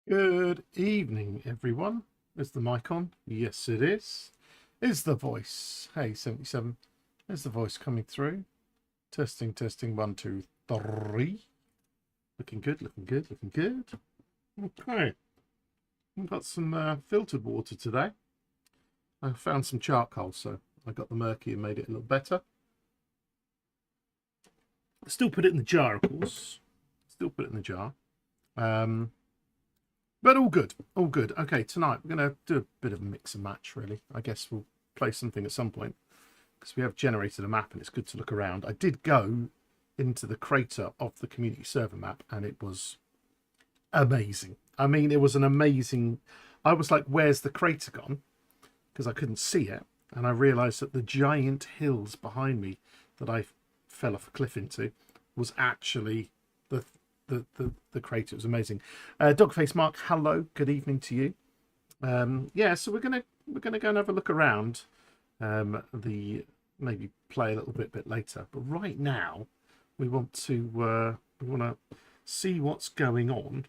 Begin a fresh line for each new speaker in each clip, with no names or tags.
Good evening, everyone. Is the mic on? Yes, it is. Is the voice? Hey, 77. Is the voice coming through? Testing, testing. 1, 2, 3. Looking good, looking good, looking good. Okay. We've got some filtered water today. I found some charcoal, so I got the murky and made it a little better. Still put it in the jar, of course. Still put it in the jar. But all good, all good. Okay, tonight we're going to do a bit of a mix and match, really. I guess we'll play something at some point because we have generated a map and it's good to look around. I did go into the crater of the community server map and it was amazing. I mean, it was an amazing... I was like, where's the crater gone? Because I couldn't see it. And I realised that the giant hills behind me that I fell off a cliff into was actually the crater. It was amazing. Dogface Mark, hello, good evening to you. Yeah, so we're gonna go and have a look around. Maybe play a little bit later, but right now we want to see what's going on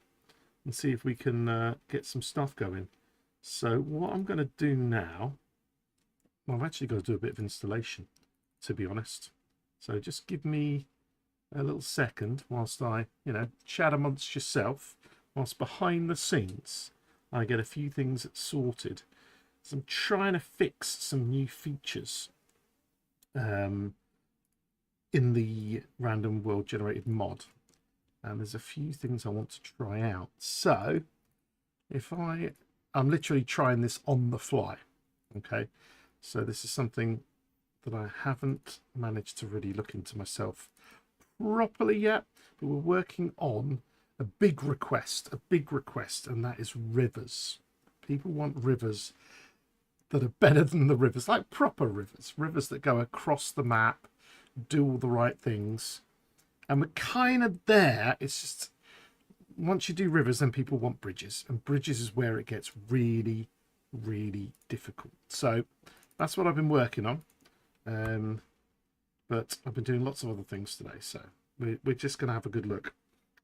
and see if we can get some stuff going. So what I'm going to do now, well, I've actually got to do a bit of installation, to be honest. So just give me a little second whilst I, chat amongst yourself, whilst behind the scenes I get a few things sorted. So I'm trying to fix some new features in the random world generated mod, and there's a few things I want to try out. So if I'm literally trying this on the fly. Okay, so this is something that I haven't managed to really look into myself properly yet, but we're working on a big request, and that is rivers. People want rivers that are better than the rivers, like proper rivers that go across the map, do all the right things. And we're kind of there. It's just once you do rivers, then people want bridges, and bridges is where it gets really, really difficult. So that's what I've been working on. But I've been doing lots of other things today, so we're just going to have a good look.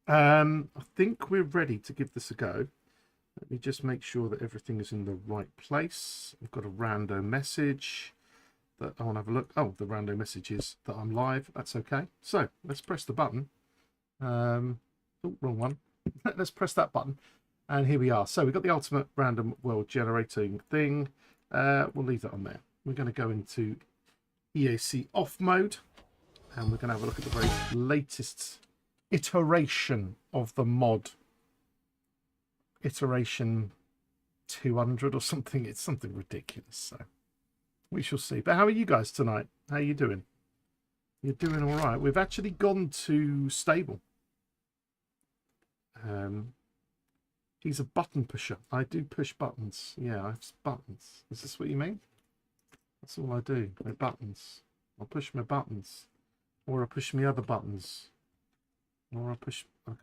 I think we're ready to give this a go. Let me just make sure that everything is in the right place. I've got a rando message that I want to have a look. Oh, the rando message is that I'm live. That's okay. So let's press the button. Oh, wrong one. Let's press that button. And here we are. So we've got the ultimate random world generating thing. We'll leave that on there. We're going to go into EAC off mode, and we're going to have a look at the very latest iteration of the mod. Iteration 200 or something. It's something ridiculous, so we shall see. But how are you guys tonight? How are you doing? You're doing all right. We've actually gone to stable. He's a button pusher. I do push buttons. Yeah, I have buttons. Is this what you mean? That's all I do. My buttons. I'll push my buttons, or I push my other buttons, or I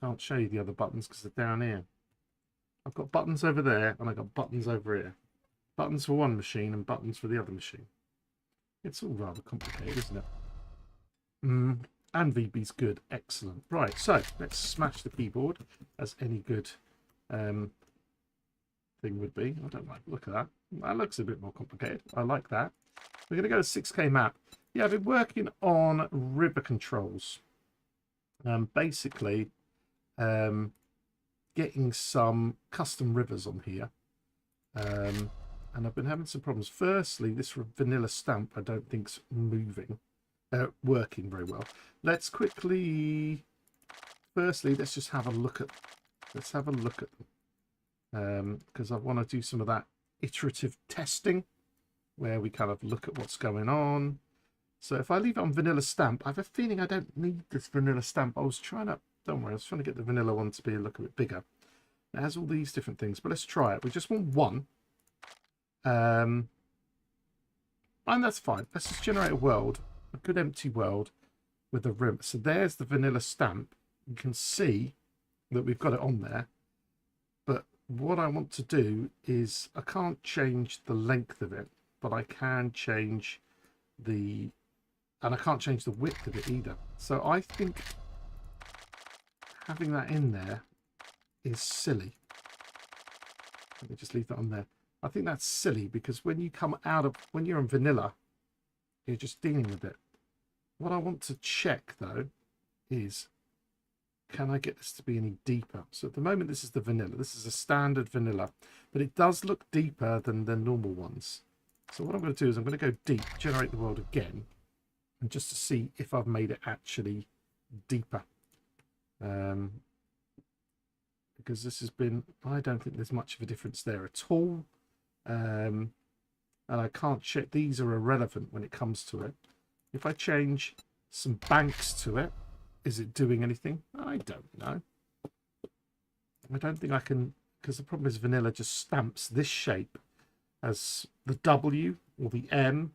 can't show you the other buttons because they're down here. I've got buttons over there, and I've got buttons over here. Buttons for one machine and buttons for the other machine. It's all rather complicated, isn't it? And VB's good. Excellent. Right, so let's smash the keyboard, as any good thing would be. I don't like the look of that. That looks a bit more complicated. I like that. We're going to go to 6K map. Yeah, I've been working on river controls. Basically, getting some custom rivers on here. And I've been having some problems. Firstly, this vanilla stamp I don't think's working very well. Let's quickly... Firstly, let's just have a look at... Let's have a look at them. Because I want to do some of that iterative testing where we kind of look at what's going on. So if I leave it on vanilla stamp, I have a feeling I don't need this vanilla stamp. I was trying to, don't worry, I was trying to get the vanilla one to be a little bit bigger. It has all these different things, but let's try it. We just want one. And that's fine. Let's just generate a world, a good empty world with a rim. So there's the vanilla stamp. You can see that we've got it on there. But what I want to do is, I can't change the length of it, but I can change the, and I can't change the width of it either. So I think having that in there is silly. Let me just leave that on there. I think that's silly because when you come out of, when you're in vanilla, you're just dealing with it. What I want to check though is, can I get this to be any deeper? So at the moment, this is the vanilla. This is a standard vanilla, but it does look deeper than the normal ones. So what I'm going to do is I'm going to go deep, generate the world again, and just to see if I've made it actually deeper. Because this has been, I don't think there's much of a difference there at all. And I can't check, these are irrelevant when it comes to it. If I change some banks to it, is it doing anything? I don't know. I don't think I can, because the problem is vanilla just stamps this shape as the W or the M,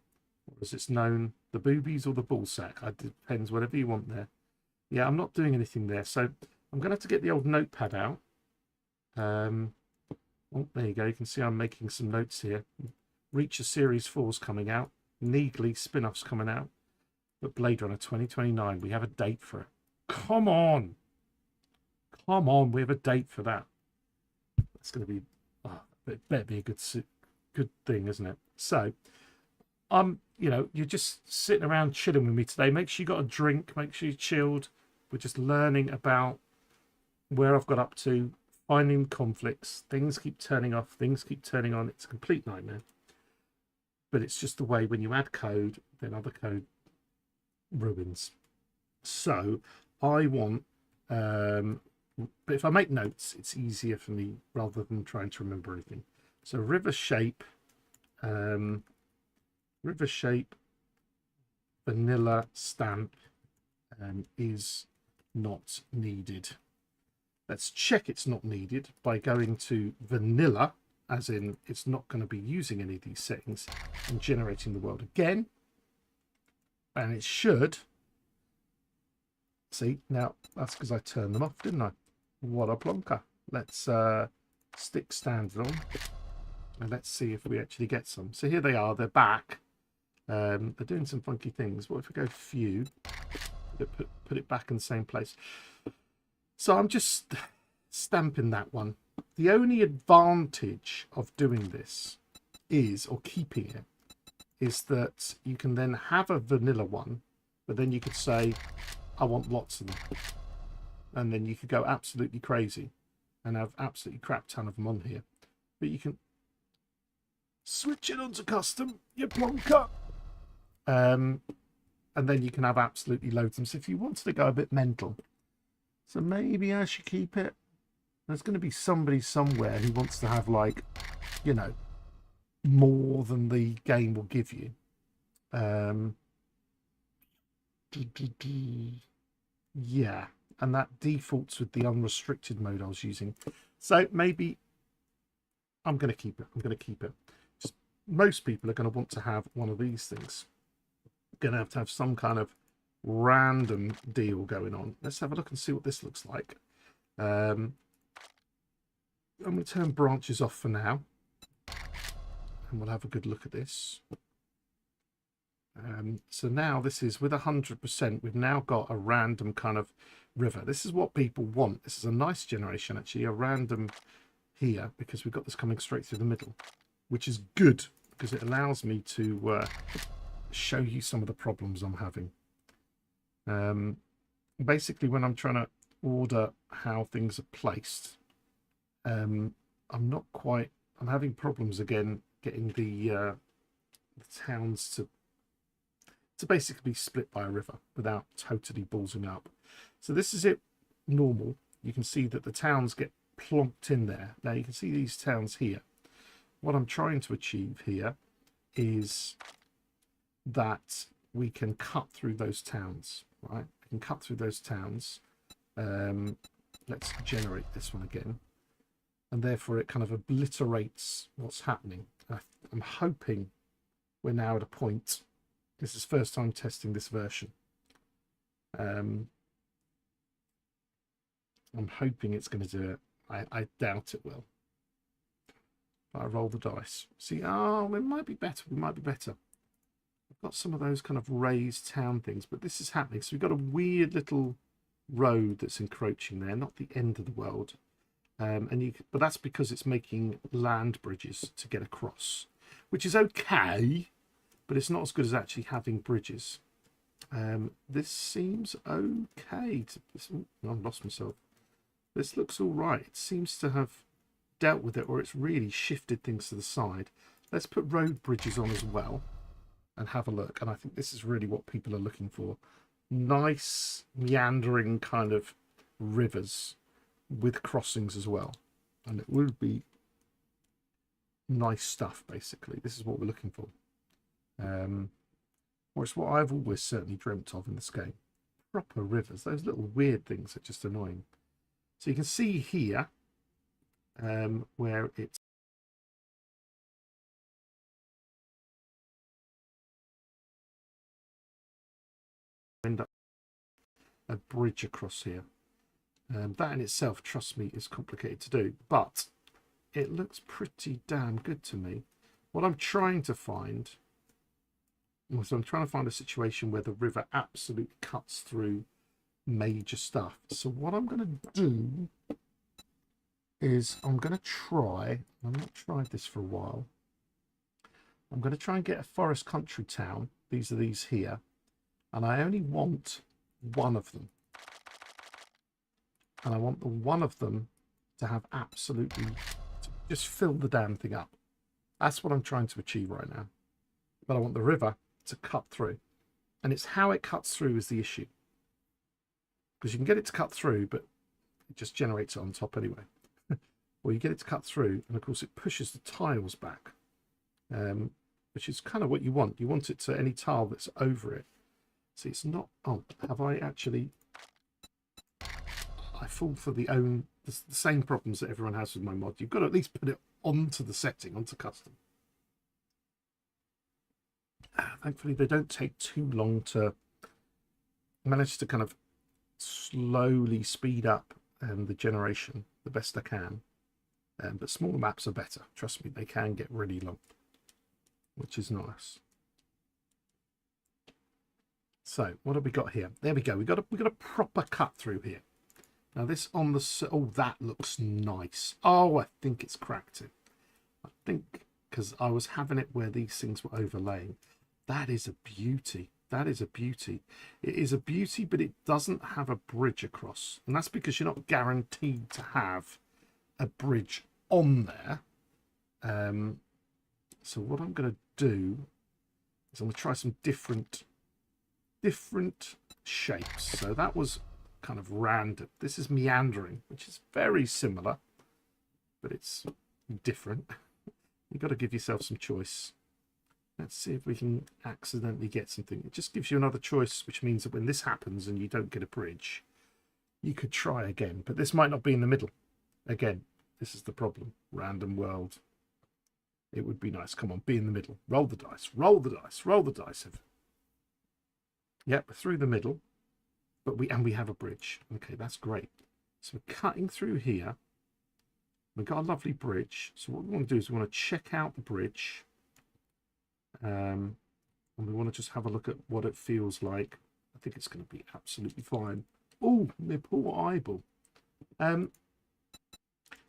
or as it's known, the boobies or the ballsack. It depends, whatever you want there. Yeah, I'm not doing anything there. So I'm going to have to get the old notepad out. Oh, there you go. You can see I'm making some notes here. Reacher Series 4's coming out. Needly spin-off's coming out. But Blade Runner 2029, we have a date for it. Come on. Come on, we have a date for that. That's going to be, oh, it better be a good thing, isn't it? So, you know, you're just sitting around chilling with me today. Make sure you got a drink. Make sure you're chilled. We're just learning about where I've got up to, finding conflicts. Things keep turning off. Things keep turning on. It's a complete nightmare. But it's just the way when you add code, then other code ruins. So I want, but if I make notes, it's easier for me rather than trying to remember anything. So river shape, vanilla stamp is not needed. Let's check it's not needed by going to vanilla, as in it's not going to be using any of these settings, and generating the world again. And it should. See, now that's because I turned them off, didn't I? What a plonker. Let's stick standard on, and let's see if we actually get some. So here they are, they're back. They're doing some funky things. What if we go few, put it back in the same place? So I'm just stamping that one. The only advantage of doing this is, or keeping it, is that you can then have a vanilla one, but then you could say, I want lots of them. And then you could go absolutely crazy and have absolutely crap ton of them on here. But you can switch it onto custom, you plonker. And then you can have absolutely loads of them. So if you wanted to go a bit mental, so maybe I should keep it. There's going to be somebody somewhere who wants to have, like, you know, more than the game will give you. Yeah, and that defaults with the unrestricted mode I was using. So maybe I'm going to keep it. I'm going to keep it. Just, most people are going to want to have one of these things. Going to have some kind of random deal going on. Let's have a look and see what this looks like. I'm going to turn branches off for now, and we'll have a good look at this. So now this is with 100%. We've now got a random kind of river. This is what people want. This is a nice generation, actually, a random here, because we've got this coming straight through the middle, which is good because it allows me to show you some of the problems I'm having. Basically, when I'm trying to order how things are placed, I'm having problems again getting the towns to basically be split by a river without totally ballsing up. So this is it normal. You can see that the towns get plonked in there. Now you can see these towns here. What I'm trying to achieve here is that we can cut through those towns, right? We can cut through those towns. Let's generate this one again. And therefore it kind of obliterates what's happening. I'm hoping we're now at a point. This is first time testing this version. I'm hoping it's going to do it. I doubt it will. But I roll the dice. See, oh, it might be better. We might be better. I've got some of those kind of raised town things, but this is happening. So we've got a weird little road that's encroaching there, not the end of the world. But that's because it's making land bridges to get across, which is okay, but it's not as good as actually having bridges. This seems okay. I've lost myself. This looks all right. It seems to have dealt with it, or it's really shifted things to the side. Let's put road bridges on as well and have a look. And I think this is really what people are looking for. Nice meandering kind of rivers with crossings as well. And it would be nice stuff, basically. This is what we're looking for. Or it's what I've always certainly dreamt of in this game. Proper rivers. Those little weird things are just annoying. So you can see here where it's end up a bridge across here. That in itself, trust me, is complicated to do, but it looks pretty damn good to me. What I'm trying to find, so I'm trying to find a situation where the river absolutely cuts through major stuff. So what I'm going to do is I'm going to try, I've not tried this for a while, I'm going to try and get a forest country town. These are these here, and I only want one of them. And I want the one of them to have absolutely, to just fill the damn thing up. That's what I'm trying to achieve right now. But I want the river to cut through. And it's how it cuts through is the issue. Because you can get it to cut through, but it just generates it on top anyway. Or you get it to cut through, and of course it pushes the tiles back. Which is kind of what you want. You want it to any tile that's over it. See, it's not, oh, have I actually... I fall for the same problems that everyone has with my mod. You've got to at least put it onto the setting, onto custom. Thankfully, they don't take too long to manage to kind of slowly speed up the generation the best I can. But smaller maps are better. Trust me, they can get really long, which is nice. So, what have we got here? There we go. We got a proper cut through here. Now this on the, oh, that looks nice. Oh, I think it's cracked it. I think because I was having it where these things were overlaying. That is a beauty. That is a beauty. It is a beauty, but it doesn't have a bridge across. And that's because you're not guaranteed to have a bridge on there. So what I'm going to do is I'm going to try some different shapes. So that was kind of random. This is meandering, which is very similar, but it's different. You've got to give yourself some choice. Let's see if we can accidentally get something. It just gives you another choice, which means that when this happens and you don't get a bridge, you could try again, but this might not be in the middle. Again, this is the problem. Random world. It would be nice. Come on, be in the middle. Roll the dice. Roll the dice. Roll the dice. Yep, through the middle. But we have a bridge. Okay, that's great. So we're cutting through here. We've got a lovely bridge. So what we want to do is we want to check out the bridge. And we want to just have a look at what it feels like. I think it's going to be absolutely fine. Oh, my poor eyeball. I'm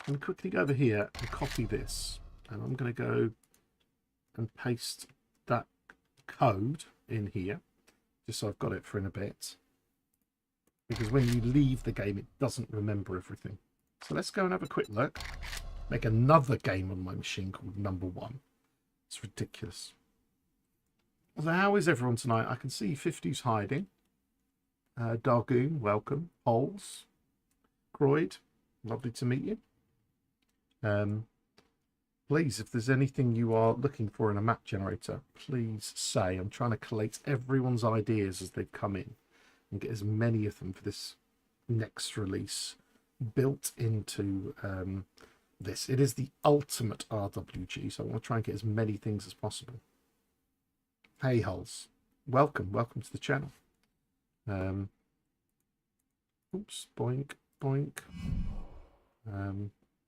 going to quickly go over here and copy this. And I'm going to go and paste that code in here. Just so I've got it for in a bit. Because when you leave the game, it doesn't remember everything. So let's go and have a quick look. Make another game on my machine called Number One. It's ridiculous. So how is everyone tonight? I can see 50's hiding. Dargoon, welcome. Holes. Croyd, lovely to meet you. Please, if there's anything you are looking for in a map generator, please say. I'm trying to collate everyone's ideas as they've come in and get as many of them for this next release built into this. It is the ultimate RWG, so I want to try and get as many things as possible. Hey, Holes. Welcome to the channel. Oops, boink, boink.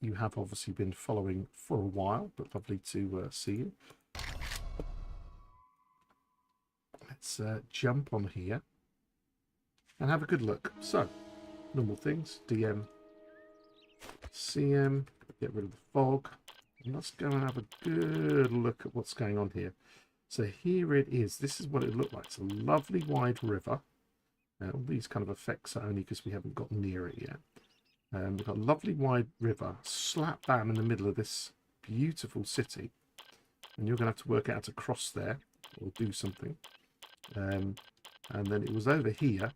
You have obviously been following for a while, but lovely to see you. Let's jump on here and have a good look. So, normal things, DM CM, get rid of the fog. And let's go and have a good look at what's going on here. So here it is. This is what it looked like. It's a lovely wide river. All these kind of effects are only because we haven't got near it yet. We've got a lovely wide river slap bam in the middle of this beautiful city. And you're going to have to work out how to cross there or do something. And then it was over here.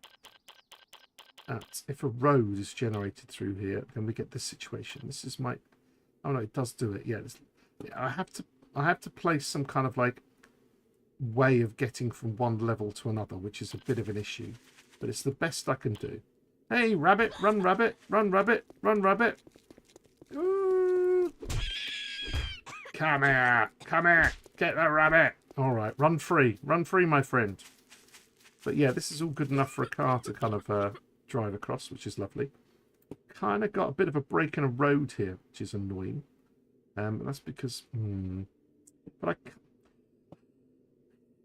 If a road is generated through here, then we get this situation. This is my... Oh no, it does do it. Yeah, I have to place some kind of like way of getting from one level to another, which is a bit of an issue. But it's the best I can do. Hey, rabbit, run, rabbit, run, rabbit, run, rabbit. Ooh. Come here, get the rabbit. All right, run free, my friend. But yeah, this is all good enough for a car to kind of drive across, which is lovely. Kind of got a bit of a break in a road here, which is annoying. That's because, but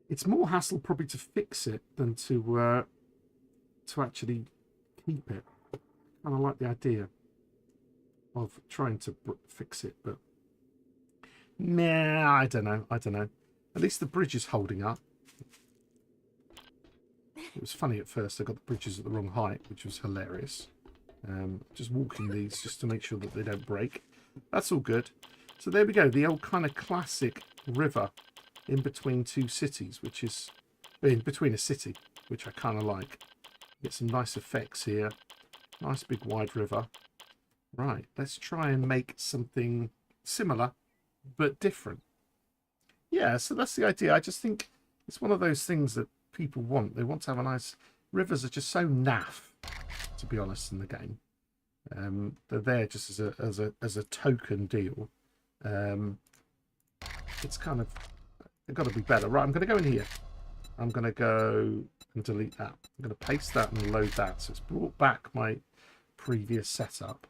it's more hassle probably to fix it than to actually keep it. Kind of like the idea of trying to fix it, but nah, I don't know. At least the bridge is holding up. It was funny at first. I got the bridges at the wrong height, which was hilarious. Just walking these just to make sure that they don't break. That's all good. So there we go. The old kind of classic river in between two cities, which is in between a city, which I kind of like. Get some nice effects here. Nice big wide river. Right, let's try and make something similar but different. Yeah, so that's the idea. I just think it's one of those things that people want. They want to have a nice... Rivers are just so naff, to be honest, in the game. They're there just as a token deal. It's kind of... They've got to be better. Right, I'm going to go in here. I'm going to go and delete that. I'm going to paste that and load that. So it's brought back my previous setup.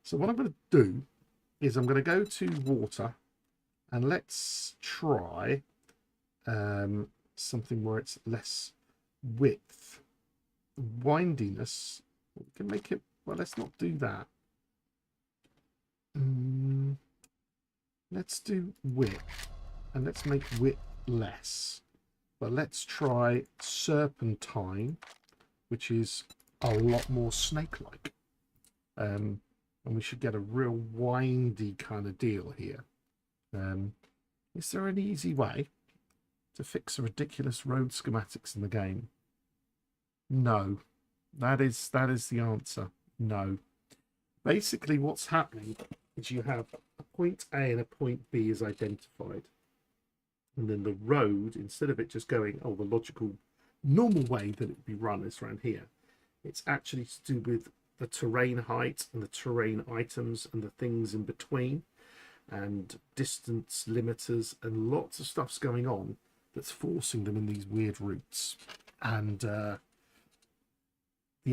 So what I'm going to do is I'm going to go to water and let's try something where it's less width. Windiness. We can make it... Well, let's not do that. Let's do width. And let's make width less. But let's try serpentine, which is a lot more snake-like. And we should get a real windy kind of deal here. Is there an easy way to fix the ridiculous road schematics in the game? No. That is the answer. No. Basically, what's happening is you have a point A and a point B is identified. And then the road, instead of it just going, oh, the logical, normal way that it would be run is around here. It's actually to do with the terrain height and the terrain items and the things in between and distance limiters and lots of stuff's going on that's forcing them in these weird routes. And the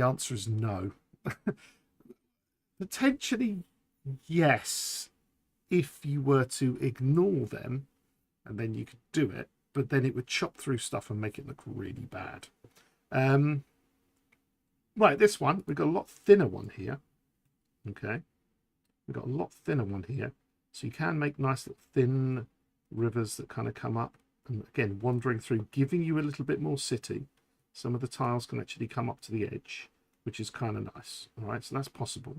answer is no. Potentially, yes, if you were to ignore them, and then you could do it, but then it would chop through stuff and make it look really bad. Right, this one, we've got a lot thinner one here. Okay, we've got a lot thinner one here. So you can make nice little thin rivers that kind of come up. And again, wandering through, giving you a little bit more city. Some of the tiles can actually come up to the edge, which is kind of nice. All right, so that's possible.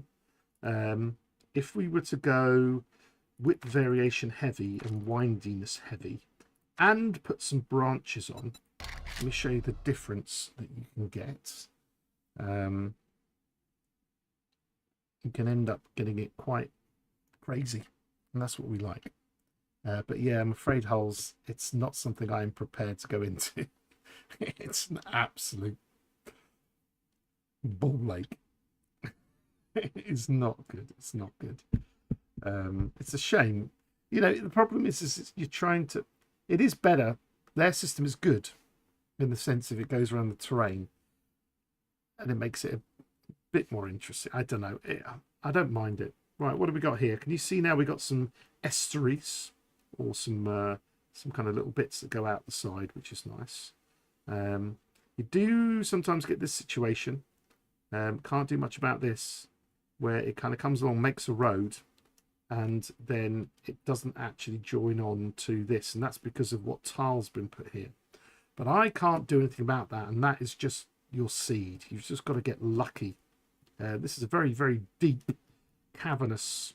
If we were to go width variation heavy and windiness heavy and put some branches on, let me show you the difference that you can get. You can end up getting it quite crazy, and that's what we like. But yeah, I'm afraid, Holes, it's not something I'm prepared to go into. It's an absolute ball lake. It's not good. It's not good. It's a shame. You know, the problem is you're trying to... It is better. Their system is good in the sense if it goes around the terrain and it makes it a bit more interesting. I don't know. I don't mind it. Right, what have we got here? Can you see now we got some estuaries or some kind of little bits that go out the side, which is nice. You do sometimes get this situation. Can't do much about this. where it kind of comes along, makes a road, and then it doesn't actually join on to this, and that's because of what tile's been put here. But I can't do anything about that, and that is just your seed. You've just got to get lucky. This is a very, very deep, cavernous,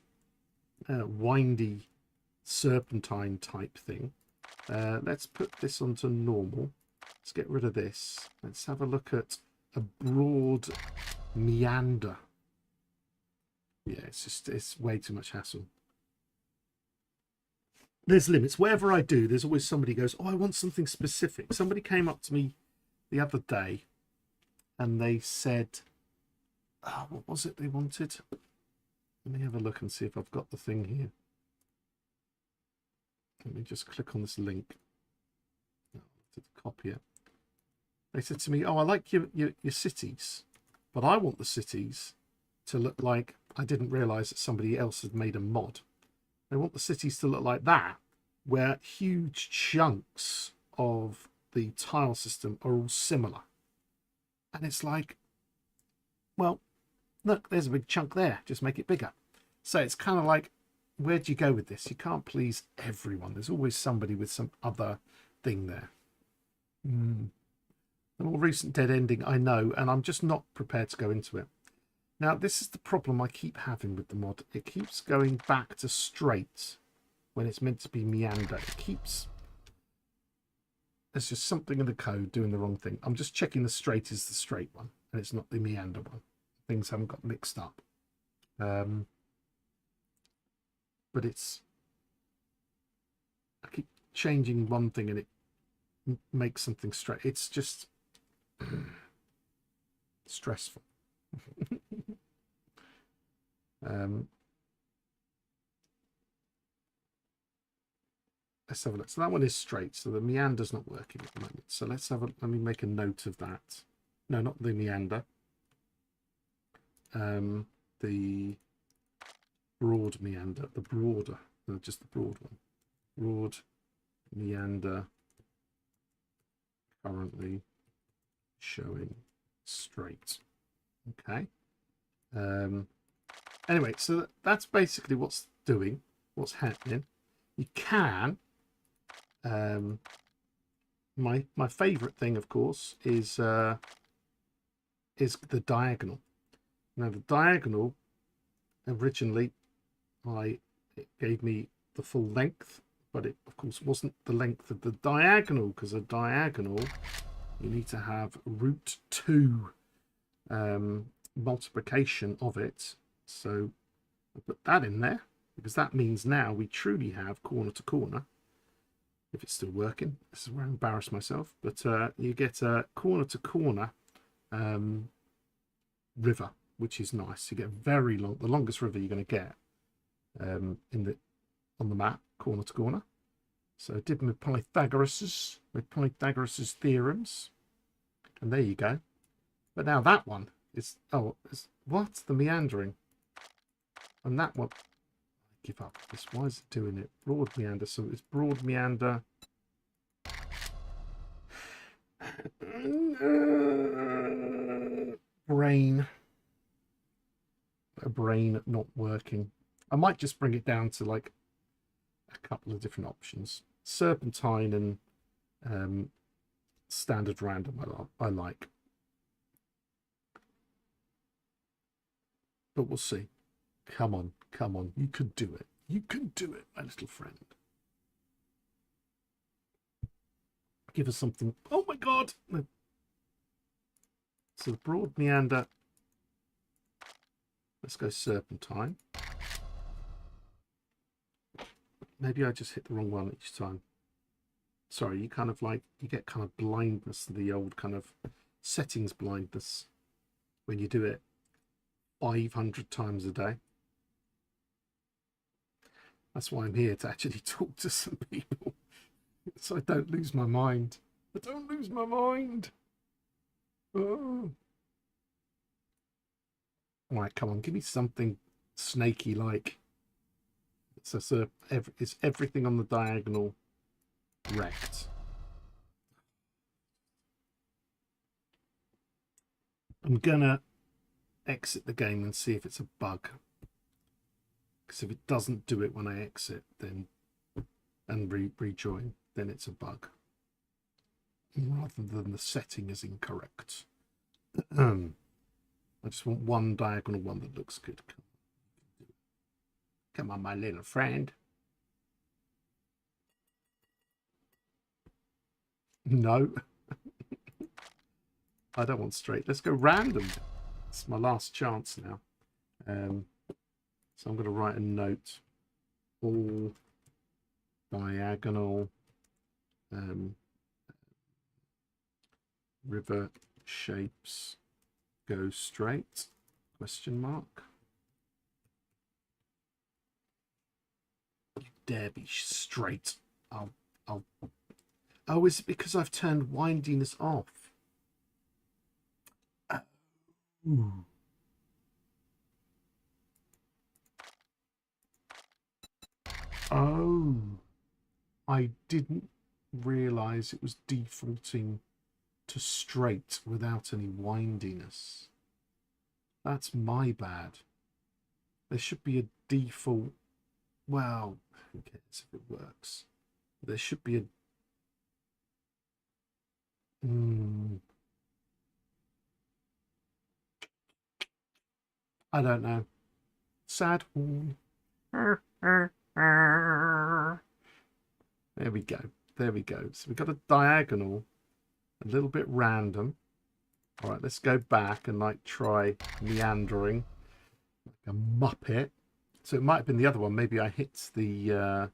windy serpentine type thing. Let's put this onto normal. Let's get rid of this. Let's have a look at a broad meander. Yeah, it's way too much hassle. There's limits. Wherever I do, there's always somebody who goes, oh, I want something specific. Somebody came up to me the other day and they said, oh, what was it they wanted? Let me have a look and see if I've got the thing here. Let me just click on this link. To copy it. They said to me, oh, I like your cities, but I want the cities to look like, I didn't realize that somebody else had made a mod. They want the cities to look like that, where huge chunks of the tile system are all similar. And it's like, well, look, there's a big chunk there, just make it bigger. So it's kind of like, where do you go with this? You can't please everyone. There's always somebody with some other thing there. The more recent dead ending, I know, and I'm just not prepared to go into it. Now, this is the problem I keep having with the mod. It keeps going back to straight when it's meant to be meander. It keeps... There's just something in the code doing the wrong thing. I'm just checking the straight is the straight one, and it's not the meander one. Things haven't got mixed up. But it's... I keep changing one thing and it makes something straight. It's just... stressful. Let's have a look. So that one is straight, so the meander's not working at the moment. So let's have a, let me make a note of that. No, not the meander. The broad meander, the broader, no, just the broad one. Broad meander currently showing straight. Okay. Anyway, so that's basically what's happening. You can my favorite thing, of course, is the diagonal. Now the diagonal originally it gave me the full length, but it of course wasn't the length of the diagonal, because a diagonal you need to have √2 multiplication of it. So I'll put that in there, because that means now we truly have corner to corner. If it's still working, this is where I embarrass myself, but you get a corner to corner river, which is nice. You get very long, the longest river you're going to get on the map, corner to corner. So I did with Pythagoras's theorems, and there you go. But now that one is, what? The meandering. And that one, I give up. Why is it doing it? Broad meander, so it's broad meander. A brain not working. I might just bring it down to like a couple of different options. Serpentine and standard random I like. But we'll see. Come on, come on. You can do it. You can do it, my little friend. Give us something. Oh my God. So the broad meander. Let's go serpentine. Maybe I just hit the wrong one each time. Sorry, you kind of like, you get kind of blindness, the old kind of settings blindness when you do it 500 times a day. That's why I'm here, to actually talk to some people, so I don't lose my mind. I don't lose my mind. Oh. All right, come on, give me something snaky like. So it's everything on the diagonal wrecked. I'm gonna exit the game and see if it's a bug. Because if it doesn't do it when I exit, then and rejoin, then it's a bug, rather than the setting is incorrect. I just want one diagonal one that looks good. Come on, my little friend. No. I don't want straight. Let's go random. It's my last chance now. So I'm going to write a note. All diagonal river shapes go straight? Question mark. You dare be straight. Oh, is it because I've turned windiness off? Ooh. Oh, I didn't realize it was defaulting to straight without any windiness. That's my bad. There should be a default. Well, who cares if it works? There should be a I don't know. Sad horn. There we go. There we go. So we've got a diagonal, a little bit random. All right, let's go back and like try meandering like a muppet. So it might have been the other one. Maybe I hit the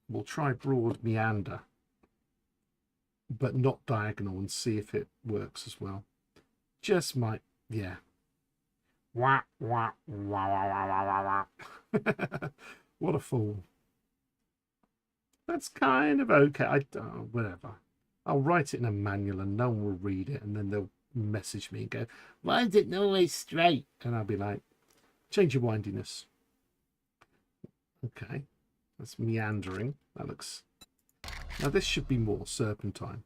we'll try broad meander, but not diagonal, and see if it works as well. Just might, yeah. Wah, wah, wah, wah, wah, wah, wah. What a fool. That's kind of okay. Whatever. I'll write it in a manual and no one will read it, and then they'll message me and go, why is it always straight? And I'll be like, change your windiness. Okay. That's meandering. That looks... Now this should be more serpentine.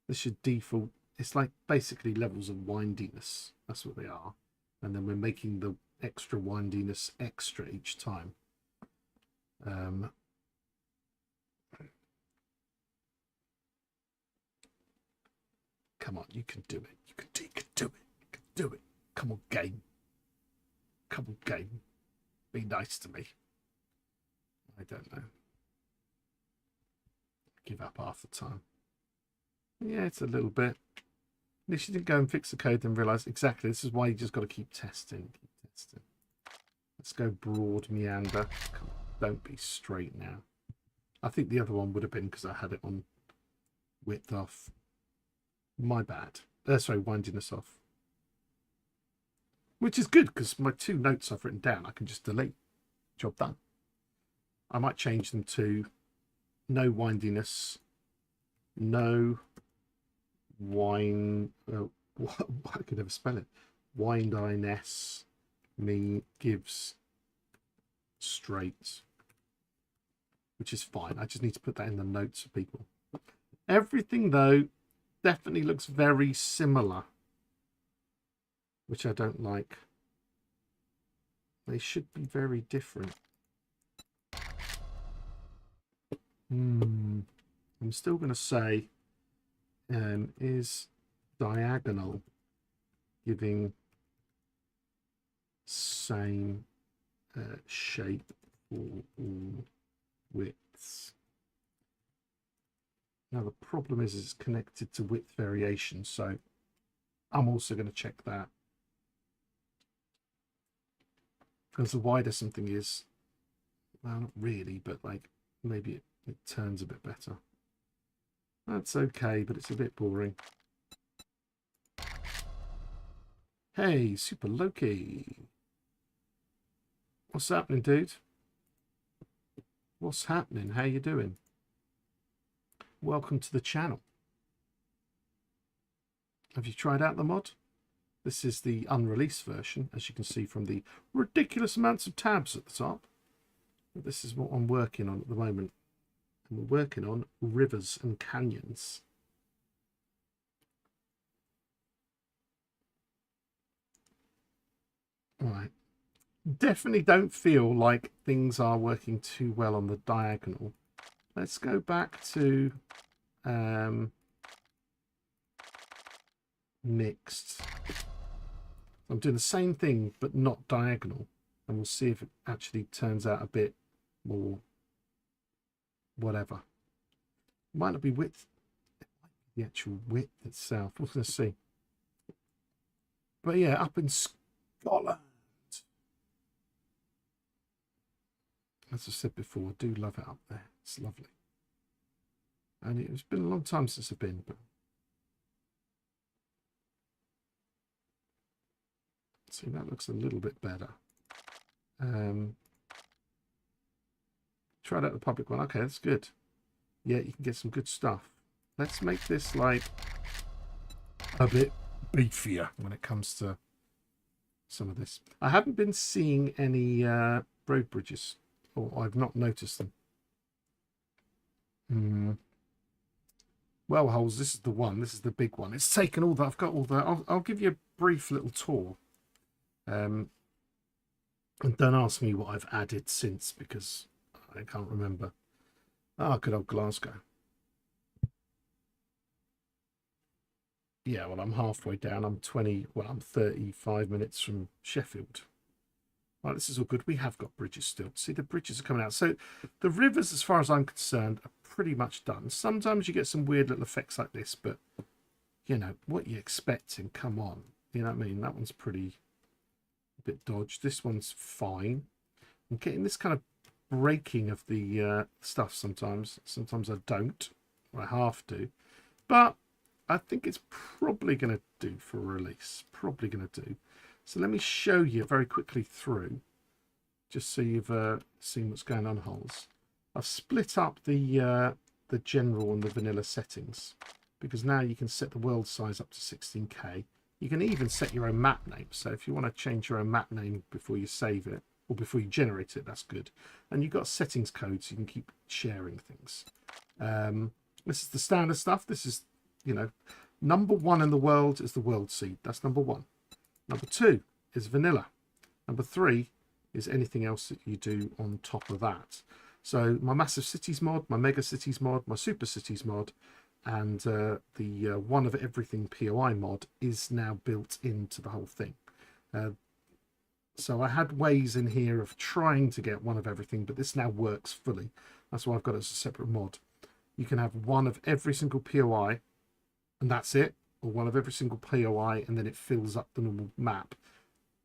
This should default. It's like basically levels of windiness. That's what they are. And then we're making the extra windiness extra each time. Come on, you can do it. You can do it. You can do it. Come on, game. Come on, game. Be nice to me. I don't know. Give up half the time. Yeah, it's a little bit. At least you didn't go and fix the code and realise exactly this is why you just got to keep testing. Keep testing. Let's go broad meander. Come on, don't be straight now. I think the other one would have been because I had it on width off. My bad. Sorry, windiness off. Which is good because my two notes I've written down I can just delete. Job done. I might change them to no windiness, no wine. I could never spell it. Windiness gives straight, which is fine. I just need to put that in the notes for people. Everything though definitely looks very similar, which I don't like. They should be very different. I'm still going to say is diagonal giving same shape for all widths. Now the problem is it's connected to width variation, so I'm also going to check that. Because the wider something is, well, not really, but like maybe it turns a bit better. That's okay, but it's a bit boring. Hey, Super Loki. What's happening, dude? What's happening? How you doing? Welcome to the channel. Have you tried out the mod? This is the unreleased version, as you can see from the ridiculous amounts of tabs at the top. This is what I'm working on at the moment. And we're working on rivers and canyons. Right. Definitely don't feel like things are working too well on the diagonal. Let's go back to mixed. I'm doing the same thing, but not diagonal. And we'll see if it actually turns out a bit more whatever. It might not be width, the actual width itself. We're going to see. But yeah, up in Scotland, as I said before, I do love it up there. It's lovely. And it's been a long time since I've been, but see, that looks a little bit better. Tried out the public one. Okay, that's good. Yeah, you can get some good stuff. Let's make this like a bit beefier when it comes to some of this. I haven't been seeing any road bridges, or I've not noticed them. Well holes, this is the one. This is the big one. It's taken all that. I've got all that. I'll give you a brief little tour. And don't ask me what I've added since, because I can't remember. Ah, good old Glasgow. Yeah, well, I'm halfway down. I'm 35 minutes from Sheffield. Right, this is all good. We have got bridges still. See, the bridges are coming out. So the rivers, as far as I'm concerned, are pretty much done. Sometimes you get some weird little effects like this, but, you know, what you're expecting, come on. You know what I mean? That one's pretty a bit dodged. This one's fine. I'm getting this kind of breaking of the stuff sometimes. Sometimes I don't, or I half do. But I think it's probably going to do for release. Probably going to do. So let me show you very quickly through, just so you've seen what's going on, holes. I've split up the general and the vanilla settings, because now you can set the world size up to 16K. You can even set your own map name. So if you want to change your own map name before you save it, or before you generate it, that's good. And you've got settings codes, so you can keep sharing things. This is the standard stuff. This is, you know, number one in the world is the world seed. That's number one. Number two is vanilla. Number three is anything else that you do on top of that. So my massive cities mod, my mega cities mod, my super cities mod, and the one of everything POI mod is now built into the whole thing. So I had ways in here of trying to get one of everything, but this now works fully. That's why I've got it as a separate mod. You can have one of every single POI, and that's it. Or one of every single POI, and then it fills up the normal map.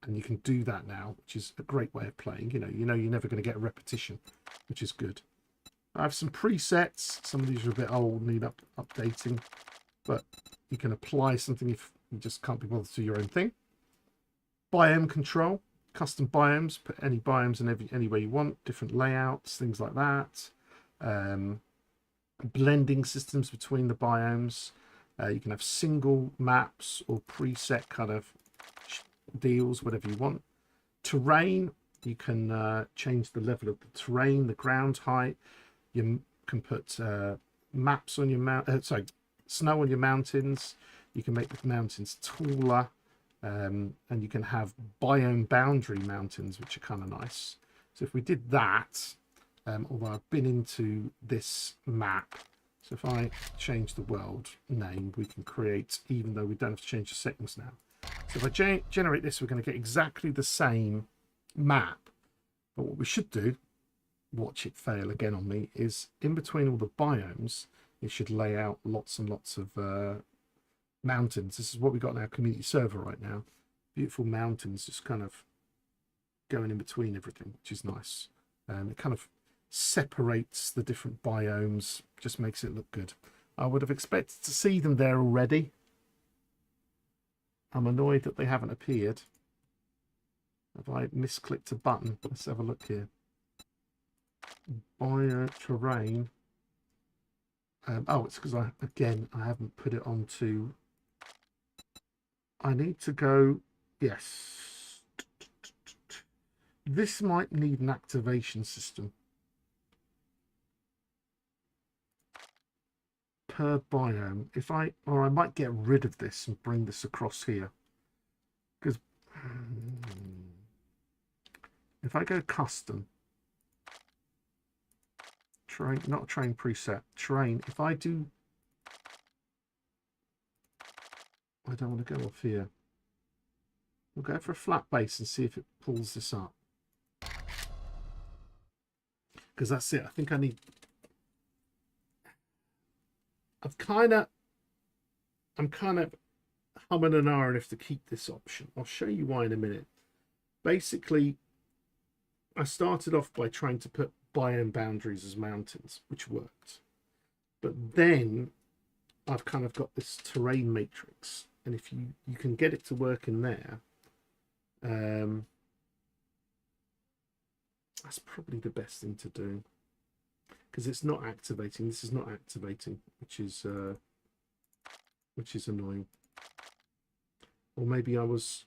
And you can do that now, which is a great way of playing. You know you're never going to get a repetition, which is good. I have some presets. Some of these are a bit old, need updating, but you can apply something if you just can't be bothered to do your own thing. Biome control, custom biomes, put any biomes in any way you want, different layouts, things like that. Blending systems between the biomes. You can have single maps or preset kind of deals, whatever you want. Terrain, you can change the level of the terrain, the ground height. You can put maps on your snow on your mountains. You can make the mountains taller, and you can have biome boundary mountains, which are kind of nice. So if we did that, although I've been into this map, so if I change the world name, we can create, even though we don't have to change the settings now. So if I generate this, we're going to get exactly the same map. But what we should do, watch it fail again on me, is in between all the biomes, it should lay out lots and lots of mountains. This is what we've got in our community server right now. Beautiful mountains just kind of going in between everything, which is nice. It kind of separates the different biomes, just makes it look good. I would have expected to see them there already. I'm annoyed that they haven't appeared. Have I misclicked a button? Let's have a look here. Bioterrain. Oh, it's because I haven't put it onto. I need to go. Yes. This might need an activation system. Per biome, I might get rid of this and bring this across here, because if I go custom, terrain, not terrain preset, terrain, if I do, I don't want to go off here. We'll go for a flat base and see if it pulls this up. Because that's it. I think I need... I'm kind of humming and ahhing if to keep this option. I'll show you why in a minute. Basically, I started off by trying to put biome boundaries as mountains, which worked. But then I've kind of got this terrain matrix. And if you can get it to work in there, that's probably the best thing to do, because it's not activating. This is not activating, which is annoying. Or maybe I was,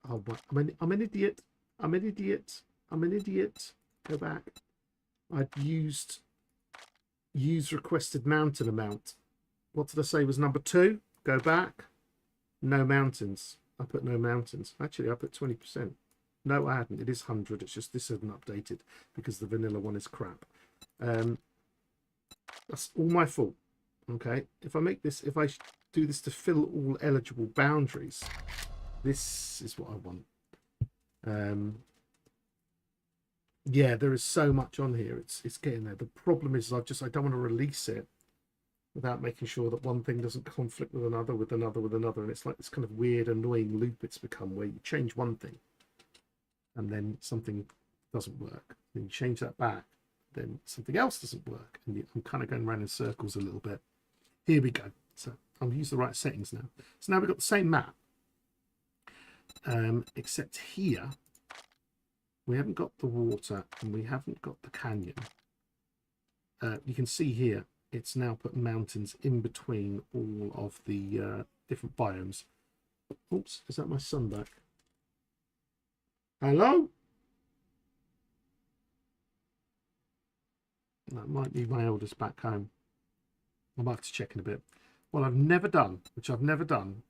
oh, I'm an idiot. I'm an idiot. I'm an idiot. Go back. I'd used use requested mountain amount. What did I say was number 2? Go back. No mountains. I put no mountains. Actually, I put 20%. No, I hadn't. It is 100. It's just this isn't updated because the vanilla one is crap. That's all my fault. Okay. If I make this, if I do this to fill all eligible boundaries, this is what I want. Yeah, there is so much on here. It's getting there. The problem is I don't want to release it without making sure that one thing doesn't conflict with another, and it's like this kind of weird, annoying loop it's become where you change one thing and then something doesn't work. Then you change that back, then something else doesn't work, and I'm kind of going around in circles a little bit. Here we go. So I've used the right settings now. So now we've got the same map, except here we haven't got the water and we haven't got the canyon. You can see here it's now put mountains in between all of the different biomes. Oops, is that my son back? Hello? That might be my eldest back home. I might have to check in a bit. What I've never done, is I've never done,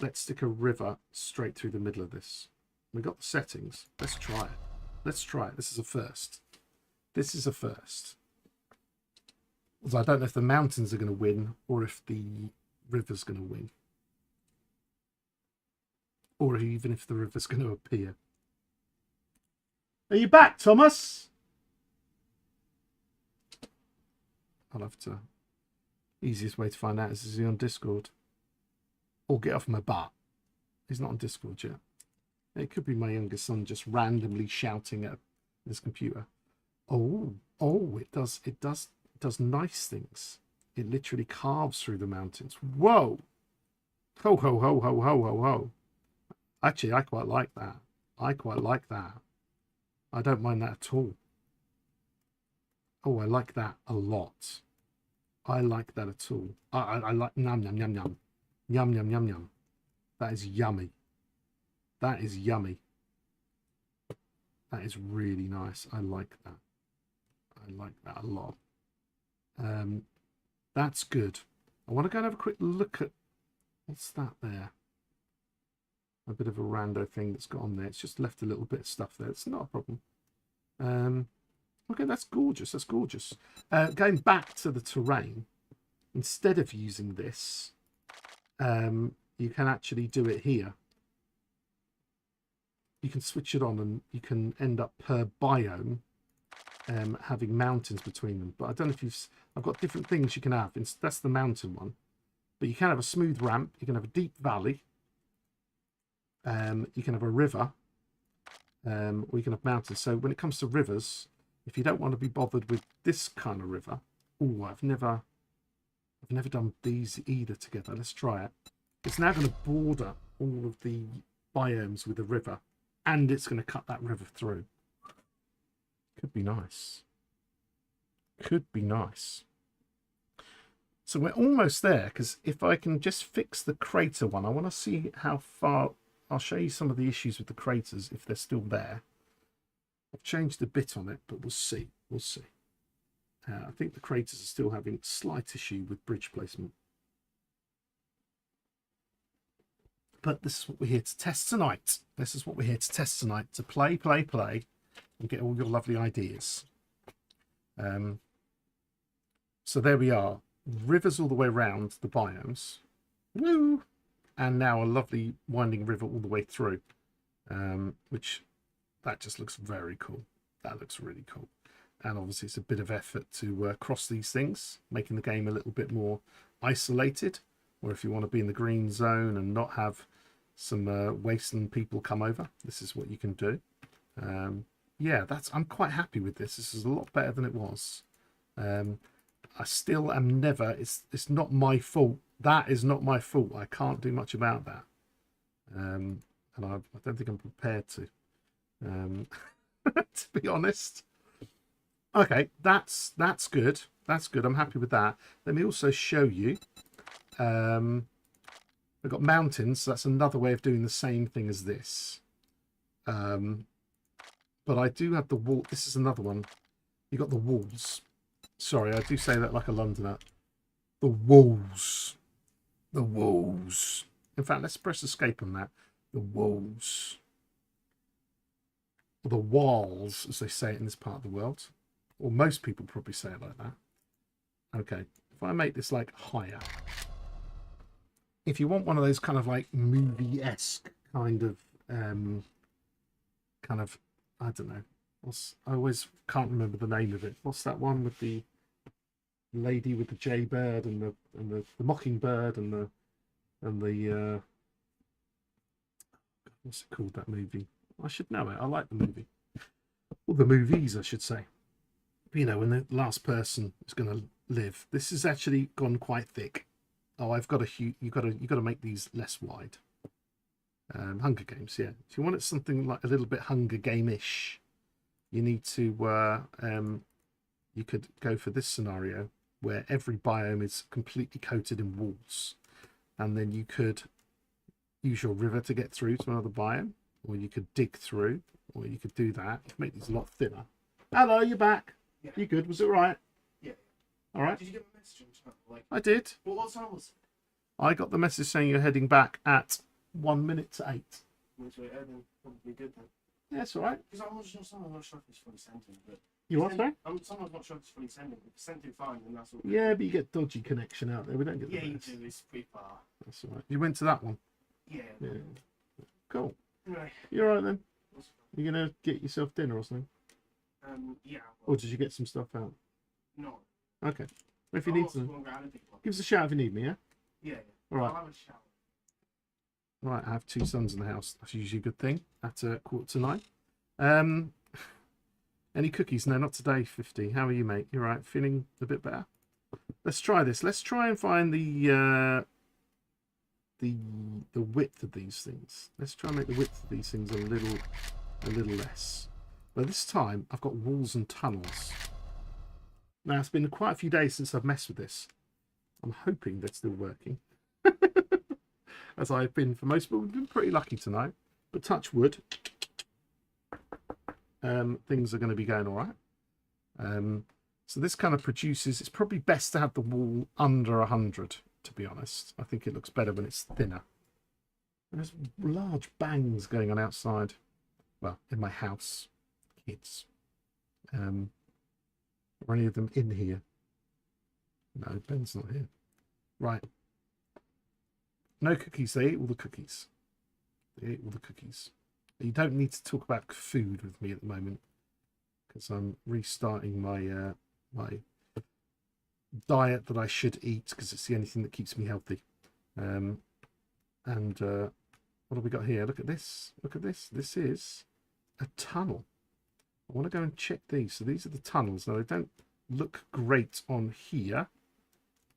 let's stick a river straight through the middle of this. We got the settings. Let's try it. Let's try it. This is a first. This is a first. So I don't know if the mountains are going to win or if the river's going to win. Or even if the river's going to appear. Are you back, Thomas? I'll have to... Easiest way to find out is he on Discord? Or get off my butt. He's not on Discord yet. It could be my younger son just randomly shouting at his computer. Oh, it does nice things. It literally carves through the mountains. Whoa! Ho, ho, ho, ho, ho, ho, ho. Actually, I quite like that. I quite like that. I don't mind that at all. Oh, I like that a lot. I like that at all. I like yum, yum, yum, yum. Yum, yum, yum, yum. That is yummy. That is yummy. That is really nice. I like that. I like that a lot. That's good. I want to go and have a quick look at what's that there. A bit of a rando thing that's got on there. It's just left a little bit of stuff there. It's not a problem. Okay, that's gorgeous. That's gorgeous. Going back to the terrain, instead of using this, you can actually do it here. You can switch it on and you can end up per biome having mountains between them. But I don't know if I've got different things you can have. That's the mountain one. But you can have a smooth ramp. You can have a deep valley. You can have a river. Or you can have mountains. So when it comes to rivers, if you don't want to be bothered with this kind of river, oh, I've never done these either together. Let's try it. It's now going to border all of the biomes with a river, and it's going to cut that river through. Could be nice. Could be nice. So we're almost there, because if I can just fix the crater one, I want to see how far. I'll show you some of the issues with the craters if they're still there. I've changed a bit on it, but we'll see. We'll see. I think the craters are still having a slight issue with bridge placement. But this is what we're here to test tonight. This is what we're here to test tonight, to play, and get all your lovely ideas. So there we are. Rivers all the way around the biomes. Woo! And now a lovely winding river all the way through. Which, that just looks very cool. That looks really cool. And obviously it's a bit of effort to cross these things, making the game a little bit more isolated. Or if you want to be in the green zone and not have some wasteland people come over, this is what you can do. Yeah, I'm quite happy with this. This is a lot better than it was. I still am never, it's not my fault. That is not my fault. I can't do much about that. And I don't think I'm prepared to, to be honest. Okay, that's good. That's good. I'm happy with that. Let me also show you. We've got mountains, so that's another way of doing the same thing as this. But I do have the wall. This is another one. You got the walls. Sorry, I do say that like a Londoner. The walls. The walls. In fact, let's press escape on that. The walls. Or the walls, as they say it in this part of the world. Or most people probably say it like that. Okay, if I make this like higher. If you want one of those kind of like movie-esque kind of, I don't know. I always can't remember the name of it. What's that one with the lady with the jaybird and the mockingbird and the what's it called, that movie? I should know it. I like the movie. Well, the movies, I should say. You know, when the last person is going to live. This has actually gone quite thick. Oh, I've got you got to make these less wide. Hunger Games, yeah. If you want it something like a little bit Hunger Game-ish, you need to you could go for this scenario where every biome is completely coated in walls, and then you could use your river to get through to another biome, or you could dig through, or you could do that. You can make these a lot thinner. Hello, you're back. Yeah. You good? Was it all right?
Yeah.
All right.
Did you get my message on chat? Like,
I did.
what time was it?
I got the message saying you're heading back at 1 minute to 8.
Which way? Then probably good then.
Yeah, it's all right.
Because I'm not sure if it's fully sending, but
you what, sorry?
Someone's not sure if it's fully sending. If it's sending fine, then that's all.
Yeah, but you get dodgy connection out there. We don't get.
Yeah,
the
you
best.
do. It's pretty far.
That's all right. You went to that one.
Yeah.
Yeah. Cool.
Right.
You all right then? You gonna get yourself dinner or something?
Yeah.
Or did you get some stuff out?
No.
Okay. If you need some, give us a shout if you need me. Yeah.
Yeah.
All right.
I'll have a shower.
Right, I have 2 sons in the house. That's usually a good thing at 8:45. Any cookies? No, not today, 50. How are you, mate? You all right? Feeling a bit better? Let's try this. Let's try and find the width of these things. Let's try and make the width of these things a little less. But this time, I've got walls and tunnels. Now, it's been quite a few days since I've messed with this. I'm hoping they're still working. As I've been for most people. We've been pretty lucky tonight. But touch wood, things are going to be going all right. So this kind of produces, it's probably best to have the wall under 100, to be honest. I think it looks better when it's thinner. There's large bangs going on outside. Well, in my house. Kids. Are any of them in here? No, Ben's not here. Right. No cookies. They ate all the cookies. They ate all the cookies. You don't need to talk about food with me at the moment, because I'm restarting my my diet that I should eat, because it's the only thing that keeps me healthy. And what have we got here? Look at this. Look at this. This is a tunnel. I want to go and check these. So these are the tunnels. Now, they don't look great on here.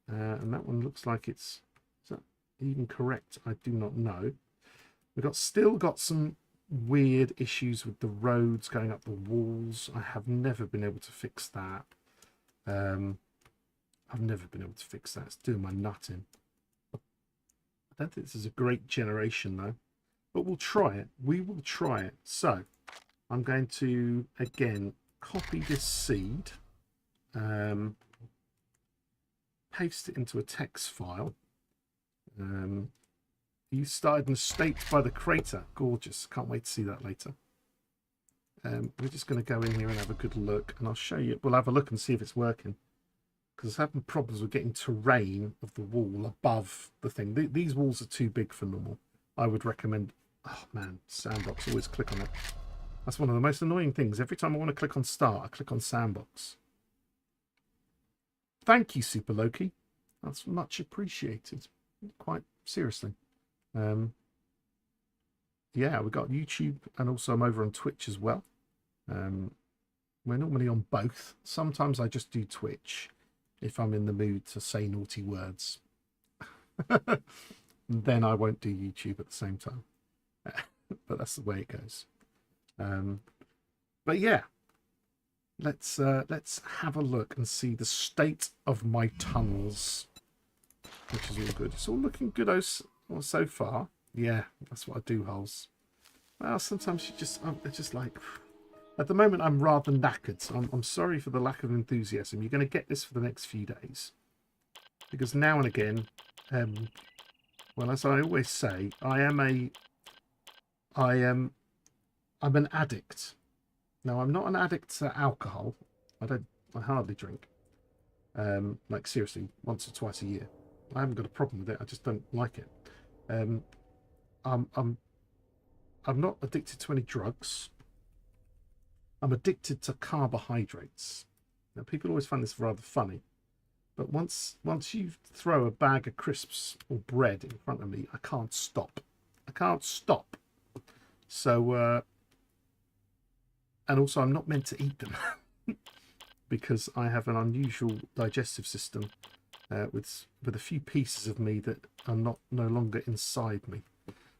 And that one looks like it's... Is that even correct? I do not know. We've still got some weird issues with the roads going up the walls. I have never been able to fix that. I've never been able to fix that. It's doing my nut in. I don't think this is a great generation, though. But we'll try it. We will try it. So... I'm going to, again, copy this seed, paste it into a text file. You started an estate by the crater. Gorgeous. Can't wait to see that later. We're just going to go in here and have a good look, and I'll show you. We'll have a look and see if it's working, because I'm having problems with getting terrain of the wall above the thing. These walls are too big for normal. I would recommend... Oh man, sandbox. Always click on it. That's one of the most annoying things. Every time I want to click on start, I click on sandbox. Thank you, Super Loki. That's much appreciated. Quite seriously. Yeah, we've got YouTube, and also I'm over on Twitch as well. We're normally on both. Sometimes I just do Twitch if I'm in the mood to say naughty words. Then I won't do YouTube at the same time. But that's the way it goes. But yeah, let's have a look and see the state of my tunnels, which is all good. It's all looking good so far. Yeah, that's what I do, holes. Well, sometimes you just, it's just like, at the moment I'm rather knackered. So I'm sorry for the lack of enthusiasm. You're going to get this for the next few days, because now and again, well, as I always say, I'm an addict. Now, I'm not an addict to alcohol. I hardly drink. Like seriously, once or twice a year. I haven't got a problem with it. I just don't like it. I'm not addicted to any drugs. I'm addicted to carbohydrates. Now, people always find this rather funny, but once you throw a bag of crisps or bread in front of me, I can't stop. I can't stop. So, and also I'm not meant to eat them because I have an unusual digestive system with a few pieces of me that are no longer inside me.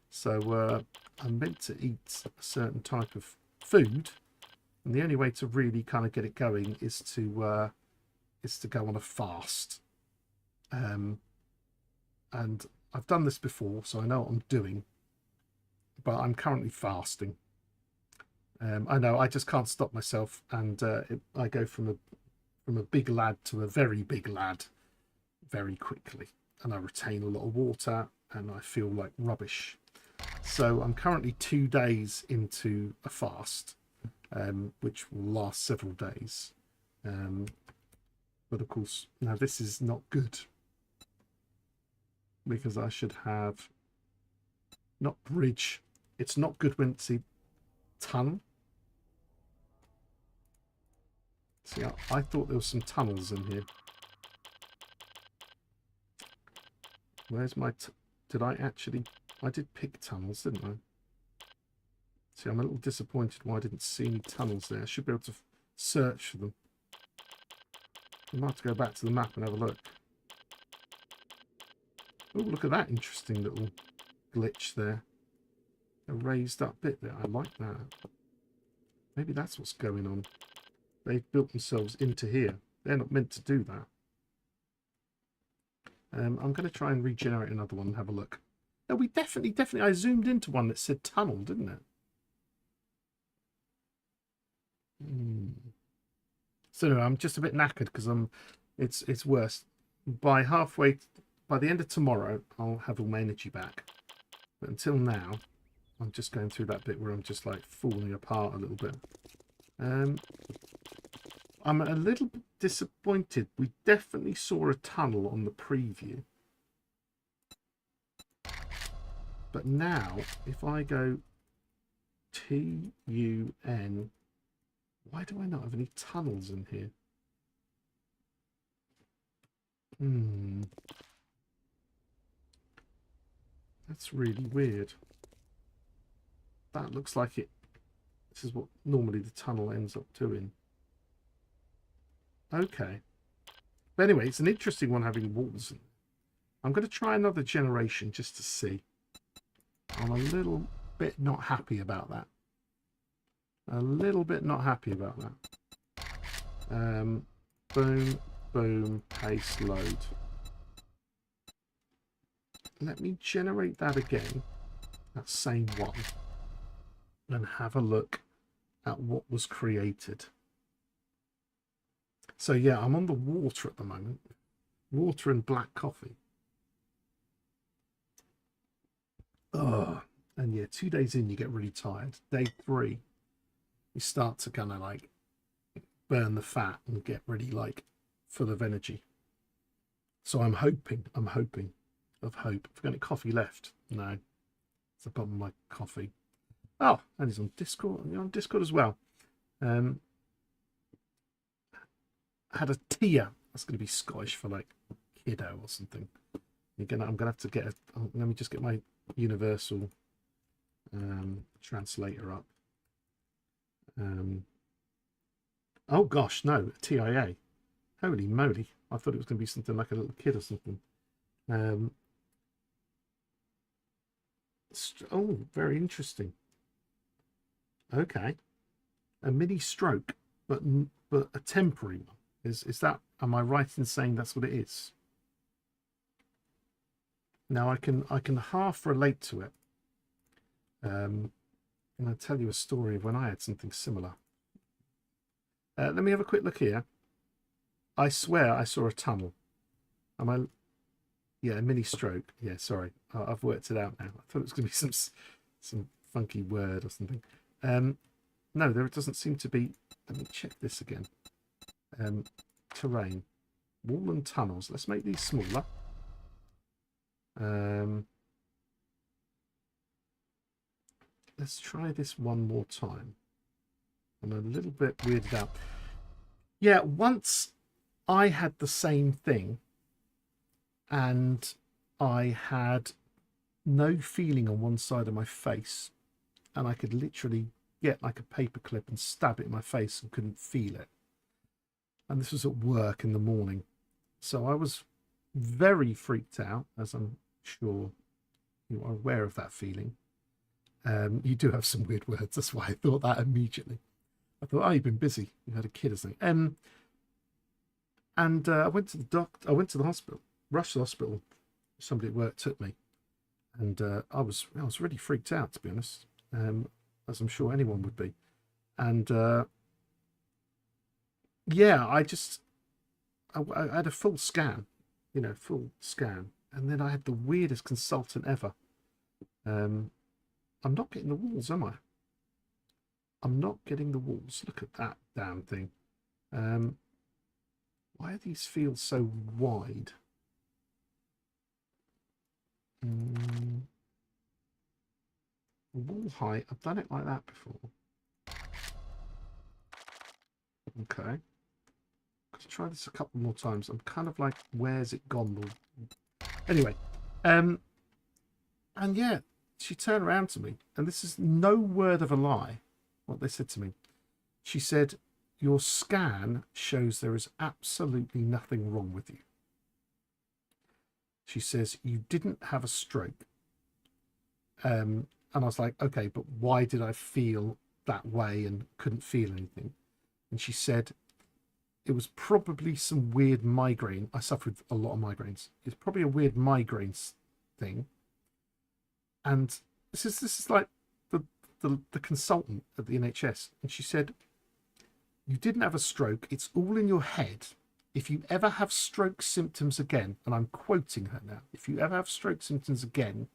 So I'm meant to eat a certain type of food, and the only way to really kind of get it going is to go on a fast. And I've done this before, so I know what I'm doing. But I'm currently fasting. I know I just can't stop myself, and I go from a big lad to a very big lad very quickly, and I retain a lot of water, and I feel like rubbish. So I'm currently 2 days into a fast, which will last several days. But of course, now this is not good, because I should have not bridge. It's not good when it's a tunnel. See, I thought there was some tunnels in here. Where's my... Did I actually... I did pick tunnels, didn't I? See, I'm a little disappointed why I didn't see any tunnels there. I should be able to search for them. I might have to go back to the map and have a look. Oh, look at that interesting little glitch there. A raised up bit there. I like that. Maybe that's what's going on. They've built themselves into here. They're not meant to do that. I'm going to try and regenerate another one and have a look. No, we definitely, I zoomed into one that said tunnel, didn't it? So anyway, I'm just a bit knackered because it's worse. By the end of tomorrow, I'll have all my energy back. But until now, I'm just going through that bit where I'm just like falling apart a little bit. I'm a little bit disappointed. We definitely saw a tunnel on the preview. But now, if I go TUN, why do I not have any tunnels in here? That's really weird. That looks like it. This is what normally the tunnel ends up doing. Okay. But anyway, it's an interesting one having walls in. I'm going to try another generation just to see. I'm a little bit not happy about that. A little bit not happy about that. Boom, boom, paste load. Let me generate that again, that same one, and have a look at what was created. So yeah, I'm on the water at the moment. Water and black coffee. Oh, and yeah, 2 days in, you get really tired. Day 3, you start to kind of like burn the fat and get really like full of energy. So I'm hoping of hope. I've got any coffee left? No, it's the bottom of my coffee. Oh, and he's on Discord. You're on Discord as well. I had a Tia. That's going to be Scottish for like kiddo or something. I'm gonna have to get a. Let me just get my universal translator up. Oh gosh, no, TIA. Holy moly! I thought it was going to be something like a little kid or something. Oh, very interesting. Okay, a mini stroke, but a temporary one. Is that? Am I right in saying that's what it is? Now I can half relate to it. And I'll tell you a story of when I had something similar. Let me have a quick look here. I swear I saw a tunnel. Am I? Yeah, a mini stroke. Yeah, sorry, I've worked it out now. I thought it was going to be some funky word or something. No, there doesn't seem to be. Let me check this again. Terrain, wall and tunnels. Let's make these smaller. Let's try this one more time. I'm a little bit weirded out. Yeah, once I had the same thing and I had no feeling on one side of my face, and I could literally get like a paper clip and stab it in my face and couldn't feel it. And this was at work in the morning. So I was very freaked out, as I'm sure you are aware of that feeling. You do have some weird words. That's why I thought that immediately. I thought, oh, you've been busy. You had a kid or something. And I went to the doctor. I went to the hospital. Rushed to the hospital. Somebody at work took me, and I was really freaked out, to be honest, as I'm sure anyone would be. And yeah, I had a full scan, full scan, and then I had the weirdest consultant ever. I'm not getting the walls, am I? I'm not getting the walls. Look at that damn thing. Why are these fields so wide? Wall height. I've done it like that before. Okay. Let's try this a couple more times. I'm kind of like, where's it gone? Anyway. And yeah, she turned around to me, and this is no word of a lie what they said to me. She said, your scan shows there is absolutely nothing wrong with you. She says, you didn't have a stroke. And I was like, okay, but why did I feel that way and couldn't feel anything? And she said, it was probably some weird migraine. I suffered a lot of migraines. It's probably a weird migraines thing. And this is like the consultant at the NHS. And she said, you didn't have a stroke. It's all in your head. If you ever have stroke symptoms again, and I'm quoting her now, if you ever have stroke symptoms again,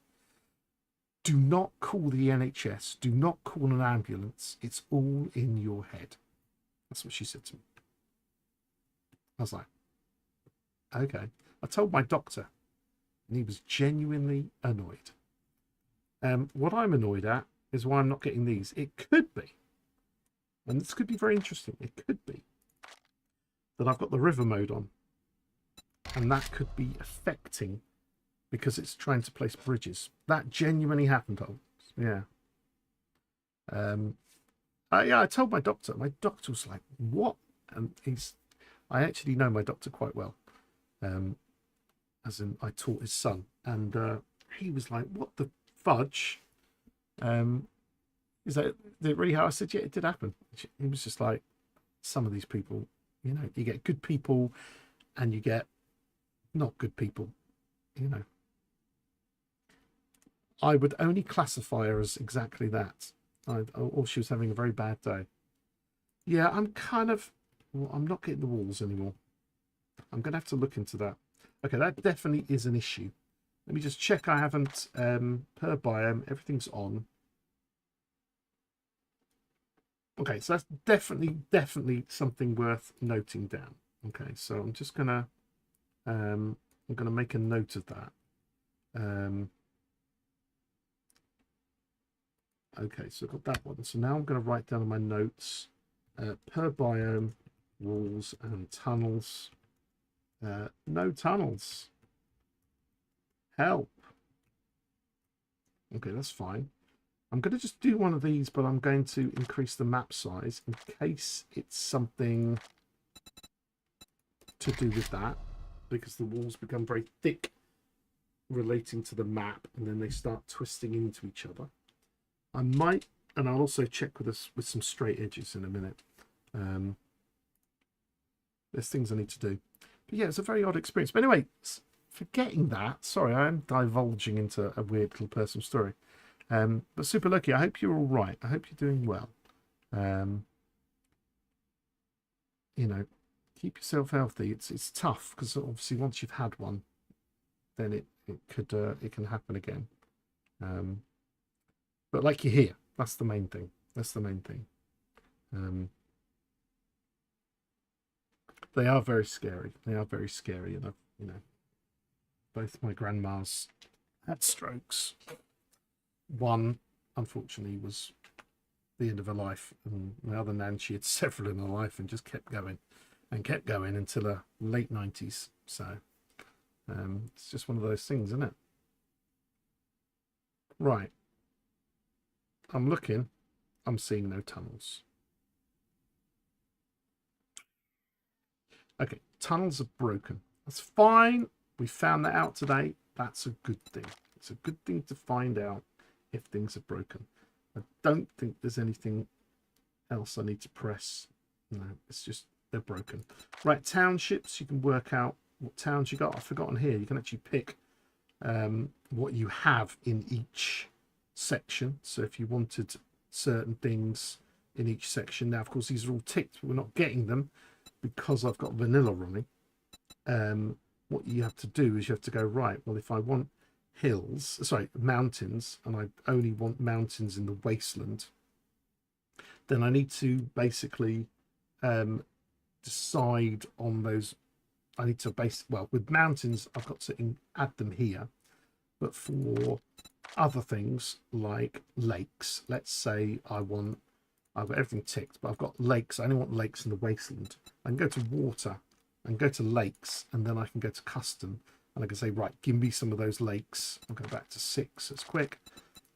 do not call the NHS. Do not call an ambulance. It's all in your head. That's what she said to me. I was like, okay. I told my doctor, and he was genuinely annoyed. What I'm annoyed at is why I'm not getting these. It could be, and this could be very interesting, it could be that I've got the river mode on, and that could be affecting because it's trying to place bridges. That genuinely happened. Yeah. Yeah, I told my doctor. My doctor was like, what? And I actually know my doctor quite well. As in, I taught his son. And he was like, what the fudge? Is that really how? I said, yeah, it did happen. He was just like, some of these people, you get good people and you get not good people, I would only classify her as exactly that. Or she was having a very bad day. Yeah, I'm not getting the walls anymore. I'm going to have to look into that. Okay, that definitely is an issue. Let me just check I haven't, per biome, everything's on. Okay, so that's definitely something worth noting down. Okay, so I'm just gonna, I'm gonna make a note of that. Okay, so I've got that one. So now I'm going to write down in my notes, per biome, walls and tunnels. No tunnels. Help. Okay, that's fine. I'm going to just do one of these, but I'm going to increase the map size in case it's something to do with that, because the walls become very thick relating to the map, and then they start twisting into each other. I might, and I'll also check with some straight edges in a minute. There's things I need to do. But yeah, it's a very odd experience. But anyway, forgetting that, sorry, I am divulging into a weird little personal story. But Super Lucky, I hope you're all right. I hope you're doing well. You know, keep yourself healthy. It's tough because obviously once you've had one, then it can happen again. But like you're here, that's the main thing. That's the main thing. They are very scary. They are very scary, and you know, both my grandmas had strokes. One, unfortunately, was the end of her life, and my other nan, she had several in her life and just kept going and kept going until her late 90s. So it's just one of those things, isn't it? Right. I'm looking. I'm seeing no tunnels. Okay, tunnels are broken. That's fine. We found that out today. That's a good thing. It's a good thing to find out if things are broken. I don't think there's anything else I need to press. No, it's just they're broken. Right, townships. You can work out what towns you got. I've forgotten here. You can actually pick what you have in each section. So if you wanted certain things in each section, now of course these are all ticked, but we're not getting them because I've got vanilla running. What you have to do is you have to go, right, well, if I want mountains, and I only want mountains in the wasteland, then I need to basically decide on those. I need to with mountains, I've got to add them here. But for other things like lakes, let's say I've got everything ticked, but I've got lakes. I only want lakes in the wasteland. I can go to water and go to lakes, and then I can go to custom, and I can say, right, give me some of those lakes. I'll go back to 6. It's quick.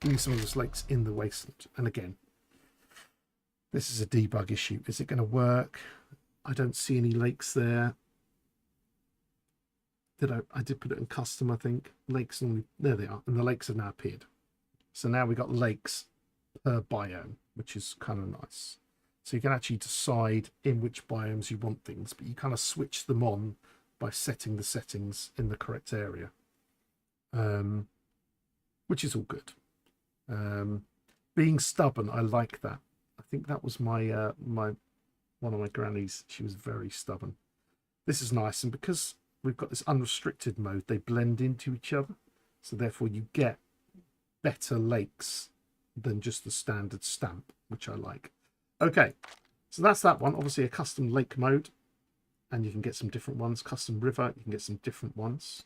Give me some of those lakes in the wasteland. And again, this is a debug issue. Is it going to work? I don't see any lakes there. I did put it in custom, I think. Lakes, and there they are. And the lakes have now appeared. So now we've got lakes per biome, which is kind of nice. So you can actually decide in which biomes you want things, but you kind of switch them on by setting the settings in the correct area, which is all good. Being stubborn, I like that. I think that was my one of my grannies. She was very stubborn. This is nice, and because we've got this unrestricted mode, they blend into each other, so therefore you get better lakes than just the standard stamp, which I like. Okay, so that's that one. Obviously a custom lake mode, and you can get some different ones. Custom river, you can get some different ones.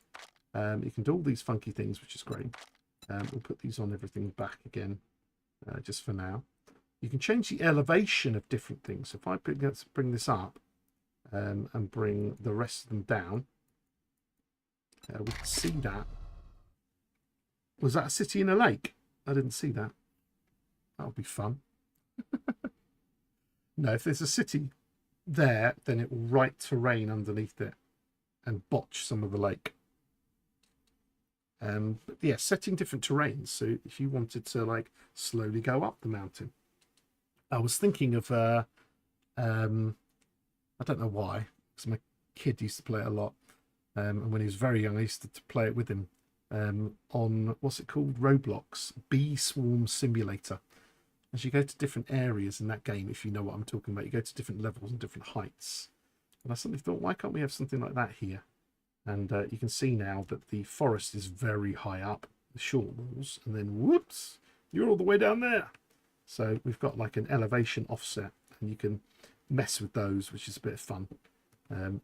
You can do all these funky things, which is great. We'll put these on everything back again, just for now. You can change the elevation of different things. So if I bring this up and bring the rest of them down, we can see that. Was that a city in a lake? I didn't see that. That'll be fun. No, if there's a city there, then it will write terrain underneath it and botch some of the lake. But yeah, setting different terrains. So if you wanted to like slowly go up the mountain, I was thinking of I don't know why, because my kid used to play it a lot, and when he was very young, I used to play it with him on what's it called, Roblox, Bee Swarm Simulator. As you go to different areas in that game, if you know what I'm talking about, you go to different levels and different heights. And I suddenly thought, why can't we have something like that here? And you can see now that the forest is very high up, the short walls, and then whoops, you're all the way down there. So we've got like an elevation offset, and you can mess with those, which is a bit of fun.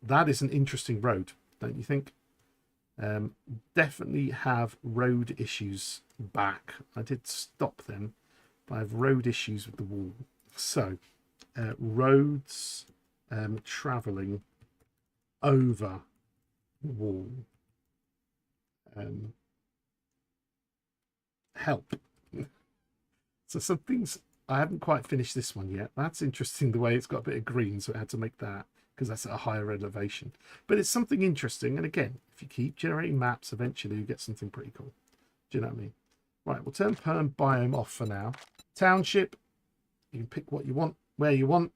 That is an interesting road, don't you think? Definitely have road issues back. I did stop them, but I have road issues with the wall. So roads traveling over the wall help. So some things, I haven't quite finished this one yet. That's interesting, the way it's got a bit of green, so I had to make that because that's at a higher elevation. But it's something interesting, and again, if you keep generating maps, eventually you get something pretty cool. Do you know what I mean? Right, we'll turn perm biome off for now. Township, you can pick what you want, where you want.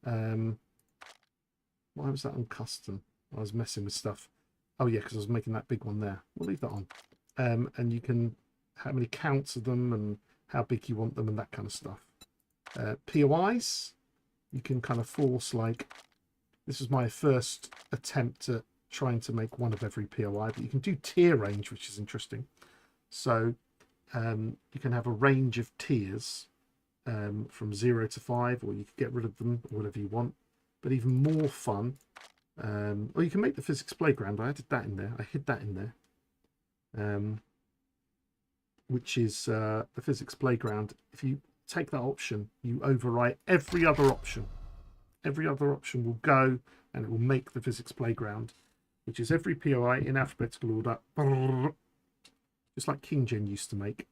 Why was that on custom? I was messing with stuff. Oh yeah, because I was making that big one there. We'll leave that on. And you can, how many counts of them and how big you want them and that kind of stuff. POIs, you can kind of force, like, this was my first attempt at trying to make one of every POI, but you can do tier range, which is interesting. So you can have a range of tiers from 0 to 5, or you can get rid of them, or whatever you want. But even more fun, or you can make the physics playground. I added that in there. I hid that in there. Which is the physics playground. If you take that option, you overwrite every other option. Every other option will go, and it will make the physics playground, which is every POI in alphabetical order, just like KingGen used to make.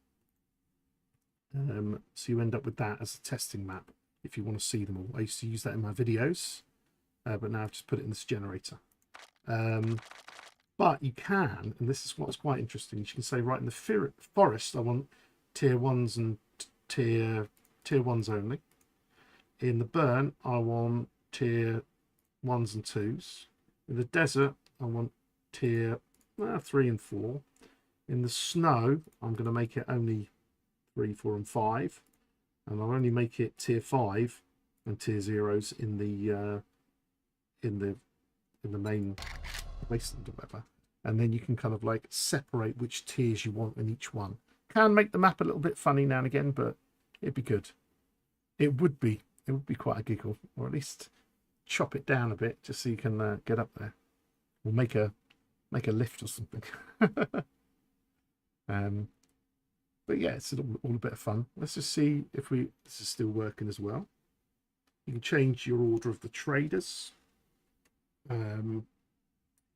So you end up with that as a testing map if you want to see them all. I used to use that in my videos, but now I've just put it in this generator. But you can, and this is what's quite interesting, you can say, right, in the forest, I want tier 1s and tier 1s only. In the burn, I want tier 1s and 2s. In the desert, I want tier 3 and 4. In the snow, I'm going to make it only 3, 4, and 5. And I'll only make it tier 5 and tier 0s in the main wasteland or whatever. And then you can kind of like separate which tiers you want in each one. Can make the map a little bit funny now and again, but it'd be good. It would be quite a giggle, or at least chop it down a bit just so you can get up there. Or make a lift or something. But yeah, it's all a bit of fun. Let's just see if this is still working as well. You can change your order of the traders. And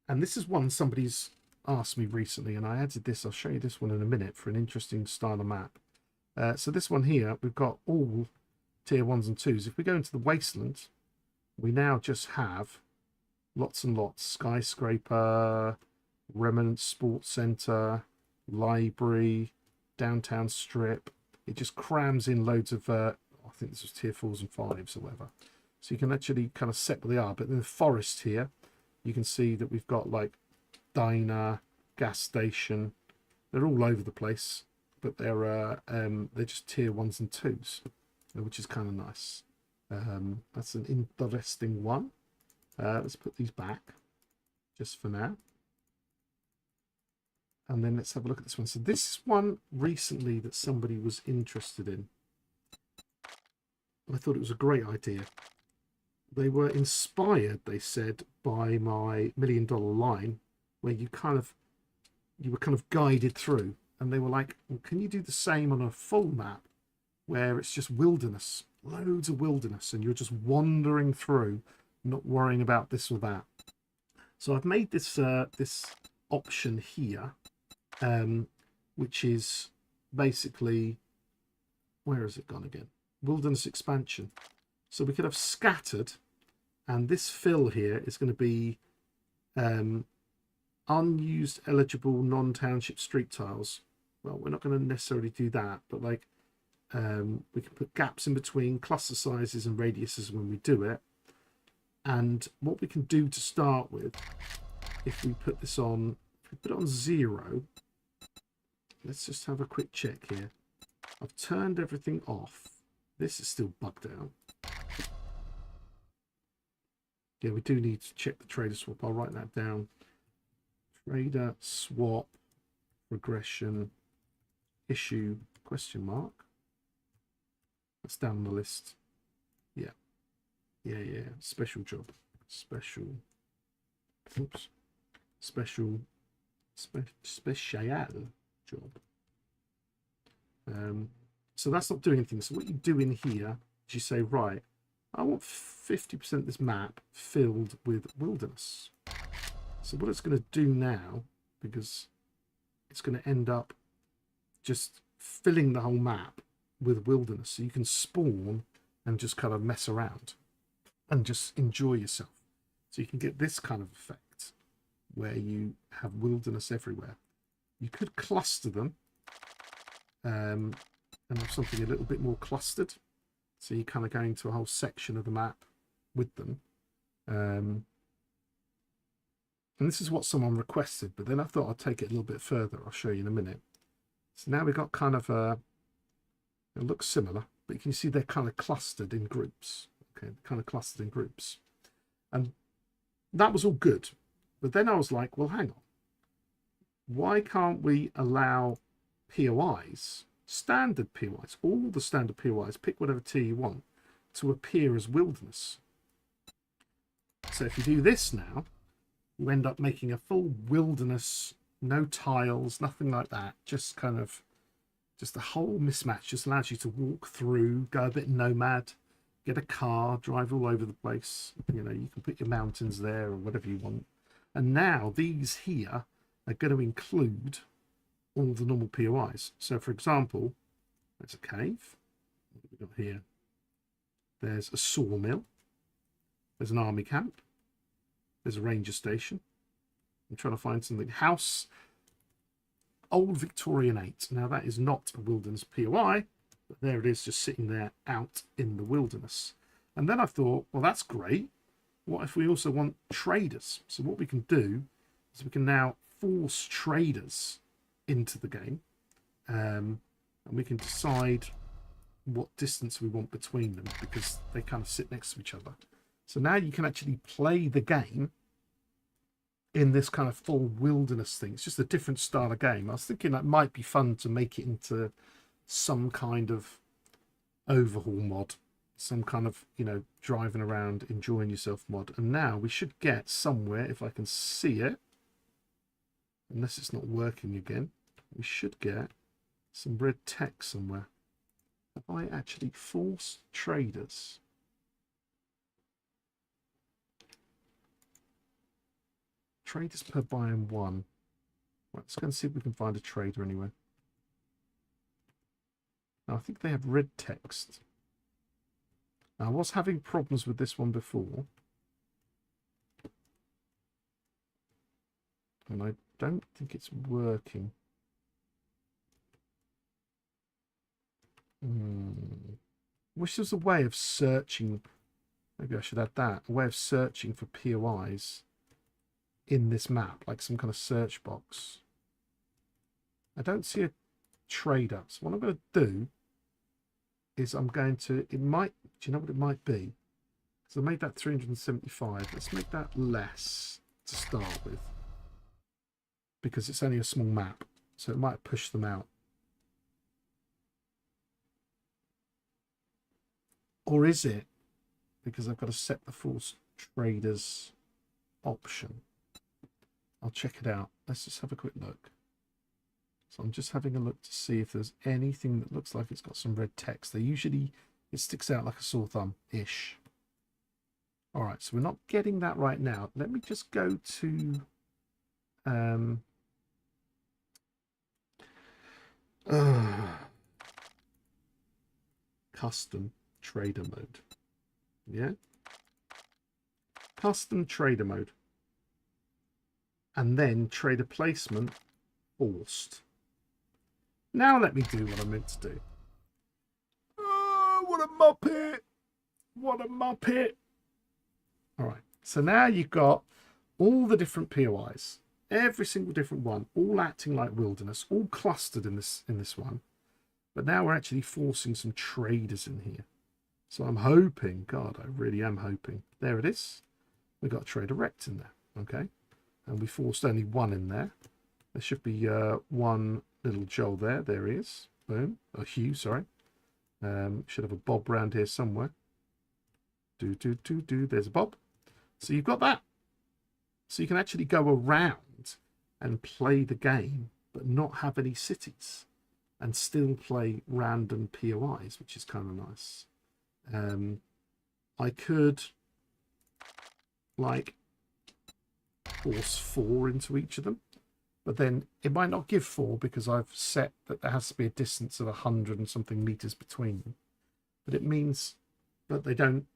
this is one somebody's asked me recently, and I added this. I'll show you this one in a minute for an interesting style of map. So this one here, we've got all tier 1s and 2s. If we go into the wasteland, we now just have lots and lots. Skyscraper, Remnant Sports Centre, Library, Downtown Strip. It just crams in loads of, I think this was tier 4s and 5s or whatever. So you can actually kind of set what they are. But in the forest here, you can see that we've got like diner, gas station. They're all over the place, but they're just tier 1s and 2s, which is kind of nice. That's an interesting one. Let's put these back just for now. And then let's have a look at this one. So this is one recently that somebody was interested in. I thought it was a great idea. They were inspired, they said, by my $1 million line, where you were kind of guided through, and they were like, well, can you do the same on a full map where it's just wilderness, loads of wilderness, and you're just wandering through, not worrying about this or that. So I've made this this option here, which is basically, where has it gone again? Wilderness expansion. So we could have scattered, and this fill here is going to be unused eligible non-township street tiles. Well, we're not going to necessarily do that, but like we can put gaps in between cluster sizes and radiuses when we do it. And what we can do to start with, if we put this on, if we put it on 0, let's just have a quick check here. I've turned everything off. This is still bugged out. Yeah, we do need to check the trader swap. I'll write that down. Trader swap regression issue question mark. That's down the list. Yeah. Special job. Special. Oops. Special job. So that's not doing anything. So what you do in here is you say, right, I want 50% of this map filled with wilderness. So what it's going to do now, because it's going to end up just filling the whole map with wilderness, so you can spawn and just kind of mess around and just enjoy yourself. So you can get this kind of effect where you have wilderness everywhere. You could cluster them and have something a little bit more clustered. So you're kind of going to a whole section of the map with them. And this is what someone requested, but then I thought I'd take it a little bit further. I'll show you in a minute. So now we've got kind of a, it looks similar, but you can see they're kind of clustered in groups. Okay, kind of clustered in groups. And that was all good. But then I was like, well, hang on. Why can't we allow POIs, standard POIs, all the standard POIs, pick whatever tier you want, to appear as wilderness? So if you do this now, you end up making a full wilderness, no tiles, nothing like that, just kind of, just a whole mismatch. Just allows you to walk through, go a bit nomad, get a car, drive all over the place. You know, you can put your mountains there or whatever you want. And now these here are going to include all the normal POIs. So for example, there's a cave. What have we got here? There's a sawmill. There's an army camp. There's a ranger station. I'm trying to find something. House, Old Victorian 8. Now that is not a wilderness POI, but there it is, just sitting there out in the wilderness. And then I thought, well, that's great. What if we also want traders? So what we can do is we can now force traders into the game, and we can decide what distance we want between them, because they kind of sit next to each other. So now you can actually play the game in this kind of full wilderness thing. It's just a different style of game. I was thinking that might be fun to make it into some kind of overhaul mod, some kind of, you know, driving around, enjoying yourself mod. And now we should get somewhere, if I can see it, unless it's not working again, we should get some red text somewhere. Have I actually forced traders? Traders per biome 1. Right, let's go and see if we can find a trader anywhere. Now, I think they have red text. Now, I was having problems with this one before. And I don't think it's working. Wish there was a way of searching. Maybe I should add that. A way of searching for POIs in this map, like some kind of search box. I don't see a trader. So what I'm going to do is I'm going to, it might, do you know what it might be? So I made that 375. Let's make that less to start with, because it's only a small map, so it might push them out. Or is it because I've got to set the force traders option? I'll check it out. Let's just have a quick look. So I'm just having a look to see if there's anything that looks like it's got some red text. They usually, it sticks out like a sore thumb-ish. All right, so we're not getting that right now. Let me just go to custom trader mode. Yeah, custom trader mode, and then trader placement forced. Now let me do what I meant to do. Oh, what a muppet! What a muppet! All right, so now you've got all the different POIs, every single different one, all acting like wilderness, all clustered in this one. But now we're actually forcing some traders in here. So I'm hoping, God, I really am hoping. There it is. We've got a trader rect in there, okay? And we forced only one in there. There should be one little Joel there. There he is. Boom. Oh, Hugh, sorry. Should have a Bob round here somewhere. There's a Bob. So you've got that. So you can actually go around and play the game, but not have any cities, and still play random POIs, which is kind of nice. I could like force 4 into each of them, but then it might not give 4 because I've set that there has to be a distance of 100 and something meters between them. But it means that they don't,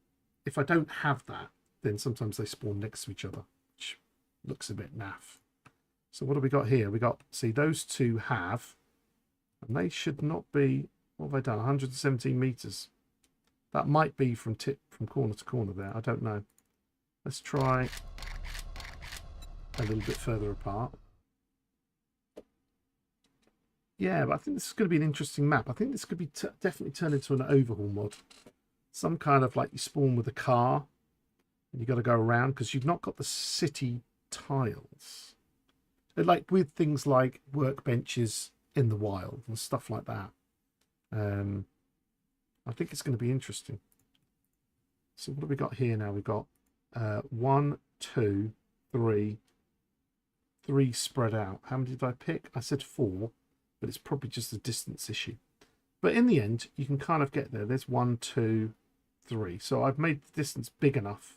if I don't have that, then sometimes they spawn next to each other, which looks a bit naff. So what have we got here? We got, see, those two have, and they should not be, what have I done? 117 meters. That might be from corner to corner there. I don't know. Let's try a little bit further apart. Yeah, but I think this is going to be an interesting map. I think this could be definitely turned into an overhaul mod. Some kind of like you spawn with a car and you got to go around because you've not got the city tiles. Like with things like workbenches in the wild and stuff like that. I think it's going to be interesting. So what have we got here now? We've got 1, 2, 3. 3 spread out. How many did I pick? I said 4, but it's probably just a distance issue. But in the end, you can kind of get there. There's 1, 2, 3. So I've made the distance big enough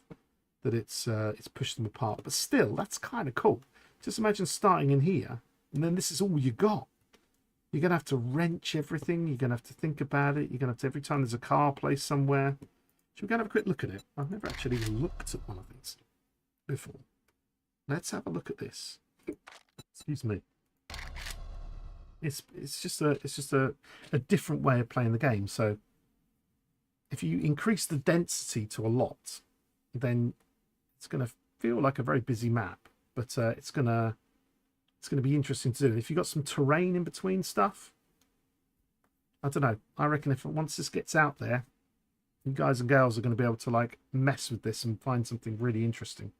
that it's pushed them apart. But still, that's kind of cool. Just imagine starting in here, and then this is all you got. You're going to have to wrench everything. You're going to have to think about it. You're going to have to, every time there's a car placed somewhere. Should we go and have a quick look at it? I've never actually looked at one of these before. Let's have a look at this. Excuse me. It's just a different way of playing the game. So if you increase the density to a lot, then it's going to feel like a very busy map. But it's gonna be interesting to do. And if you've got some terrain in between stuff, I don't know. I reckon if once this gets out there, you guys and girls are going to be able to like mess with this and find something really interesting.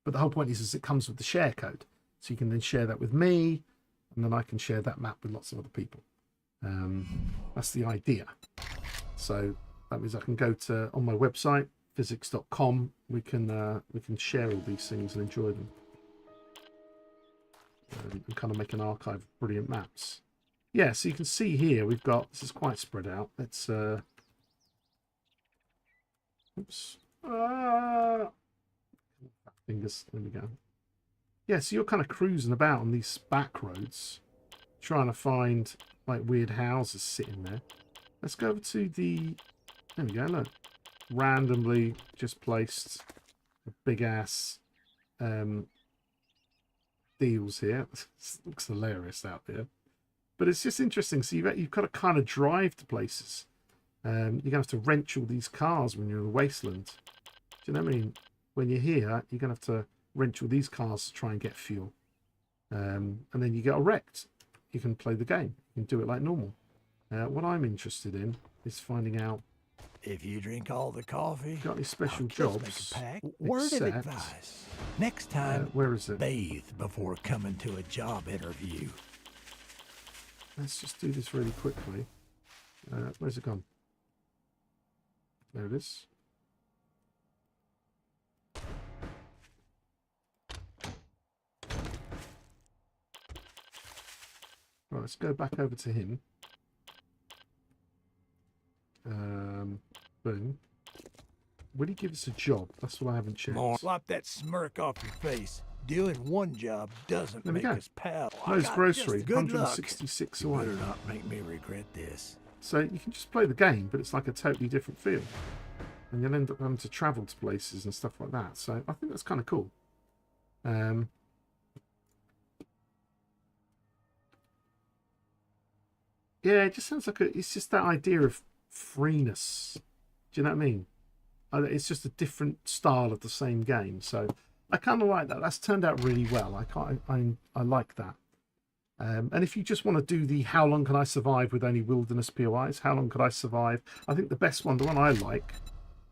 But the whole point is it comes with the share code, so you can then share that with me, and then I can share that map with lots of other people. That's the idea. So that means I can go to on my website physics.com. We can share all these things and enjoy them. And kind of make an archive of brilliant maps. Yeah, so you can see here we've got, this is quite spread out. Let's oops. Fingers, there we go. Yeah, so you're kind of cruising about on these back roads, trying to find like weird houses sitting there. Let's go over to the, there we go, look. Randomly just placed a big ass deals here. It looks hilarious out there, but it's just interesting. So you've got to kind of drive to places. You're gonna have to wrench all these cars when you're in the wasteland. Do you know what I mean? When you're here, you're gonna have to wrench all these cars to try and get fuel, and then you get wrecked. You can play the game. You can do it like normal. What I'm interested in is finding out
if you drink all the coffee,
got any special
I'll just
jobs.
make a pack. Word of advice: next time,
where is it?
bathe before coming to a job interview.
Let's just do this really quickly. Where's it gone? There it is. Right, let's go back over to him. Boom. Will he give us a job? That's what I haven't checked.
Wipe that smirk off your face. Doing one job doesn't make us pals.
Mo's Grocery,
Good
166
luck.
away.
You better not make me regret this.
So you can just play the game, but it's like a totally different feel. And you'll end up having to travel to places and stuff like that. So I think that's kind of cool. Yeah, it just sounds like it's just that idea of freeness. Do you know what I mean? It's just a different style of the same game. So I kind of like that. That's turned out really well. I like that. And if you just want to do the how long can I survive with only wilderness POIs, how long could I survive? I think the best one, the one I like,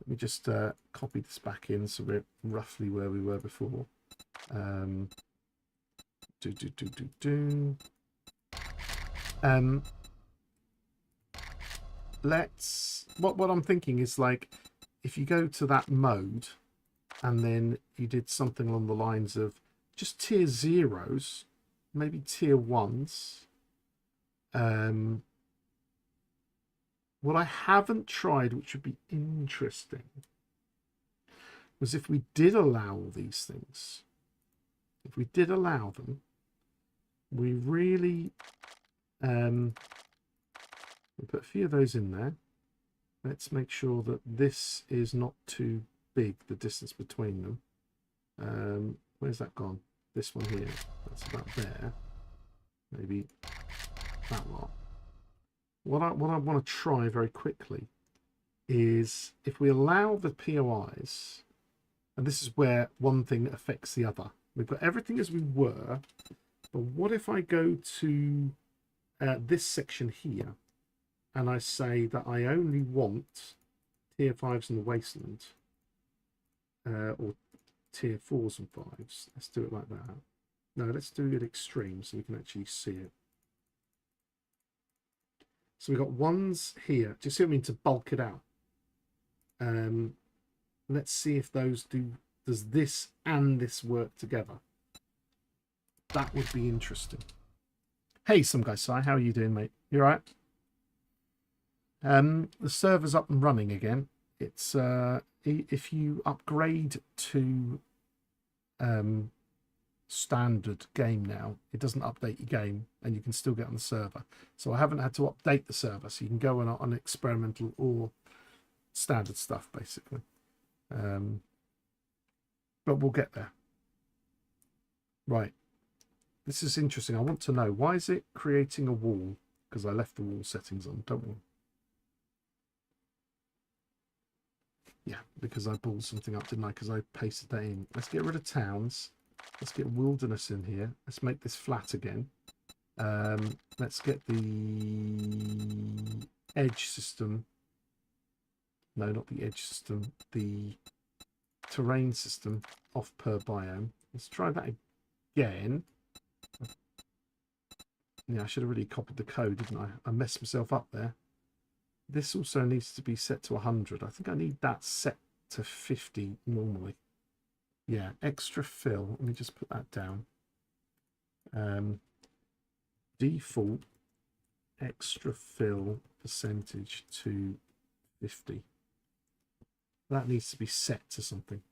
let me just copy this back in so we're roughly where we were before. Let's what I'm thinking is, like, if you go to that mode and then you did something along the lines of just tier 0s, maybe tier 1s. What I haven't tried, which would be interesting, was if we did allow all these things, if we did allow them, we really we'll put a few of those in there. Let's make sure that this is not too big, the distance between them. Where's that gone? This one here, that's about there. Maybe that lot. What I want to try very quickly is, if we allow the POIs, and this is where one thing affects the other. We've got everything as we were, but what if I go to this section here and I say that I only want tier 5s in the wasteland, or tier 4s and 5s. Let's do it like that. No, let's do it extreme so we can actually see it. So we've got 1s here. Do you see what I mean? To bulk it out. Let's see if those does this and this work together. That would be interesting. Hey, some guy, Si, how are you doing, mate? You all right? The server's up and running again. It's if you upgrade to standard game now, it doesn't update your game and you can still get on the server. So I haven't had to update the server, so you can go on experimental or standard stuff basically. But we'll get there. Right, this is interesting. I want to know, why is it creating a wall? Because I left the wall settings on, don't we? Yeah, because I balled something up, didn't I? Because I pasted that in. Let's get rid of towns. Let's get wilderness in here. Let's make this flat again. Let's get the edge system. No, not the edge system. The terrain system off per biome. Let's try that again. Yeah, I should have really copied the code, didn't I? I messed myself up there. This also needs to be set to 100. I think I need that set to 50 normally. Yeah, extra fill. Let me just put that down. Default extra fill percentage to 50. That needs to be set to something.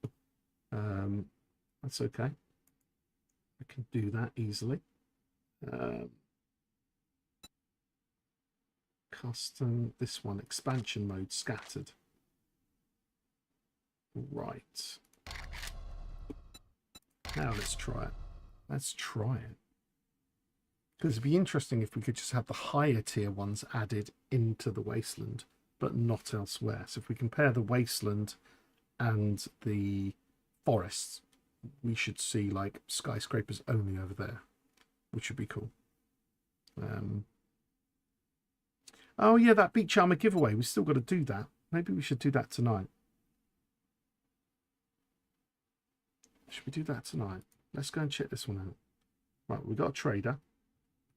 That's okay. I can do that easily. Custom, this one, expansion mode, scattered. Right. Now let's try it. Let's try it. Because it'd be interesting if we could just have the higher tier ones added into the wasteland, but not elsewhere. So if we compare the wasteland and the forests, we should see like skyscrapers only over there, which would be cool. Oh yeah, that beach armor giveaway. We still got to do that. Maybe we should do that tonight. Should we do that tonight? Let's go and check this one out. Right, we've got a trader.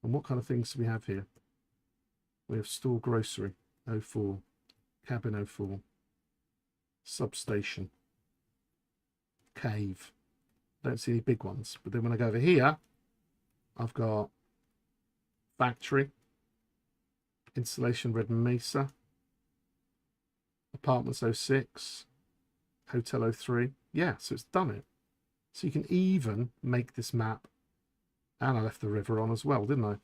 And what kind of things do we have here? We have store grocery, 04, cabin 04, substation, cave. Don't see any big ones. But then when I go over here, I've got factory, installation Red Mesa, apartments 06, hotel 03. Yeah, so it's done it. So you can even make this map, and I left the river on as well, didn't I?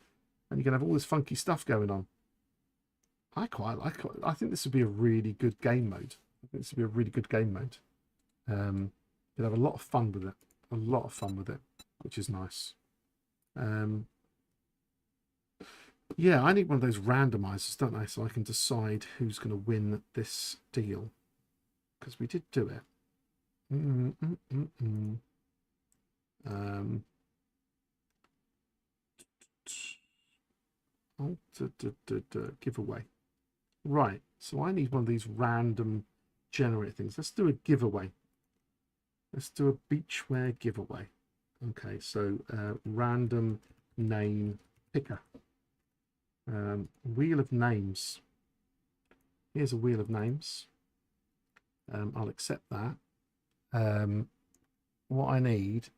And you can have all this funky stuff going on. I quite like it. I think this would be a really good game mode. I think this would be a really good game mode. You'd have a lot of fun with it. A lot of fun with it, which is nice. Yeah, I need one of those randomizers, don't I? So I can decide who's going to win this deal. Because we did do it. Giveaway. Right, so I need one of these random generate things. Let's do a giveaway. Let's do a beachwear giveaway. Okay, so random name picker. Wheel of names. Here's a wheel of names. I'll accept that. What I need,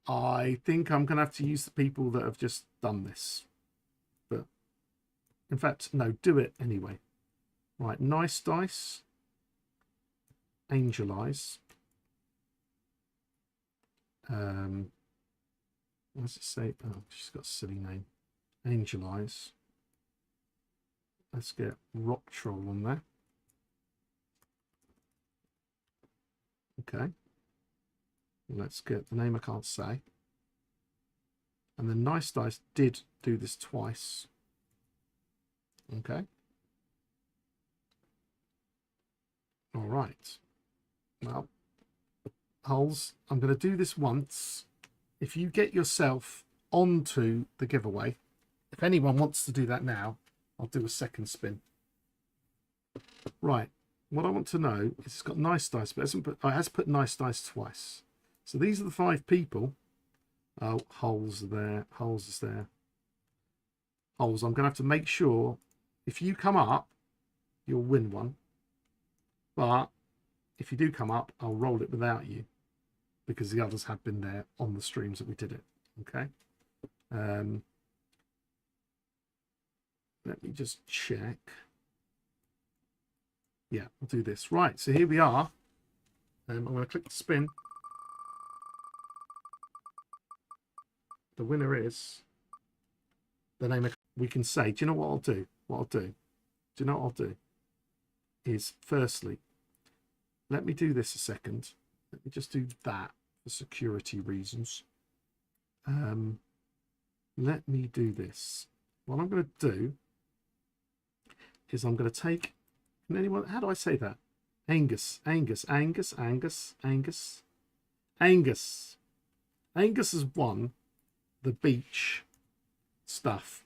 I think I'm going to have to use the people that have just done this. But in fact, no, do it anyway. Right, nice dice. Angel eyes. What does it say? Oh, she's got a silly name. Angel eyes. Let's get rock troll on there. Okay. Let's get the name I can't say. And the nice dice did do this twice. Okay. All right. Well, Hulls, I'm going to do this once. If you get yourself onto the giveaway, if anyone wants to do that now, I'll do a second spin. Right. What I want to know is it's got nice dice, but it has put nice dice twice. So these are the 5 people. Oh, Hulls are there. Hulls is there. Hulls, I'm going to have to make sure if you come up, you'll win one. But if you do come up, I'll roll it without you because the others have been there on the streams that we did it. Okay. Let me just check. Yeah, I'll do this. Right, so here we are. I'm going to click the spin. The winner is the name of, we can say, do you know what I'll do? What I'll do? Do you know what I'll do? Is firstly, let me do this a second. Let me just do that for security reasons. Let me do this. What I'm going to do is I'm going to take, can anyone, how do I say that? Angus. Angus has won the beach stuff.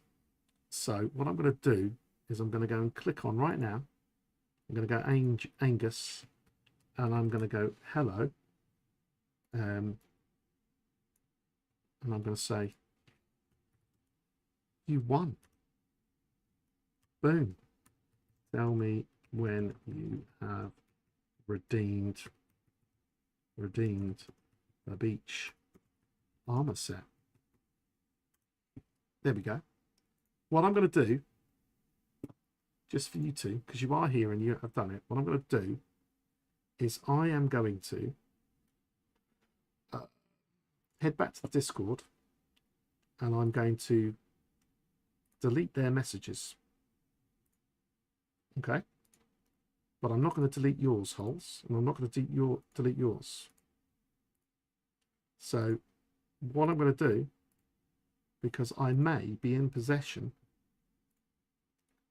So what I'm going to do is I'm going to go and click on right now. I'm going to go Angus, and I'm going to go hello. And I'm going to say, you won. Boom. Tell me when you have redeemed the beach armor set. There we go. What I'm going to do, just for you two, because you are here and you have done it, what I'm going to do is I am going to head back to the Discord and I'm going to delete their messages. Okay? But I'm not going to delete yours, Hulls, and I'm not going to delete yours. So what I'm going to do, because I may be in possession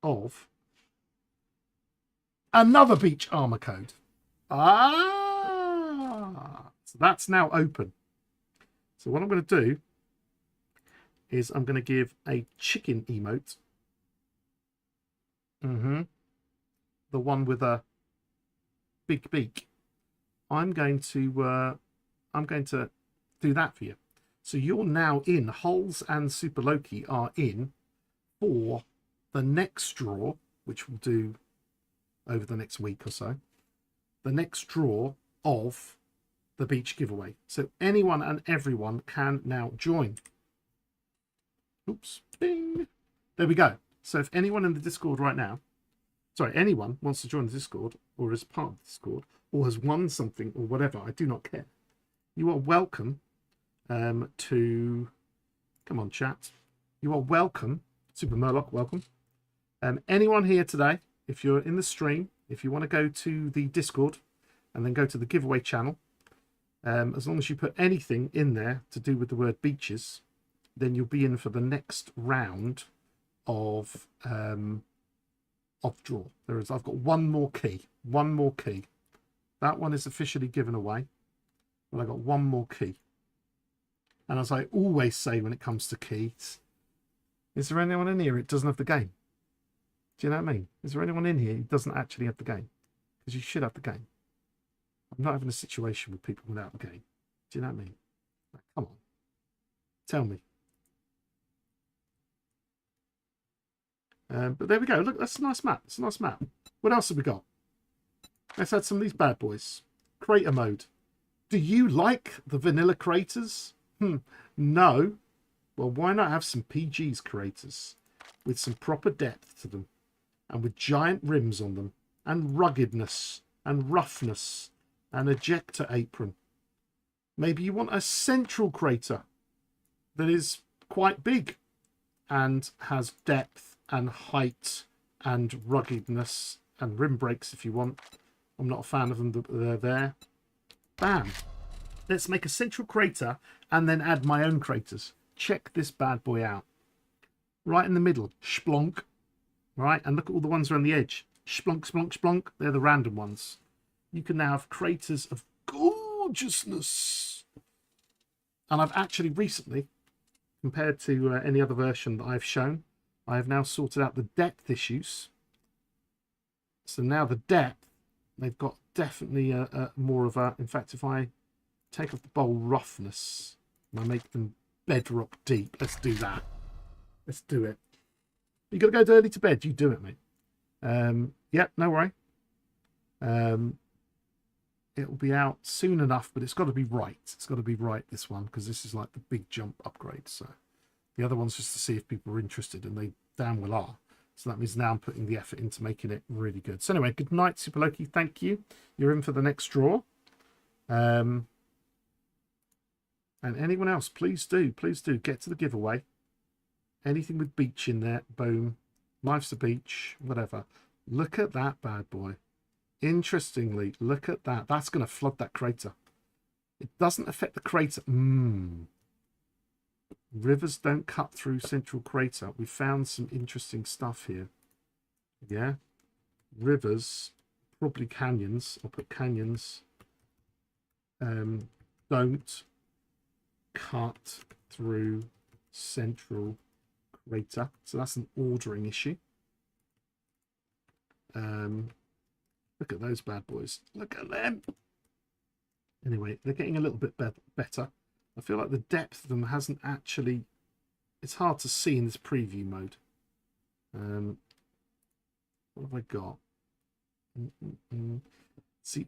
of another beach armor code. So that's now open. So what I'm going to do is I'm going to give a chicken emote. The one with a big beak. I'm going to do that for you. So you're now in. Hulls and Super Loki are in for the next draw, which we'll do over the next week or so. The next draw of the beach giveaway. So anyone and everyone can now join. Oops. Bing. There we go. So if anyone in the Discord right now, anyone wants to join the Discord or is part of the Discord or has won something or whatever, I do not care. You are welcome to, come on chat. You are welcome, Super Murloc, welcome. Anyone here today, if you're in the stream, if you want to go to the Discord and then go to the giveaway channel, as long as you put anything in there to do with the word beaches, then you'll be in for the next round of draw. I've got one more key. That one is officially given away, but I got one more key. And as I always say when it comes to keys, is there anyone in here who doesn't have the game? Do you know what I mean? Is there anyone in here who doesn't actually have the game? Because you should have the game. I'm not having a situation with people without a game. Do you know what I mean? Like, come on. Tell me. But there we go. Look, that's a nice map. It's a nice map. What else have we got? Let's add some of these bad boys. Crater mode. Do you like the vanilla craters? No. Well, why not have some PGz craters with some proper depth to them and with giant rims on them and ruggedness and roughness and ejector apron? Maybe you want a central crater that is quite big and has depth and height and ruggedness and rim brakes if you want. I'm not a fan of them, but they're there. Bam. Let's make a central crater and then add my own craters. Check this bad boy out. Right in the middle, splonk. Right, and look at all the ones around the edge. Splonk, splonk, splonk. They're the random ones. You can now have craters of gorgeousness. And I've actually recently, compared to any other version that I've shown, I have now sorted out the depth issues. So now the depth, they've got definitely more of a... In fact, if I take off the bowl roughness and I make them bedrock deep, let's do that. Let's do it. You got to go early to bed. You do it, mate. Yeah, no worry. It'll be out soon enough, but it's got to be right. It's got to be right, this one, because this is like the big jump upgrade. So the other one's just to see if people are interested, and they damn well are. So that means now I'm putting the effort into making it really good. So anyway, good night, Super Loki. Thank you. You're in for the next draw. And anyone else, please do get to the giveaway. Anything with beach in there, boom. Life's a beach, whatever. Look at that bad boy. Interestingly, look at that. That's going to flood that crater. It doesn't affect the crater. Rivers don't cut through central crater. We found some interesting stuff here. Yeah. Rivers, probably canyons. I'll put canyons. Don't cut through central crater. So that's an ordering issue. Look at those bad boys. Look at them. Anyway, they're getting a little bit better. I feel like the depth of them hasn't actually... It's hard to see in this preview mode. What have I got? See,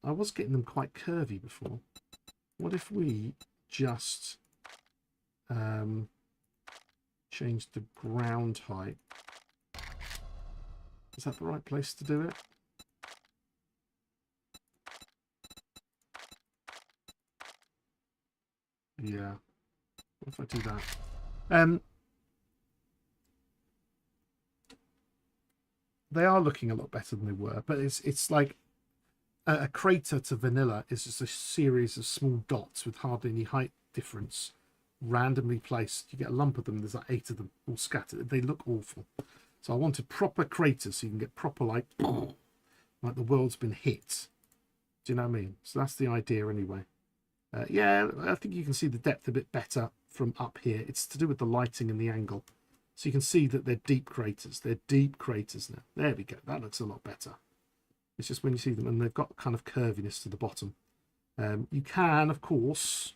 I was getting them quite curvy before. What if we just change the ground height? Is that the right place to do it? Yeah. What if I do that? They are looking a lot better than they were, but it's like a crater to vanilla is just a series of small dots with hardly any height difference, randomly placed. You get a lump of them. There's like 8 of them all scattered. They look awful. So I wanted proper craters so you can get proper like the world's been hit. Do you know what I mean? So that's the idea anyway. Yeah, I think you can see the depth a bit better from up here. It's to do with the lighting and the angle. So you can see that they're deep craters. They're deep craters now. There we go. That looks a lot better. It's just when you see them, and they've got kind of curviness to the bottom. You can, of course,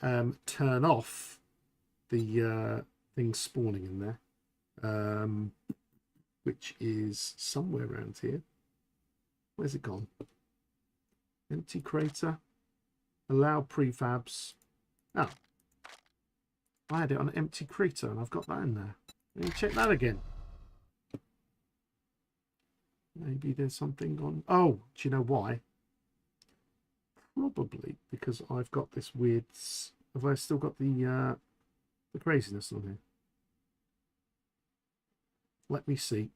turn off the things spawning in there. Which is somewhere around here. Where's it gone? Empty crater. Allow prefabs. Oh, I had it on an empty crater and I've got that in there. Let me check that again. Maybe there's something on. Oh, do you know why? Probably because I've got this weird. Have I still got the craziness on here? Let me see.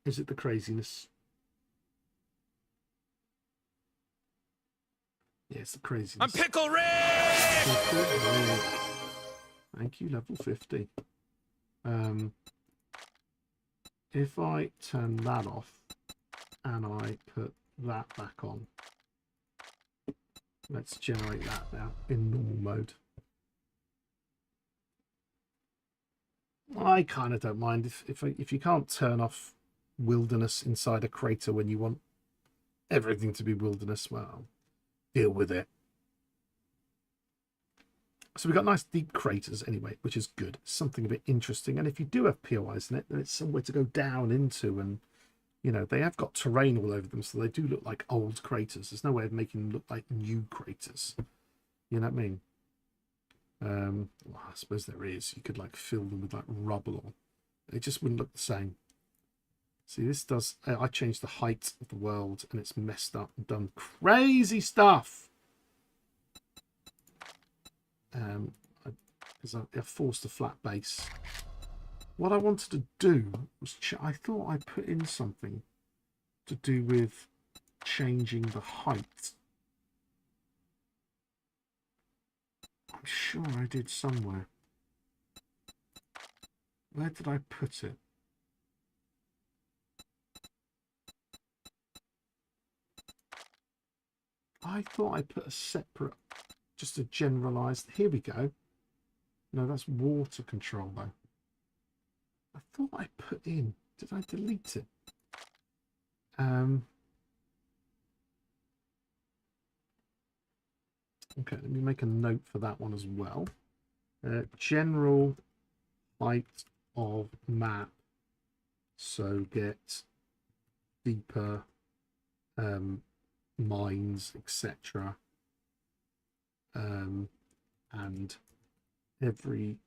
Is it the craziness? Yeah, it's the craziness.
I'm Pickle Rick!
Thank you, level 50. If I turn that off and I put that back on, let's generate that now in normal mode. I kind of don't mind if you can't turn off wilderness inside a crater when you want everything to be wilderness. Well, deal with it. So we've got nice deep craters anyway, which is good. Something a bit interesting. And if you do have POIs in it, then it's somewhere to go down into. And, you know, they have got terrain all over them, so they do look like old craters. There's no way of making them look like new craters. You know what I mean? Well, I suppose there is. You could, like, fill them with, like, rubble. Or it just wouldn't look the same. See, this does... I changed the height of the world, and it's messed up and done crazy stuff. Because I forced a flat base. What I wanted to do was I thought I put in something to do with changing the height. I'm sure I did somewhere. Where did I put it? I thought I put a separate, just a generalized. Here we go. No, that's water control though. I thought I put in. Did I delete it? Okay, let me make a note for that one as well. General height of map. So get deeper mines, etc. And everything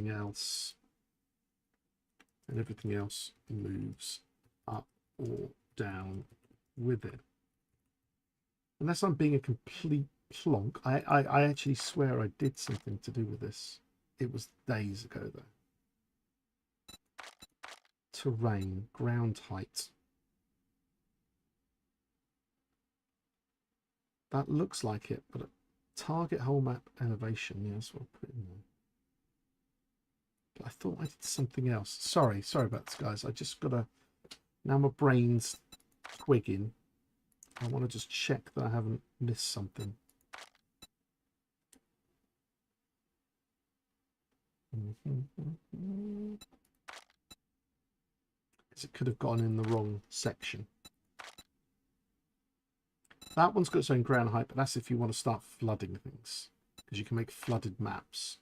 else. And everything else moves up or down with it. Unless I'm being a complete plonk. I actually swear I did something to do with this. It was days ago though. Terrain, ground height. That looks like it, but target whole map elevation. Yeah, that's what I'll put in there. But I thought I did something else. Sorry about this, guys. I just gotta. Now my brain's twigging. I want to just check that I haven't missed something. Because it could have gone in the wrong section. That one's got its own ground height, but that's if you want to start flooding things. Because you can make flooded maps.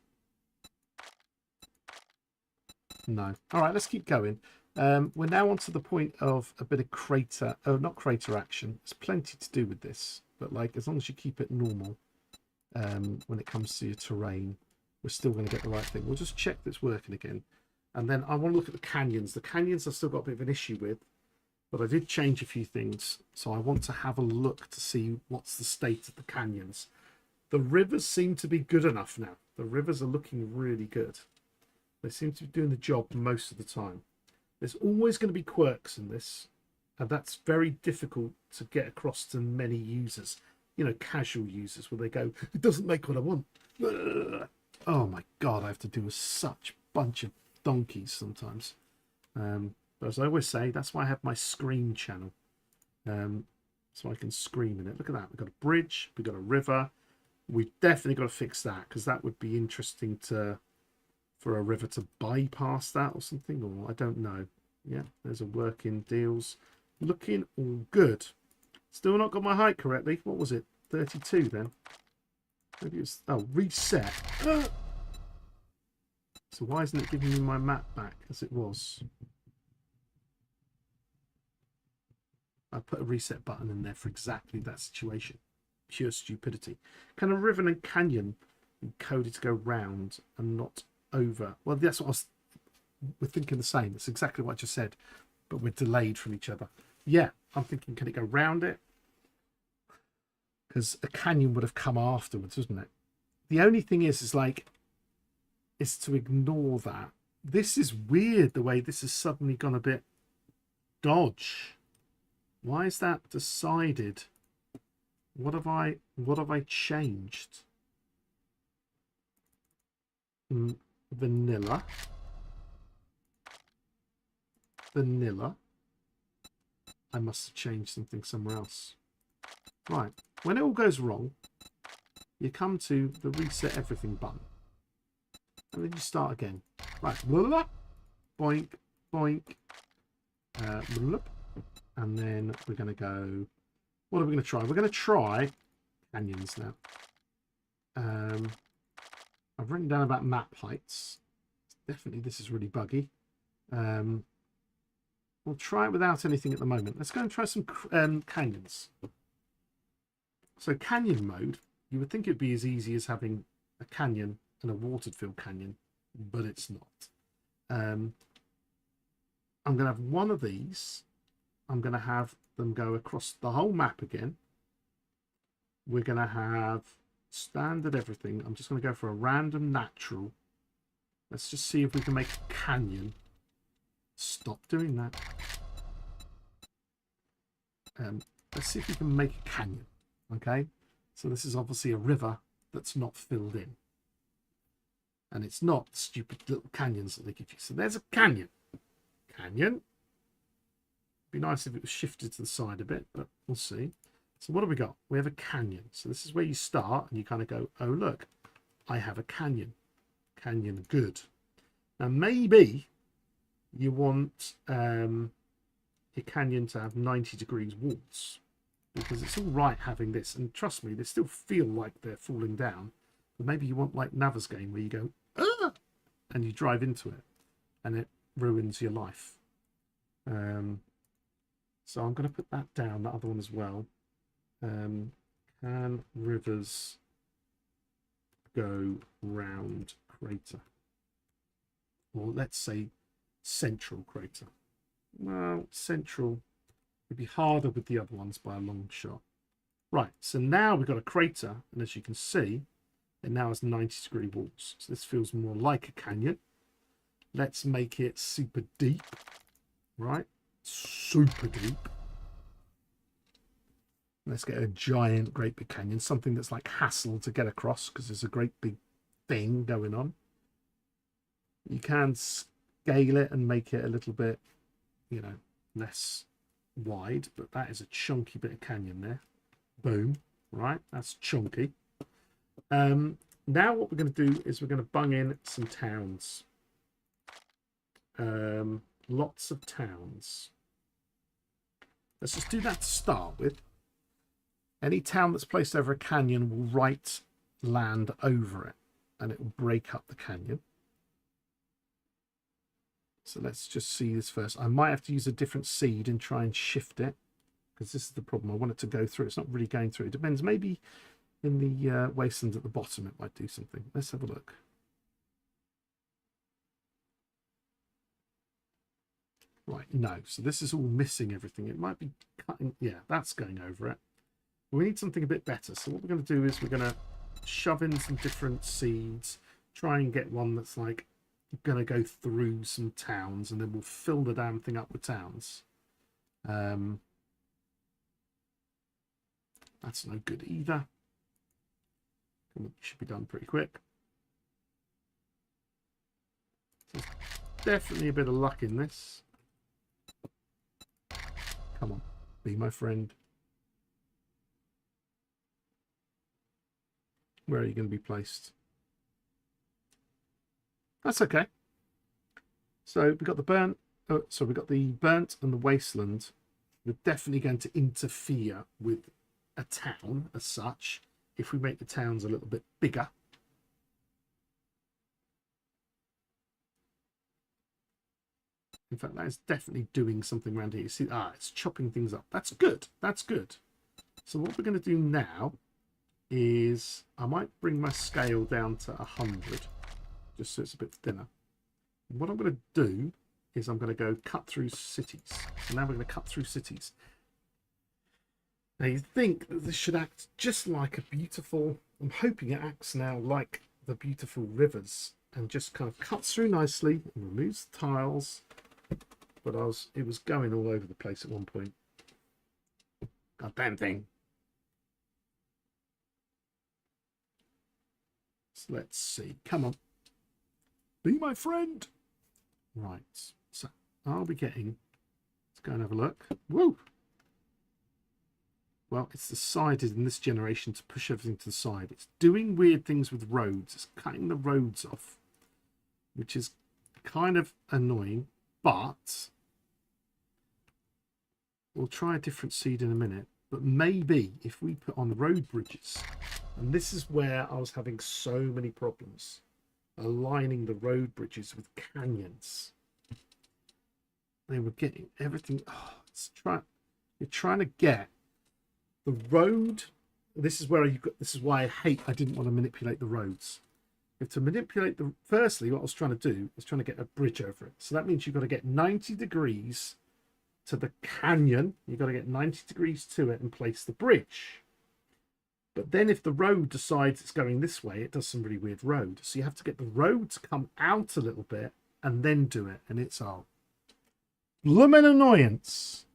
No. All right, let's keep going. We're now on to the point of a bit of crater, not crater action. There's plenty to do with this, but like as long as you keep it normal when it comes to your terrain, we're still going to get the right thing. We'll just check that it's working again. And then I want to look at the canyons. The canyons I've still got a bit of an issue with, but I did change a few things. So I want to have a look to see what's the state of the canyons. The rivers seem to be good enough now. The rivers are looking really good. They seem to be doing the job most of the time. There's always going to be quirks in this, and that's very difficult to get across to many users. You know, casual users, where they go, it doesn't make what I want. Oh my God, I have to do with such bunch of donkeys sometimes. But as I always say, that's why I have my scream channel. So I can scream in it. Look at that. We've got a bridge. We've got a river. We've definitely got to fix that, because that would be interesting for a river to bypass that or something, or I don't know. Yeah, there's a working deals. Looking all good. Still not got my height correctly. What was it? 32 then? Maybe it's... Oh, reset. So why isn't it giving me my map back as it was? I put a reset button in there for exactly that situation. Pure stupidity. Can a river and canyon be coded to go round and not over? Well, that's what we're thinking the same. It's exactly what I just said, but we're delayed from each other. Yeah, I'm thinking, can it go round it? Because a canyon would have come afterwards, wouldn't it? The only thing is to ignore that. This is weird, the way this has suddenly gone a bit dodge. Why is that decided? What have I changed? Vanilla. I must have changed something somewhere else. Right. When it all goes wrong, you come to the reset everything button. And then you start again. Right. Boink, boink. And then we're going to go What are we going to try? We're going to try canyons now. I've written down about map heights. Definitely this is really buggy. We'll try it without anything at the moment. Let's go and try some canyons. So canyon mode, you would think it'd be as easy as having a canyon and a watered-filled canyon, but it's not. I'm going to have one of these. I'm going to have them go across the whole map again. We're going to have standard everything. I'm just going to go for a random natural. Let's just see if we can make a canyon. Stop doing that. Let's see if we can make a canyon. Okay, so this is obviously a river that's not filled in, and it's not stupid little canyons that they give you. So there's a canyon. Canyon. Be nice if it was shifted to the side a bit, but we'll see. So what have we got? We have a canyon. So this is where you start, and you kind of go, oh look, I have a canyon. Canyon, good. Now maybe you want your canyon to have 90 degrees walls, because it's all right having this, and trust me, they still feel like they're falling down. But maybe you want like Nava's game where you go, ah! And you drive into it, and it ruins your life. So I'm going to put that down, that other one as well. Can rivers go round crater? Or let's say central crater. Well, central would be harder with the other ones by a long shot. Right, so now we've got a crater, and as you can see, it now has 90-degree walls. So this feels more like a canyon. Let's make it super deep. Right, super deep. Let's get a giant, great big canyon, something that's like hassle to get across because there's a great big thing going on. You can scale it and make it a little bit, you know, less wide, but that is a chunky bit of canyon there. Boom. Right, that's chunky. Now what we're going to do is we're going to bung in some towns. Lots of towns. Let's just do that to start with. Any town that's placed over a canyon will write land over it, and it will break up the canyon. So let's just see this first. I might have to use a different seed and try and shift it, because this is the problem. I want it to go through. It's not really going through. It depends. Maybe in the wasteland at the bottom it might do something. Let's have a look. Right, no. So this is all missing everything. It might be cutting. Yeah, that's going over it. We need something a bit better. So what we're going to do is we're going to shove in some different seeds, try and get one that's like going to go through some towns, and then we'll fill the damn thing up with towns. That's no good either. It should be done pretty quick. So definitely a bit of luck in this. Come on, be my friend. Where are you going to be placed? That's okay. So we've got the burnt. Oh, so we've got the burnt and the wasteland. We're definitely going to interfere with a town as such if we make the towns a little bit bigger. In fact, that is definitely doing something around here. You see, it's chopping things up. That's good. That's good. So what we're going to do now is I might bring my scale down to 100, just so it's a bit thinner. And what I'm going to do is I'm going to go cut through cities. So now we're going to cut through cities. Now you think that this should act just like a beautiful, I'm hoping it acts now like the beautiful rivers and just kind of cuts through nicely and removes the tiles. But it was going all over the place at one point. Goddamn thing. So let's see. Come on. Be my friend. Right. So are we getting... Let's go and have a look. Woo! Well, it's decided in this generation to push everything to the side. It's doing weird things with roads. It's cutting the roads off, which is kind of annoying, but we'll try a different seed in a minute. But maybe if we put on road bridges, and this is where I was having so many problems, aligning the road bridges with canyons. They were getting everything. Oh, you're trying to get the road. This is where this is why I didn't want to manipulate the roads. You have to manipulate firstly, what I was trying to do is trying to get a bridge over it. So that means you've got to get 90 degrees to the canyon. You've got to get 90 degrees to it and place the bridge. But then if the road decides it's going this way, it does some really weird road. So you have to get the road to come out a little bit and then do it. And it's all blooming annoyance.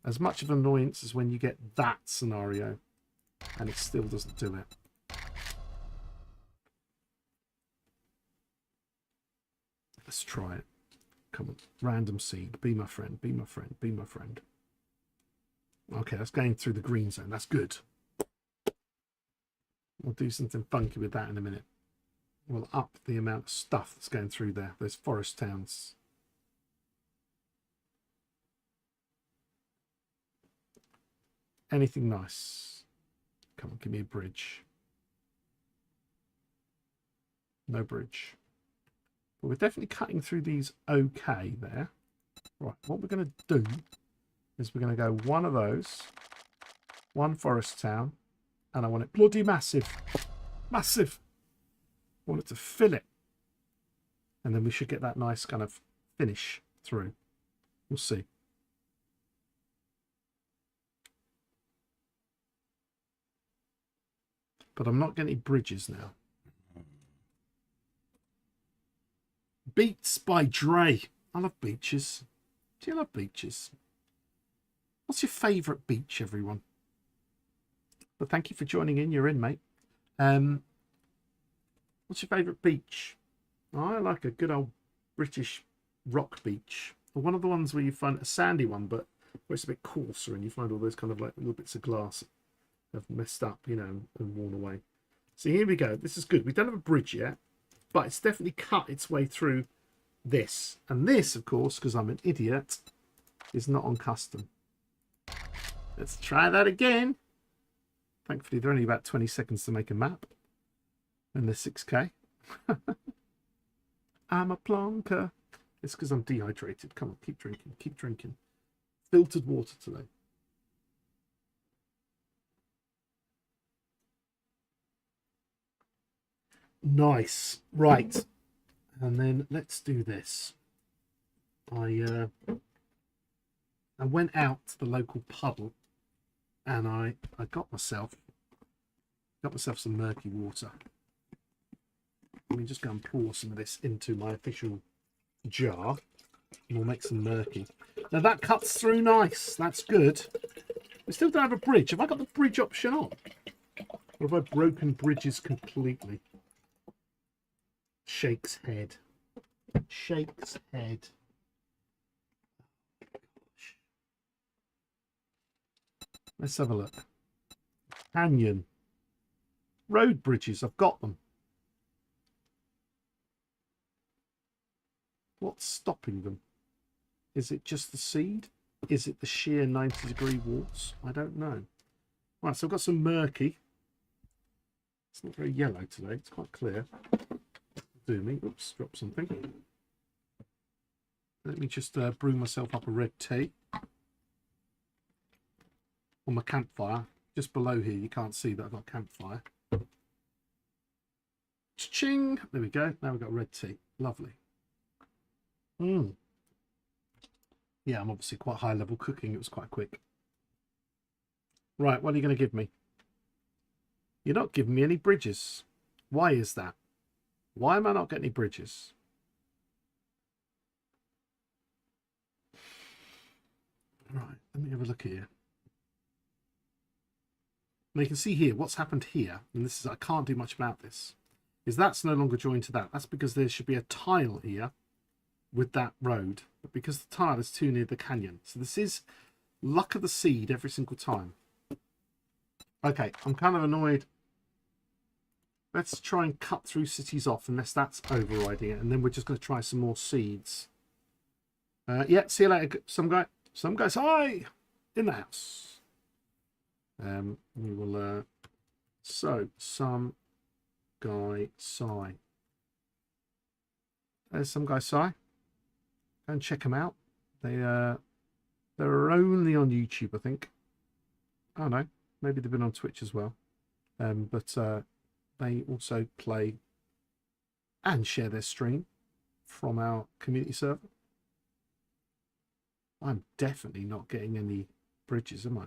As much of an annoyance as when you get that scenario and it still doesn't do it. Let's try it. Come on, random seed. Be my friend, be my friend, be my friend. Okay, that's going through the green zone. That's good. We'll do something funky with that in a minute. We'll up the amount of stuff that's going through there. Those forest towns. Anything nice? Come on, give me a bridge. No bridge. But we're definitely cutting through these okay there. Right, what we're going to do is we're going to go one of those, one forest town, and I want it bloody massive. Massive. I want it to fill it. And then we should get that nice kind of finish through. We'll see. But I'm not getting any bridges now. Beats by Dre. I love beaches. Do you love beaches? What's your favourite beach, everyone? But thank you for joining in. You're in, mate. What's your favourite beach? Oh, I like a good old British rock beach. Or one of the ones where you find a sandy one, but where it's a bit coarser and you find all those kind of like little bits of glass have messed up, you know, and worn away. So here we go. This is good. We don't have a bridge yet, but it's definitely cut its way through this. And this, of course, because I'm an idiot, is not on custom. Let's try that again. Thankfully, they're only about 20 seconds to make a map. And they're 6K. I'm a plonker. It's because I'm dehydrated. Come on, keep drinking. Keep drinking. Filtered water today. Nice. Right. And then let's do this. I went out to the local puddle and I got myself some murky water. Let me just go and pour some of this into my official jar and we'll make some murky. Now that cuts through nice. That's good. We still don't have a bridge. Have I got the bridge option on? Or have I broken bridges completely? Shakes head. Shakes head. Gosh. Let's have a look. Canyon. Road bridges. I've got them. What's stopping them? Is it just the seed? Is it the sheer 90-degree walls? I don't know. Right, so I've got some murky. It's not very yellow today. It's quite clear. Do me. Oops, drop something. Let me just brew myself up a red tea on my campfire. Just below here, you can't see that I've got a campfire. Ching! There we go. Now we've got red tea. Lovely. Yeah, I'm obviously quite high level cooking. It was quite quick. Right, what are you going to give me? You're not giving me any bridges. Why is that? Why am I not getting any bridges? Right, let me have a look here. Now you can see here what's happened here, and this is, I can't do much about this, is that's no longer joined to that. That's because there should be a tile here with that road, but because the tile is too near the canyon. So this is luck of the seed every single time. Okay, I'm kind of annoyed. Let's try and cut through cities off unless that's overriding it, and then we're just going to try some more seeds. Yeah, see you later. Some guys, hi, in the house. We will so some guy Psy. There's some guy Psy. Go and check them out. They're only on YouTube, I think. Oh no, maybe they've been on Twitch as well. But they also play and share their stream from our community server. I'm definitely not getting any bridges, am I?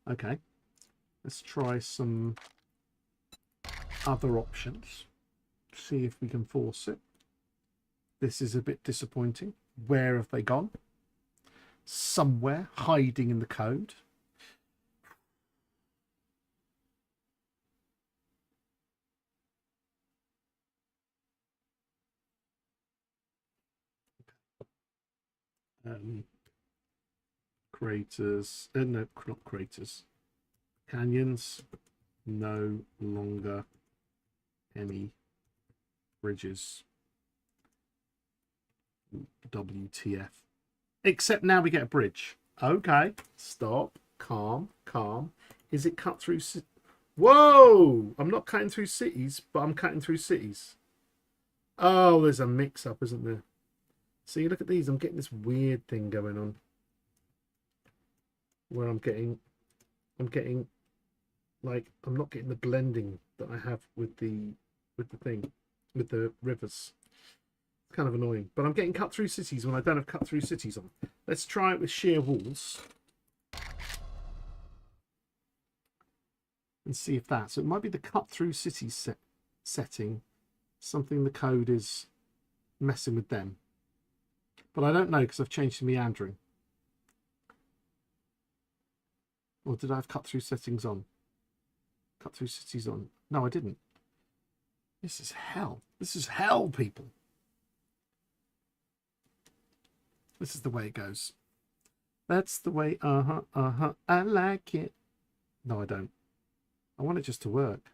Okay, let's try some other options. See if we can force it. This is a bit disappointing. Where have they gone? Somewhere hiding in the code. Craters, no, not craters. Canyons, no longer any bridges. WTF. Except now we get a bridge. Okay, stop, calm. Is it cut through? Whoa! I'm not cutting through cities, but I'm cutting through cities. Oh, there's a mix-up, isn't there? See, look at these. I'm getting this weird thing going on, where I'm getting like I'm not getting the blending that I have with the rivers. It's kind of annoying, but I'm getting cut through cities when I don't have cut through cities on. Let's try it with sheer walls and see if that. So it might be the cut through cities setting. Something the code is messing with them, but I don't know because I've changed to meandering. Or did I have cut through settings on? Cut through cities on. No, I didn't. This is hell. This is hell, people. This is the way it goes. That's the way. I like it. No, I don't. I want it just to work.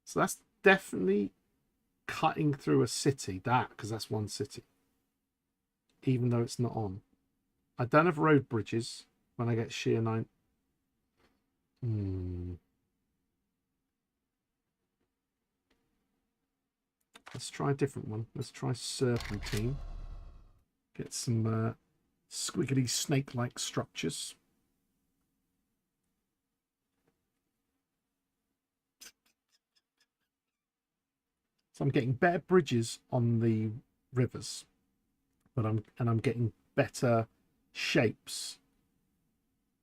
So that's definitely cutting through a city. Because that's one city. Even though it's not on. I don't have road bridges when I get sheer 9. Let's try a different one. Let's try serpentine. Get some squiggly snake-like structures. So I'm getting better bridges on the rivers, but I'm getting better shapes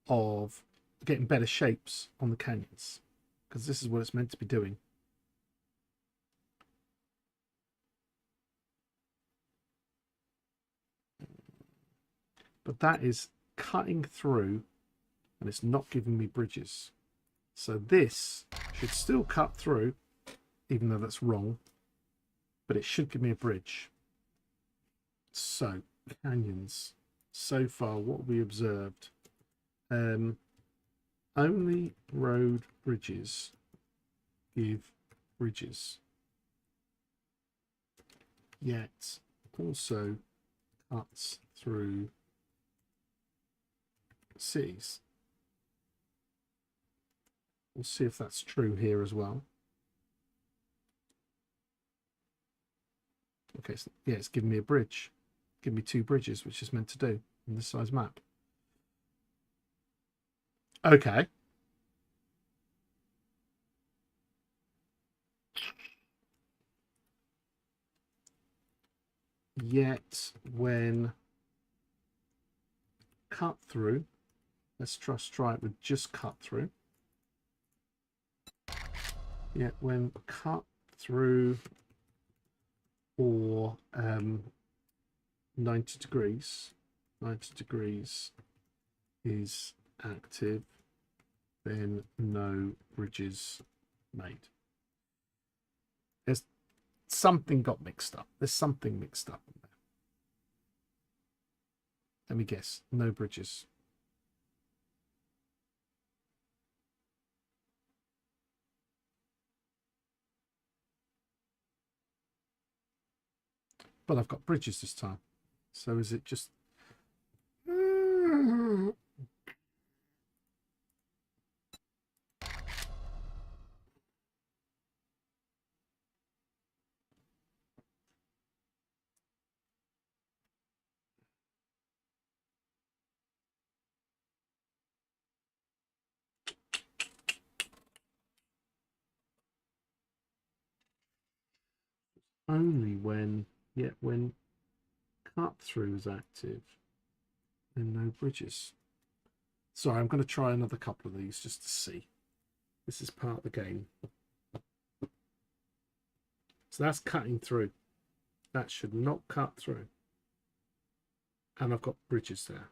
on the canyons, because this is what it's meant to be doing. But that is cutting through and it's not giving me bridges. So this should still cut through, even though that's wrong, but it should give me a bridge. So canyons, so far what we observed, only road bridges give bridges, yet also cuts through cities. We'll see if that's true here as well. Okay, so yeah, it's giving me a bridge. Give me 2 bridges, which is meant to do in this size map. Okay. Yet when cut through, let's try it with just cut through. Yet when cut through or 90 degrees is active, then no bridges made. There's something got mixed up. There's something mixed up in there. Let me guess. No bridges. But I've got bridges this time. So is it just... Only when, when cut through is active, then no bridges. Sorry, I'm going to try another couple of these just to see. This is part of the game. So that's cutting through. That should not cut through. And I've got bridges there.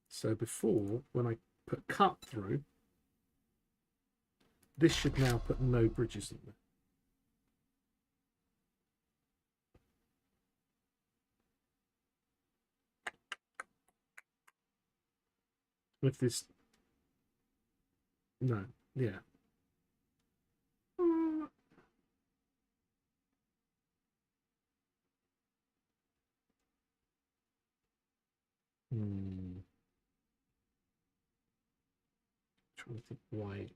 So before, when I put cut through, this should now put no bridges in there. With this, no, yeah. Trying to think why.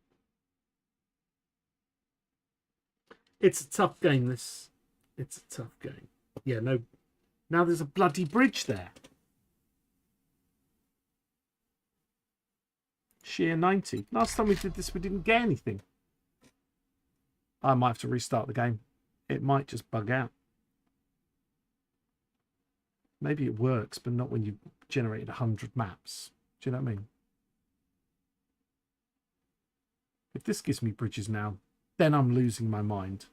It's a tough game, this. It's a tough game. Yeah, no. Now there's a bloody bridge there. Sheer 90. Last time we did this, we didn't get anything. I might have to restart the game. It might just bug out. Maybe it works, but not when you've generated 100 maps. Do you know what I mean? If this gives me bridges now, then I'm losing my mind.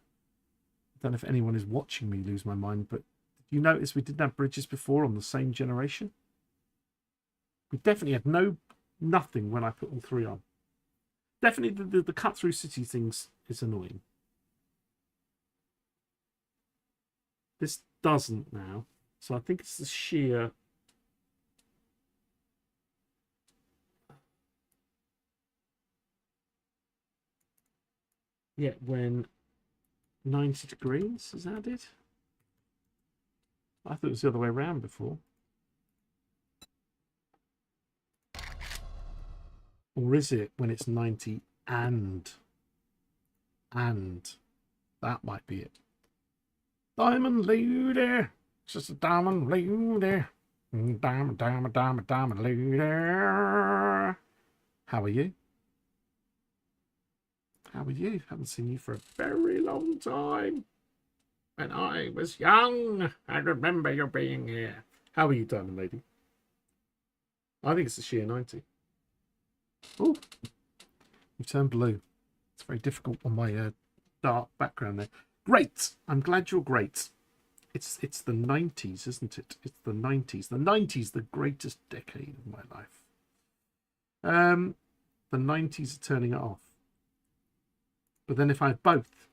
I don't know if anyone is watching me lose my mind, but did you notice we didn't have bridges before on the same generation? We definitely had nothing when I put all three on. Definitely the cut through city things is annoying. This doesn't now. So I think it's the sheer... Yeah, when 90 degrees is added. I thought it was the other way around before. Or is it when it's 90 and? That might be it. Diamond lady. It's just a diamond lady. Diamond lady. How are you? How are you? Haven't seen you for a very long time. When I was young, I remember you being here. How are you, Diamond Lady? I think it's the sheer 90. Oh, you turned blue. It's very difficult on my dark background there. Great. I'm glad you're great. It's the 90s, isn't it? It's the 90s. The 90s, the greatest decade of my life. The 90s are turning it off. But then if I have both,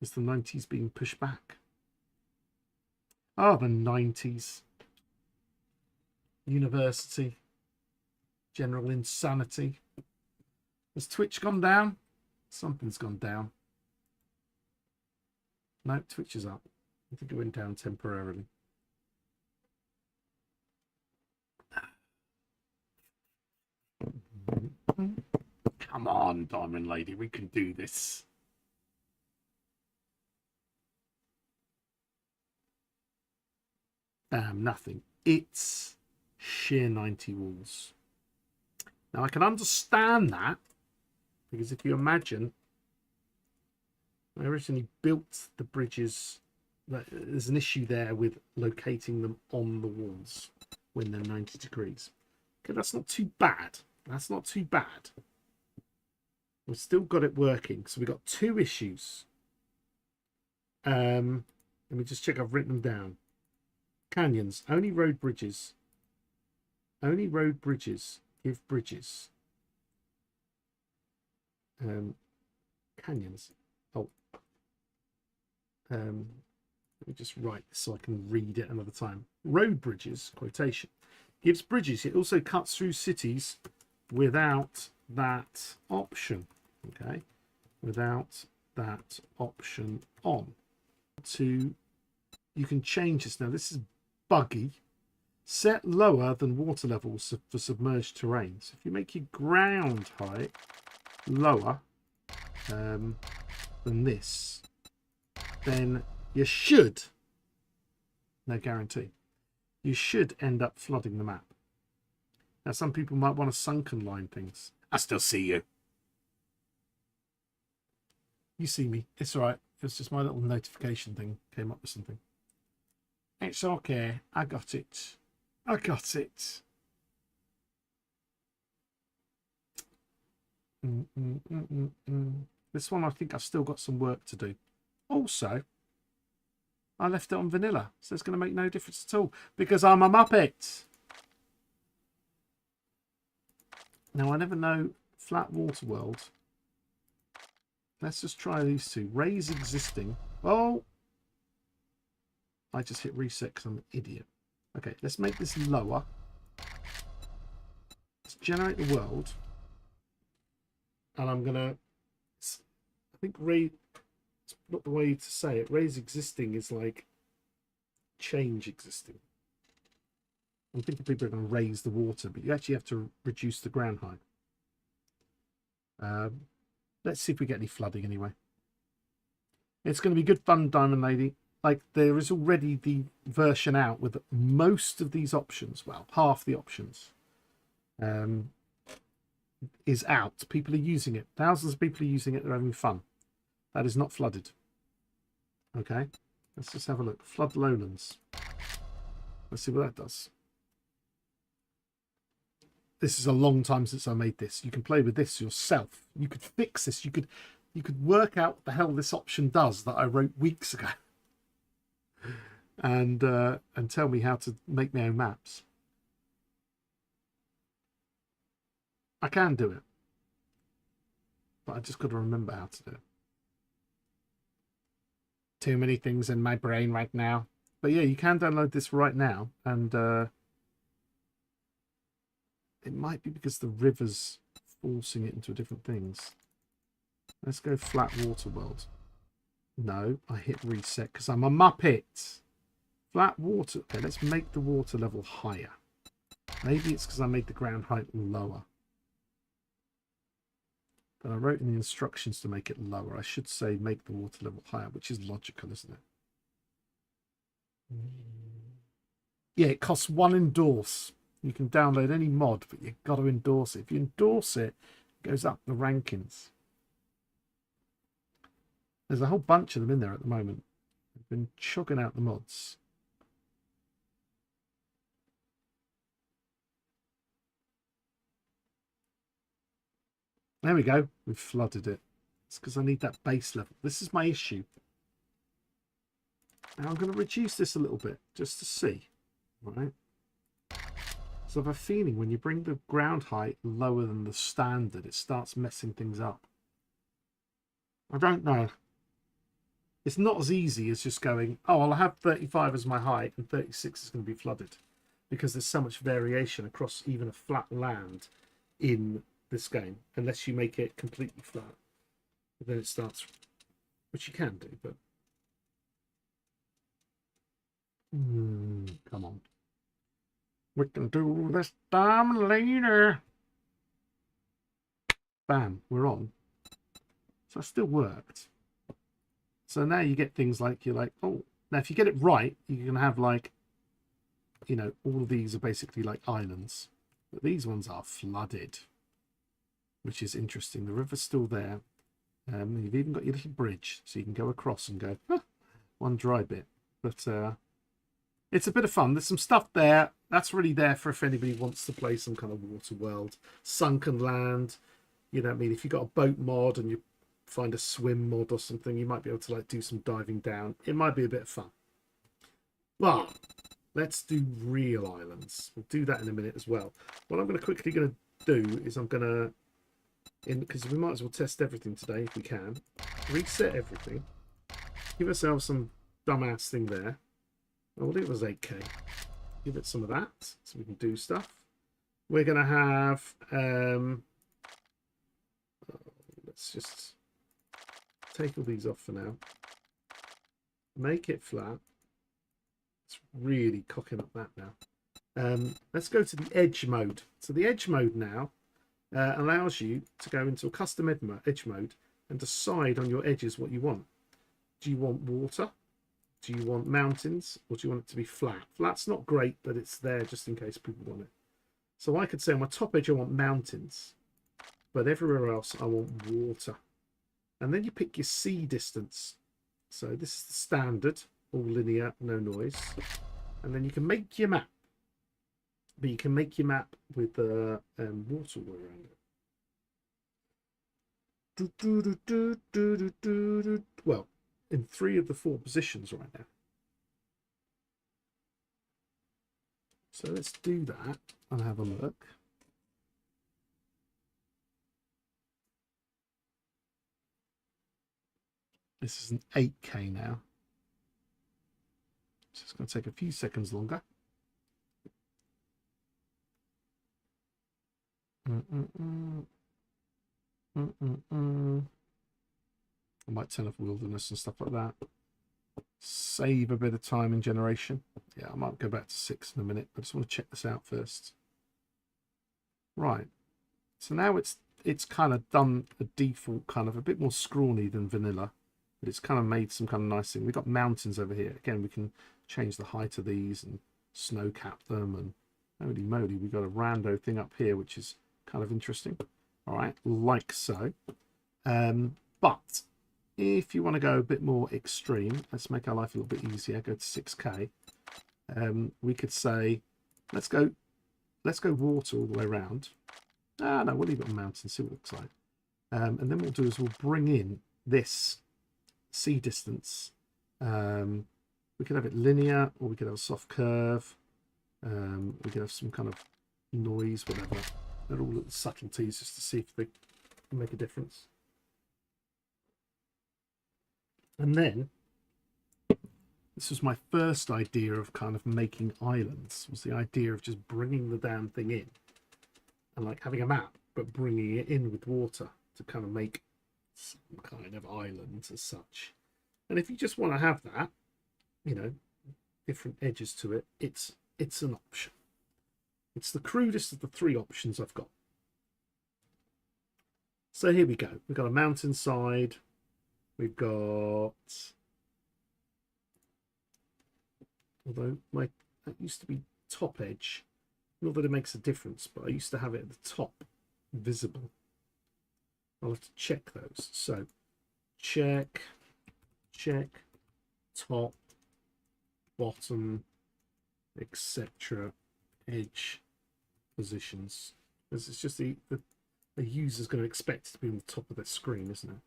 is the 90s being pushed back? Oh, the 90s. University. General insanity. Has Twitch gone down? Something's gone down. No, Twitch is up. I think it went down temporarily. Come on, Diamond Lady, we can do this. Nothing. It's sheer 90 walls. Now, I can understand that, because if you imagine, I originally built the bridges, there's an issue there with locating them on the walls when they're 90 degrees. Okay, that's not too bad. That's not too bad. We've still got it working. So we've got two issues. Let me just check I've written them down. Canyons. Only road bridges. Only road bridges give bridges. Canyons. Oh. Let me just write this so I can read it another time. Road bridges, quotation, gives bridges. It also cuts through cities without that option. Okay, without that option on. to, you can change this now. This is buggy. Set lower than water levels for submerged terrain. So if you make your ground height lower than this, then you should, no guarantee, you should end up flooding the map. Now some people might want to sunken line things. I still see you. You see me. It's all right. It was just my little notification thing came up with something. It's okay. I got it. I got it. This one, I think I've still got some work to do. Also, I left it on vanilla, so it's going to make no difference at all because I'm a Muppet. Now, I never know flat water world. Let's just try these two. Raise existing. Oh, I just hit reset because I'm an idiot. Okay, let's make this lower. Let's generate the world. And I'm going to, I think raise, it's not the way to say it. Raise existing is like change existing. I'm thinking people are going to raise the water, but you actually have to reduce the ground height. Let's see if we get any flooding anyway. It's going to be good fun, Diamond Lady. Like, there is already the version out with most of these options. Well, half the options is out. People are using it. Thousands of people are using it. They're having fun. That is not flooded. Okay. Let's just have a look. Flood lowlands. Let's see what that does. This is a long time since I made this. You can play with this yourself. You could fix this. You could work out what the hell this option does that I wrote weeks ago. And tell me how to make my own maps. I can do it, but I just got to remember how to do it. Too many things in my brain right now. But yeah, you can download this right now, and it might be because the river's forcing it into different things. Let's go flat water world. No, I hit reset because I'm a Muppet. Flat water. Okay, let's make the water level higher. Maybe it's because I made the ground height lower. But I wrote in the instructions to make it lower. I should say make the water level higher, which is logical, isn't it? Yeah, it costs 1 endorse. You can download any mod, but you've got to endorse it. If you endorse it, it goes up the rankings. There's a whole bunch of them in there at the moment. I've been chugging out the mods. There we go. We've flooded it. It's because I need that base level. This is my issue. Now I'm going to reduce this a little bit just to see. Right? So I have a feeling when you bring the ground height lower than the standard, it starts messing things up. I don't know. It's not as easy as just going, oh, I'll have 35 as my height and 36 is going to be flooded. Because there's so much variation across even a flat land in this game, unless you make it completely flat. But then it starts, which you can do, but come on. We can do this time later. Bam, we're on. So it still worked. So now you get things like, you're like, oh, now if you get it right, you can have like, you know, all of these are basically like islands. But these ones are flooded, which is interesting. The river's still there. You've even got your little bridge, so you can go across and go, huh, one dry bit. But it's a bit of fun. There's some stuff there. That's really there for if anybody wants to play some kind of water world. Sunken land. You know what I mean? If you've got a boat mod and you find a swim mod or something, you might be able to like do some diving down. It might be a bit of fun. But let's do real islands. We'll do that in a minute as well. What I'm going to quickly do is I'm going to, because we might as well test everything today if we can, reset everything, give ourselves some dumbass thing there. Well, it was 8K. Give it some of that so we can do stuff. We're going to have, let's just take all these off for now. Make it flat. It's really cocking up that now. Let's go to the edge mode. So the edge mode now allows you to go into a custom edge mode and decide on your edges what you want. Do you want water? Do you want mountains? Or do you want it to be flat? Flat's not great, but it's there just in case people want it. So I could say on my top edge I want mountains, but everywhere else I want water. And then you pick your C distance. So this is the standard, all linear, no noise. And then you can make your map. But you can make your map with water all around it. Well, in 3 of the 4 positions right now. So let's do that and have a look. This is an 8K now. So it's going to take a few seconds longer. I might turn off wilderness and stuff like that. Save a bit of time in generation. Yeah, I might go back to 6 in a minute. I just want to check this out first. Right. So now it's kind of done a default kind of a bit more scrawny than vanilla. But it's kind of made some kind of nice thing. We've got mountains over here. Again, we can change the height of these and snow cap them. And holy moly, we've got a rando thing up here, which is kind of interesting. All right, like so. But if you want to go a bit more extreme, let's make our life a little bit easier. Go to 6K. We could say, let's go water all the way around. No, we'll leave it on mountain, see what it looks like. And then what we'll do is we'll bring in this C distance. We could have it linear, or we could have a soft curve. We could have some kind of noise, whatever. They're all little subtleties just to see if they make a difference. And then this was my first idea of kind of making islands, was the idea of just bringing the damn thing in and like having a map, but bringing it in with water to kind of make some kind of island as such. And if you just want to have that, you know, different edges to it, it's an option. It's the crudest of the 3 options I've got. So here we go. We've got a mountainside. We've got, although that used to be top edge, not that it makes a difference, but I used to have it at the top visible. I'll have to check those. So check, top, bottom, etc. edge positions. Because it's just the user's going to expect it to be on the top of their screen, isn't it?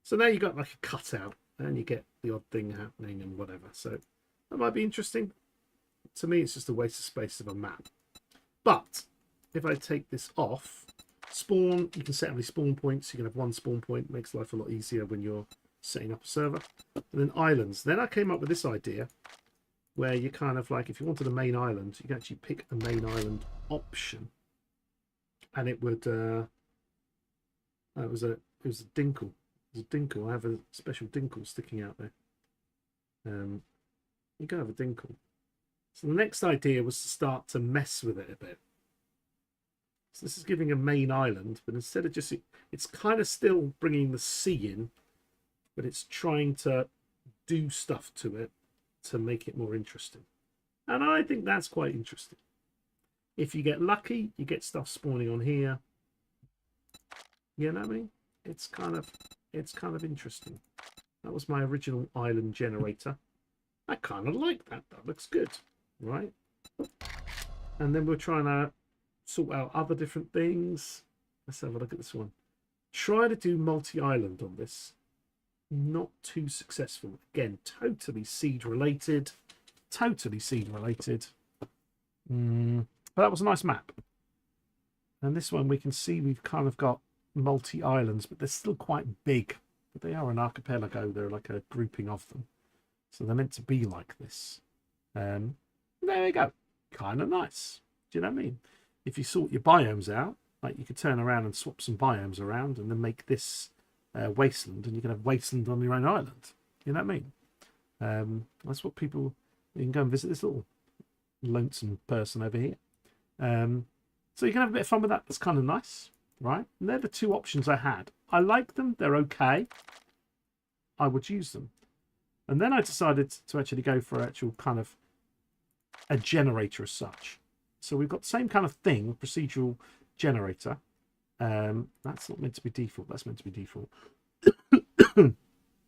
So now you've got like a cutout and you get the odd thing happening and whatever. So that might be interesting. To me, it's just a waste of space of a map. But if I take this off, spawn, you can set how many spawn points. You can have 1 spawn point. Makes life a lot easier when you're setting up a server. And then islands. Then I came up with this idea where you kind of like, if you wanted a main island, you can actually pick a main island option. And it would, it was a dinkle. There's a dinkle. I have a special dinkle sticking out there. You can have a dinkle. So the next idea was to start to mess with it a bit. So this is giving a main island, but instead of just, it's kind of still bringing the sea in, but it's trying to do stuff to it to make it more interesting. And I think that's quite interesting. If you get lucky, you get stuff spawning on here. You know what I mean? It's kind of interesting. That was my original island generator. I kind of like that. That looks good, right? And then we're trying to sort out other different things. Let's have a look at this one. Try to do multi-island on this. Not too successful. Again, totally seed related. Totally seed related. But that was a nice map. And this one we can see we've kind of got multi-islands, but they're still quite big. But they are an archipelago. They're like a grouping of them. So they're meant to be like this. There you go. Kind of nice. Do you know what I mean? If you sort your biomes out, like you could turn around and swap some biomes around and then make this wasteland, and you can have wasteland on your own island. You know what I mean? That's what people, you can go and visit this little lonesome person over here. So you can have a bit of fun with that. That's kind of nice, right? And they're the two options I had. I like them. They're okay. I would use them. And then I decided to actually go for actual kind of a generator as such. So we've got the same kind of thing, procedural generator. That's not meant to be default. That's meant to be default. And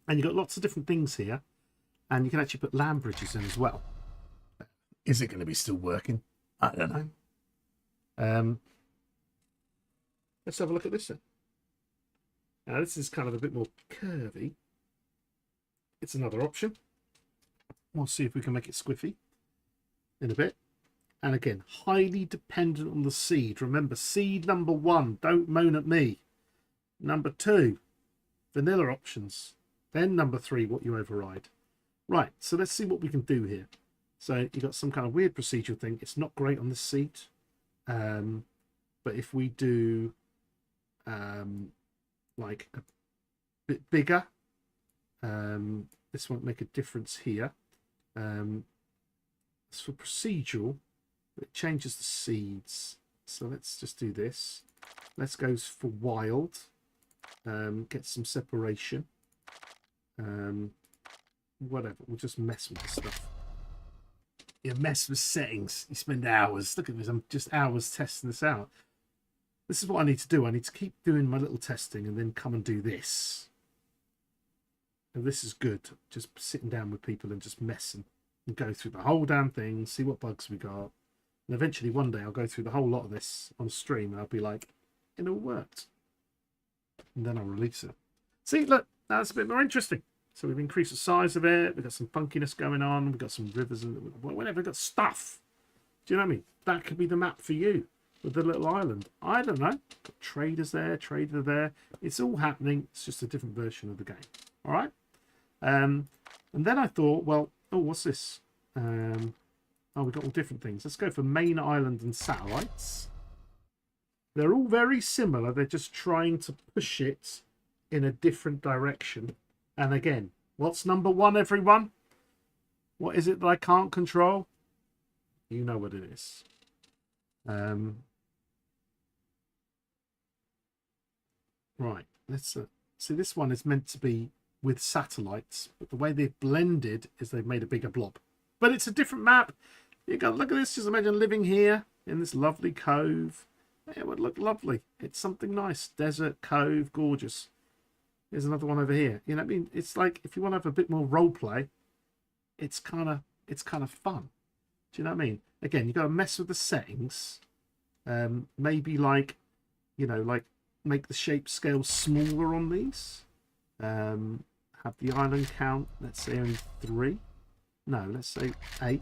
you've got lots of different things here. And you can actually put land bridges in as well. Is it going to be still working? I don't know. Let's have a look at this then. Now this is kind of a bit more curvy. It's another option. We'll see if we can make it squiffy in a bit. And again, highly dependent on the seed. Remember, seed number 1, don't moan at me. Number 2, vanilla options. Then number 3, what you override. Right, so let's see what we can do here. So you've got some kind of weird procedural thing. It's not great on this seed. But if we do like a bit bigger, this won't make a difference here. As for procedural, it changes the seeds. So let's just do this. Let's go for wild. Get some separation. Whatever, we'll just mess with the stuff. You mess with settings, you spend hours. Look at this, I'm just hours testing this out. This is what I need to do. I need to keep doing my little testing and then come and do this. And this is good. Just sitting down with people and just messing and go through the whole damn thing, see what bugs we got. And eventually one day I'll go through the whole lot of this on stream and I'll be like, it all worked. And then I'll release it. See, look, that's a bit more interesting. So we've increased the size of it. We've got some funkiness going on. We've got some rivers and whatever. We've got stuff. Do you know what I mean? That could be the map for you with the little island. I don't know. Got traders there, trader there. It's all happening. It's just a different version of the game. All right. And then I thought, well, oh, what's this? Oh, we've got all different things. Let's go for main island and satellites. They're all very similar. They're just trying to push it in a different direction. And again, what's number 1, everyone? What is it that I can't control? You know what it is. Right, let's see. This one is meant to be with satellites, but the way they've blended is they've made a bigger blob. But it's a different map. You got look at this. Just imagine living here in this lovely cove. It would look lovely. It's something nice. Desert, cove, gorgeous. There's another one over here. You know what I mean? It's like if you want to have a bit more role play, it's kind of fun. Do you know what I mean? Again, you got to mess with the settings. Maybe like, you know, like make the shape scale smaller on these. Have the island count. Let's say only 3. No, let's say 8.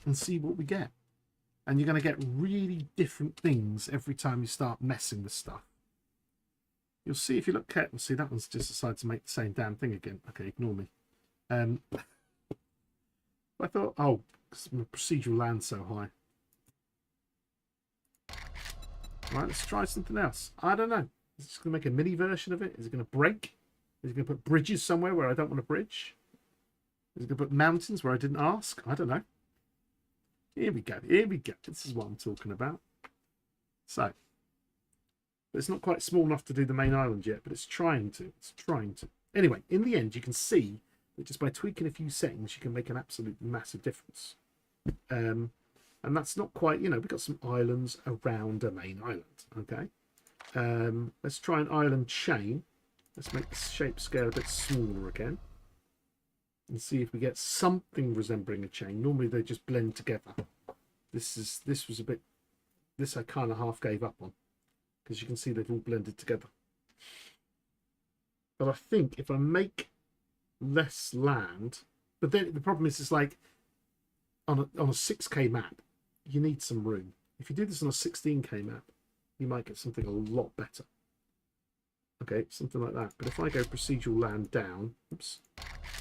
And see what we get. And you're going to get really different things every time you start messing with stuff. You'll see if you look carefully. See, that one's just decided to make the same damn thing again. Okay, ignore me. I thought, oh, because my procedural land's so high. Right, let's try something else. I don't know. Is it just going to make a mini version of it? Is it going to break? Is it going to put bridges somewhere where I don't want a bridge? Is it going to put mountains where I didn't ask? I don't know. Here we go. Here we go. This is what I'm talking about. So. But it's not quite small enough to do the main island yet, but it's trying to. It's trying to. Anyway, in the end, you can see that just by tweaking a few settings, you can make an absolute massive difference. And that's not quite, you know, we've got some islands around a main island, okay? Let's try an island chain. Let's make the shape scale a bit smaller again. And see if we get something resembling a chain. Normally they just blend together. This was a bit, this I kind of half gave up on. Because you can see they've all blended together. But I think if I make less land, but then the problem is, it's like on a 6K map, you need some room. If you do this on a 16K map, you might get something a lot better. Okay, something like that. But if I go procedural land down, oops,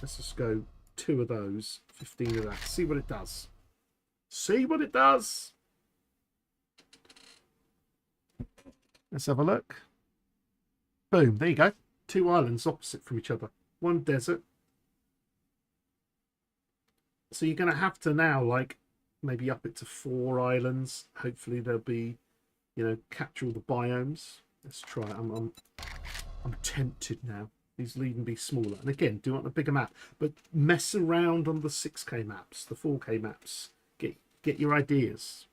let's just go 2 of those, 15 of that. See what it does. See what it does. Let's have a look. Boom, there you go. 2 islands opposite from each other. One desert, So you're going to have to now, like, maybe up it to 4 islands. Hopefully there'll be, you know, capture all the biomes. Let's try it. I'm tempted now. These will even be smaller. And again, do it on a bigger map. But mess around on the 6K maps, the 4K maps. Get your ideas.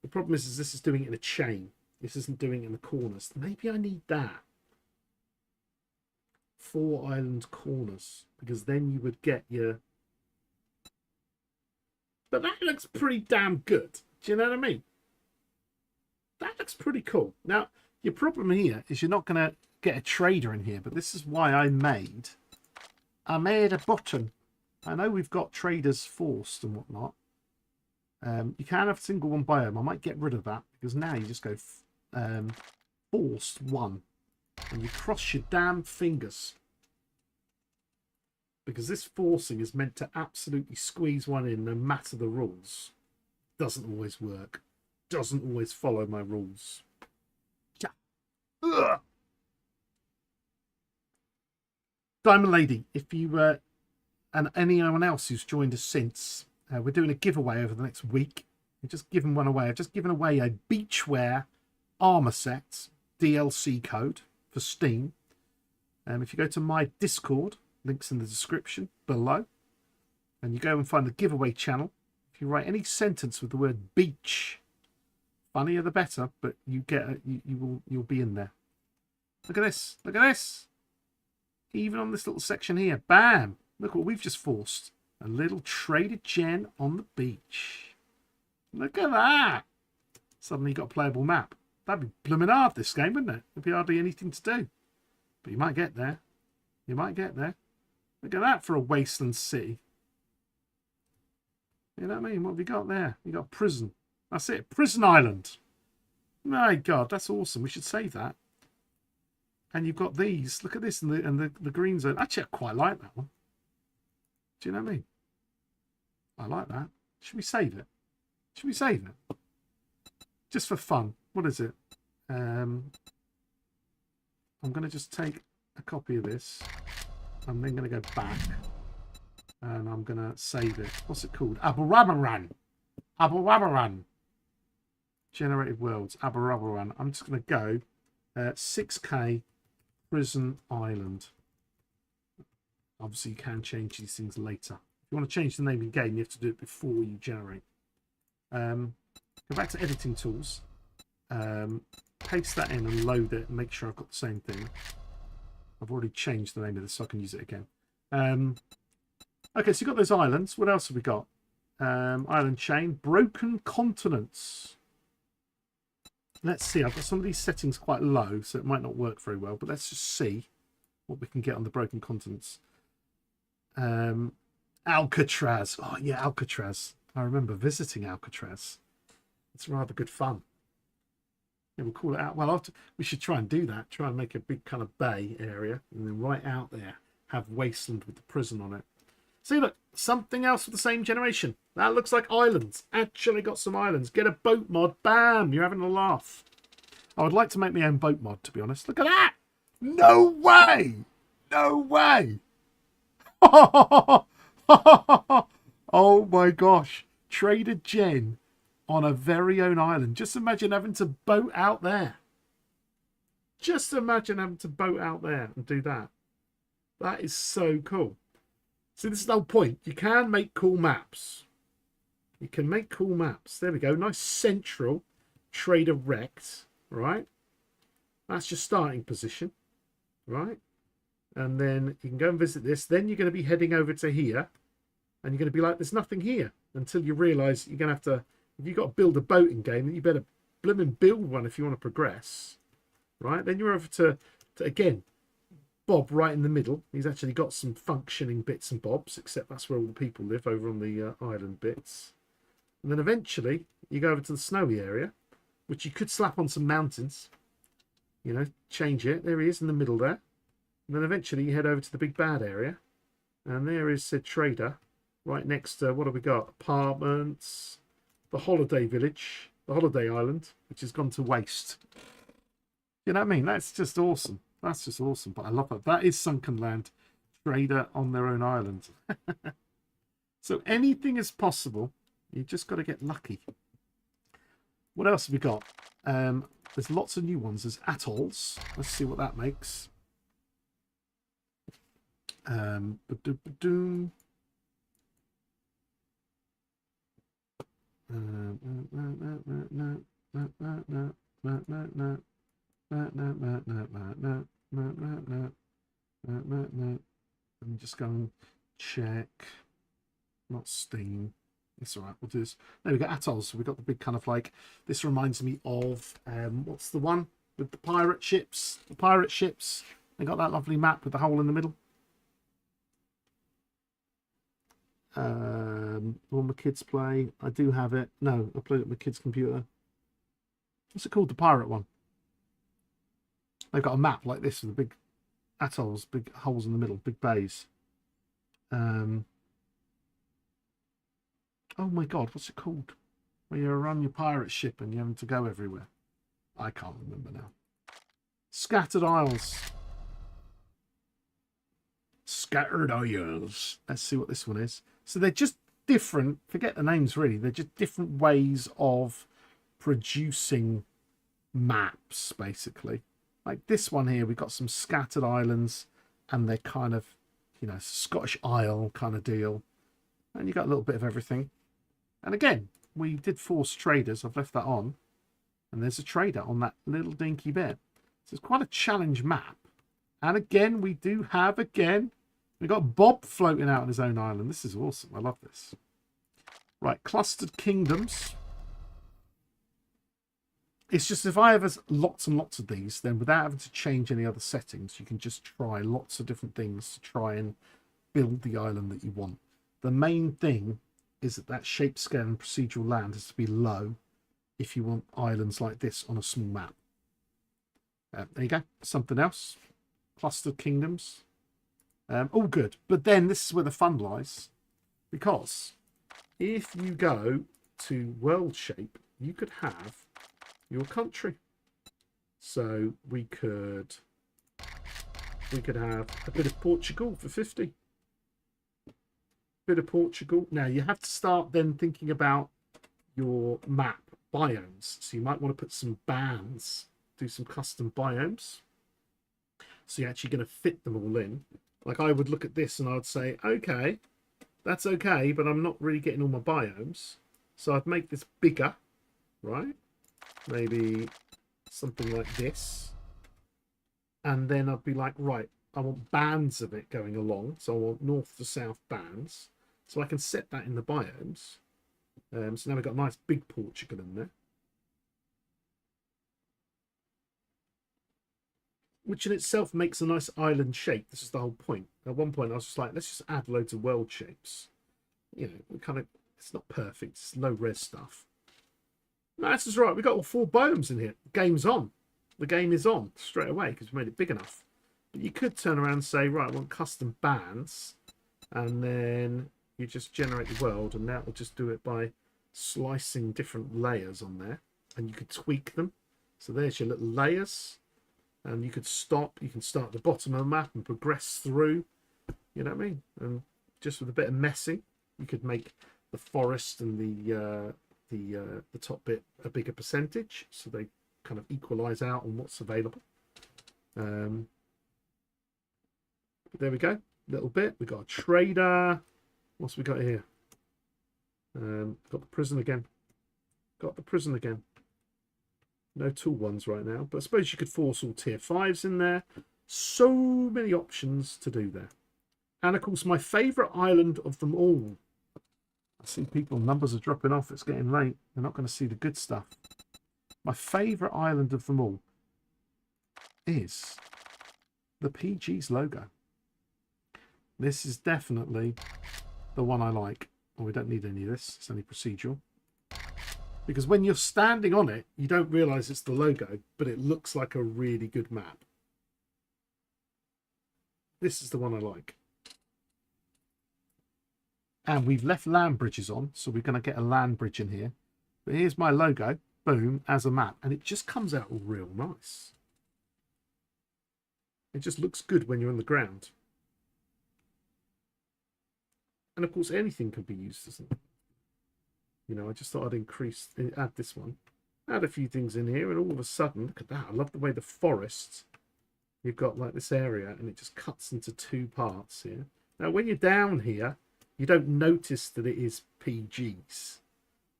The problem is this is doing it in a chain. This isn't doing it in the corners. Maybe I need that. 4 island corners. Because then you would get your... But that looks pretty damn good. Do you know what I mean? That looks pretty cool. Now, your problem here is you're not going to get a trader in here, but this is why I made a button. I know we've got traders forced and whatnot. You can have a single one biome. I might get rid of that because now you just go forced 1 and you cross your damn fingers. Because this forcing is meant to absolutely squeeze one in no matter the rules. Doesn't always work. Doesn't always follow my rules. Yeah. Ugh. Diamond Lady, if you and anyone else who's joined us since, we're doing a giveaway over the next week. We've just given one away. I've just given away a beachwear armor set DLC code for Steam. If you go to my Discord, links in the description below, and you go and find the giveaway channel. If you write any sentence with the word beach, funnier the better, but you get you'll be in there. Look at this. Look at this. Even on this little section here, bam! Look what we've just forced. A little traded gen on the beach. Look at that. Suddenly you got a playable map. That'd be blooming hard, this game, wouldn't it? There'd be hardly anything to do. But you might get there. You might get there. Look at that for a wasteland city. You know what I mean? What have you got there? You got prison. That's it. Prison Island. My God, that's awesome. We should save that. And you've got these. Look at this and the green zone. Actually, I quite like that one. Do you know what I mean? I like that. Should we save it? Should we save it? Just for fun. What is it? I'm going to just take a copy of this. I'm then going to go back. And I'm going to save it. What's it called? Abarabaran. Abarabaran. Generated worlds. Abarabaran. I'm just going to go 6K Prison Island. Obviously, you can change these things later. If you want to change the name of the game, you have to do it before you generate. Go back to editing tools. Paste that in and load it and make sure I've got the same thing. I've already changed the name of this so I can use it again. Okay, so you've got those islands. What else have we got? Island chain. Broken continents. Let's see. I've got some of these settings quite low, so it might not work very well. But let's just see what we can get on the broken continents. Alcatraz. Oh, yeah, Alcatraz. I remember visiting Alcatraz. It's rather good fun. Yeah, we'll call it out. Well, we should try and do that. Try and make a big kind of bay area. And then right out there, have wasteland with the prison on it. See, look, something else with the same generation. That looks like islands. Actually got some islands. Get a boat mod. Bam! You're having a laugh. I would like to make my own boat mod, to be honest. Look at that! No way! No way! Oh my gosh. Trader Jen on a very own island. Just imagine having to boat out there. Just imagine having to boat out there and do that. That is so cool. See, this is the whole point. You can make cool maps. You can make cool maps. There we go. Nice central trader rect. Right? That's your starting position. Right? And then you can go and visit this. Then you're going to be heading over to here. And you're going to be like, there's nothing here. Until you realise you're going to have to... If you've got to build a boating game, then you better blooming build one if you want to progress. Right? Then you're over to again, Bob right in the middle. He's actually got some functioning bits and bobs, except that's where all the people live, over on the island bits. And then eventually, you go over to the snowy area, which you could slap on some mountains. You know, change it. There he is in the middle there. And then eventually you head over to the big bad area. And there is said trader right next to, what have we got? Apartments, the holiday village, the holiday island, which has gone to waste. You know what I mean? That's just awesome. That's just awesome. But I love that. That is sunken land. Trader on their own island. So anything is possible. You just got to get lucky. What else have we got? There's lots of new ones. There's atolls. Let's see what that makes. Ba-do-ba-doo. Let me just go and check. Not Steam. It's all right. We'll do this. There we go. Atolls. So we've got the big kind of like. This reminds me of what's the one with the pirate ships? The pirate ships. They got that lovely map with the hole in the middle. The one my kids play. I do have it. No, I played it on my kids' computer. What's it called? The pirate one. They've got a map like this with the big atolls, big holes in the middle, big bays. Oh my god, what's it called? Where you run your pirate ship and you're having to go everywhere. I can't remember now. Scattered Isles. Scattered Isles. Let's see what this one is. So they're just different, forget the names really, they're just different ways of producing maps, basically. Like this one here, we've got some scattered islands, and they're kind of, you know, Scottish Isle kind of deal. And you got a little bit of everything. And again, we did force traders. I've left that on. And there's a trader on that little dinky bit. So it's quite a challenge map. And again, we do have, we've got Bob floating out on his own island. This is awesome. I love this. Right, clustered kingdoms. It's just if I have lots and lots of these, then without having to change any other settings, you can just try lots of different things to try and build the island that you want. The main thing is that shape, scale, and procedural land has to be low if you want islands like this on a small map. There you go. Something else. Clustered kingdoms. All good. But then this is where the fun lies. Because if you go to world shape, you could have your country. So we could have a bit of Portugal for 50. Bit of Portugal. Now you have to start then thinking about your map biomes. So you might want to put some bands, do some custom biomes. So you're actually going to fit them all in. Like I would look at this and I would say, okay, that's okay, but I'm not really getting all my biomes. So I'd make this bigger, right? Maybe something like this. And then I'd be like, right, I want bands of it going along. So I want north to south bands. So I can set that in the biomes. So now we've got a nice big Portugal in there. Which in itself makes a nice island shape. This is the whole point. At one point I was just like, let's just add loads of world shapes. You know, we kind of, it's not perfect. It's low res stuff. No, this is right. We've got all 4 biomes in here. The game's on. The game is on straight away because we made it big enough. But you could turn around and say, right, I want custom bands. And then you just generate the world. And that will just do it by slicing different layers on there. And you could tweak them. So there's your little layers. And you could stop. You can start at the bottom of the map and progress through. You know what I mean? And just with a bit of messing, you could make the forest and the top bit a bigger percentage, so they kind of equalize out on what's available. There we go, little bit. We got a trader. What's we got here? Got the prison again. No tool ones right now, but I suppose you could force all tier 5s in there. So many options to do there. And of course, my favorite island of them all. I see people, numbers are dropping off. It's getting late. They're not going to see the good stuff. My favorite island of them all is the PGz logo. This is definitely the one I like. Well, we don't need any of this. It's only procedural. Because when you're standing on it, you don't realize it's the logo, but it looks like a really good map. This is the one I like. And we've left land bridges on, so we're going to get a land bridge in here. But here's my logo, boom, as a map. And it just comes out real nice. It just looks good when you're on the ground. And of course, anything can be used as an, you know, I just thought I'd add this one, add a few things in here, and all of a sudden, look at that. I love the way the forest, you've got like this area, and it just cuts into two parts here. Now, when you're down here, you don't notice that it is PGs.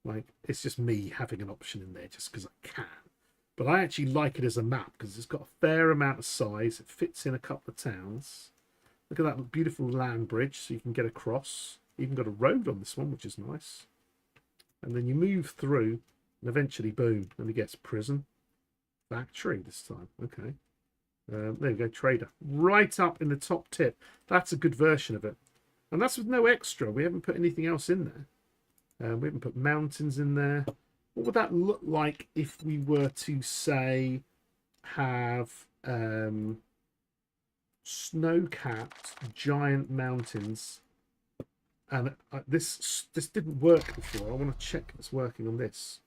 Like, it's just me having an option in there just because I can. But I actually like it as a map because it's got a fair amount of size. It fits in a couple of towns. Look at that beautiful land bridge so you can get across. Even got a road on this one, which is nice. And then you move through and eventually, boom, and it gets prison. Factory this time. Okay. There we go, trader. Right up in the top tip. That's a good version of it. And that's with no extra. We haven't put anything else in there. We haven't put mountains in there. What would that look like if we were to, say, have snow-capped giant mountains? And this didn't work before. I want to check it's working on this.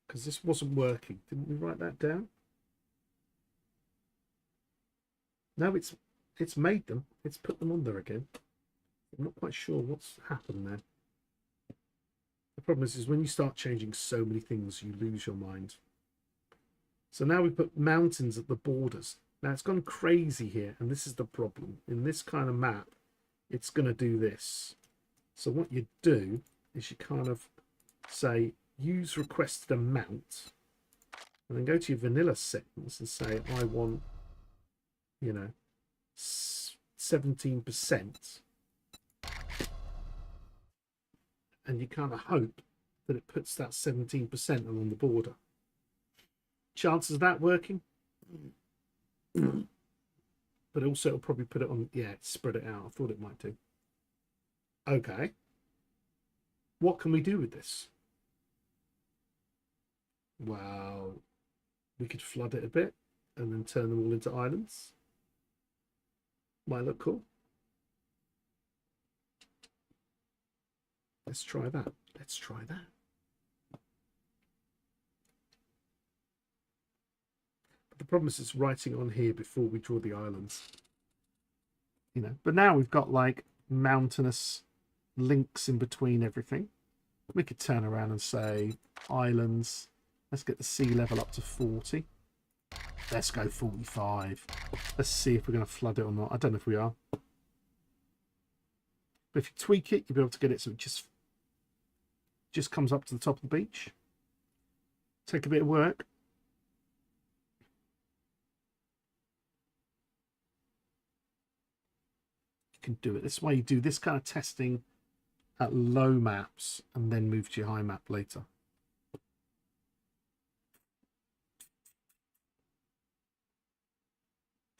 Because this wasn't working. Didn't we write that down? No, it's made them. It's put them on there again. I'm not quite sure what's happened there. The problem is when you start changing so many things, you lose your mind. So now we put mountains at the borders. Now it's gone crazy here, and this is the problem. In this kind of map, it's going to do this. So what you do is you kind of say, use requested amount, and then go to your vanilla settings and say, I want, you know, 17%. And you kind of hope that it puts that 17% along the border. Chances of that working? But also it'll probably put it on, yeah, spread it out. I thought it might do. Okay. What can we do with this? Well, we could flood it a bit and then turn them all into islands. Might look cool. Let's try that. Let's try that. But the problem is it's writing on here before we draw the islands. You know, but now we've got like mountainous links in between everything. We could turn around and say islands. Let's get the sea level up to 40. Let's go 45. Let's see if we're going to flood it or not. I don't know if we are. But if you tweak it, you'll be able to get it so it just comes up to the top of the beach. Take a bit of work. You can do it. This is why you do this kind of testing at low maps and then move to your high map later.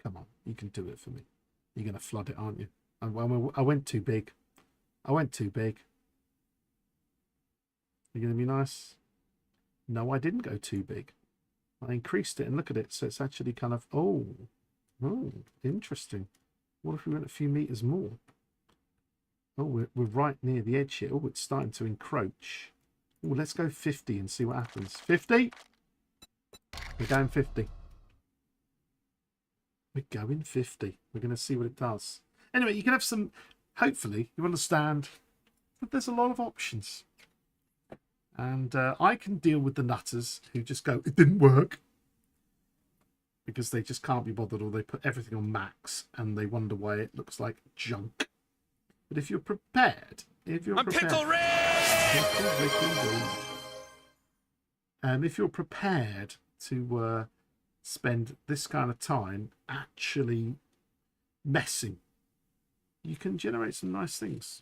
Come on, you can do it for me. You're going to flood it, aren't you? I went too big. I went too big. You're going to be nice? No, I didn't go too big. I increased it and look at it. So it's actually kind of, oh, interesting. What if we went a few meters more? Oh, we're right near the edge here. Oh, it's starting to encroach. Oh, let's go 50 and see what happens. 50? We're going 50. We're going 50. We're going to see what it does. Anyway, you can have some, hopefully, you understand that there's a lot of options. And I can deal with the nutters who just go, it didn't work. Because they just can't be bothered, or they put everything on max and they wonder why it looks like junk. But if you're prepared, if you're
Pickle Rick!
If you're prepared to spend this kind of time actually messing, you can generate some nice things.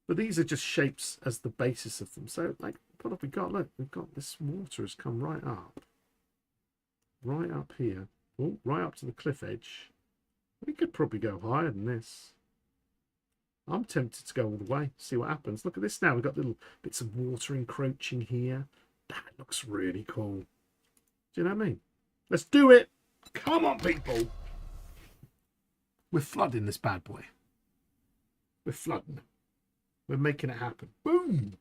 But these are just shapes as the basis of them. So, like, what have we got? Look, we've got this water has come right up here. Oh, right up to the cliff edge. We could probably go higher than this. I'm tempted to go all the way, see what happens. Look at this now. We've got little bits of water encroaching here. That looks really cool. Do you know what I mean? Let's do it. Come on, people. We're flooding this bad boy. We're flooding. We're making it happen. Boom.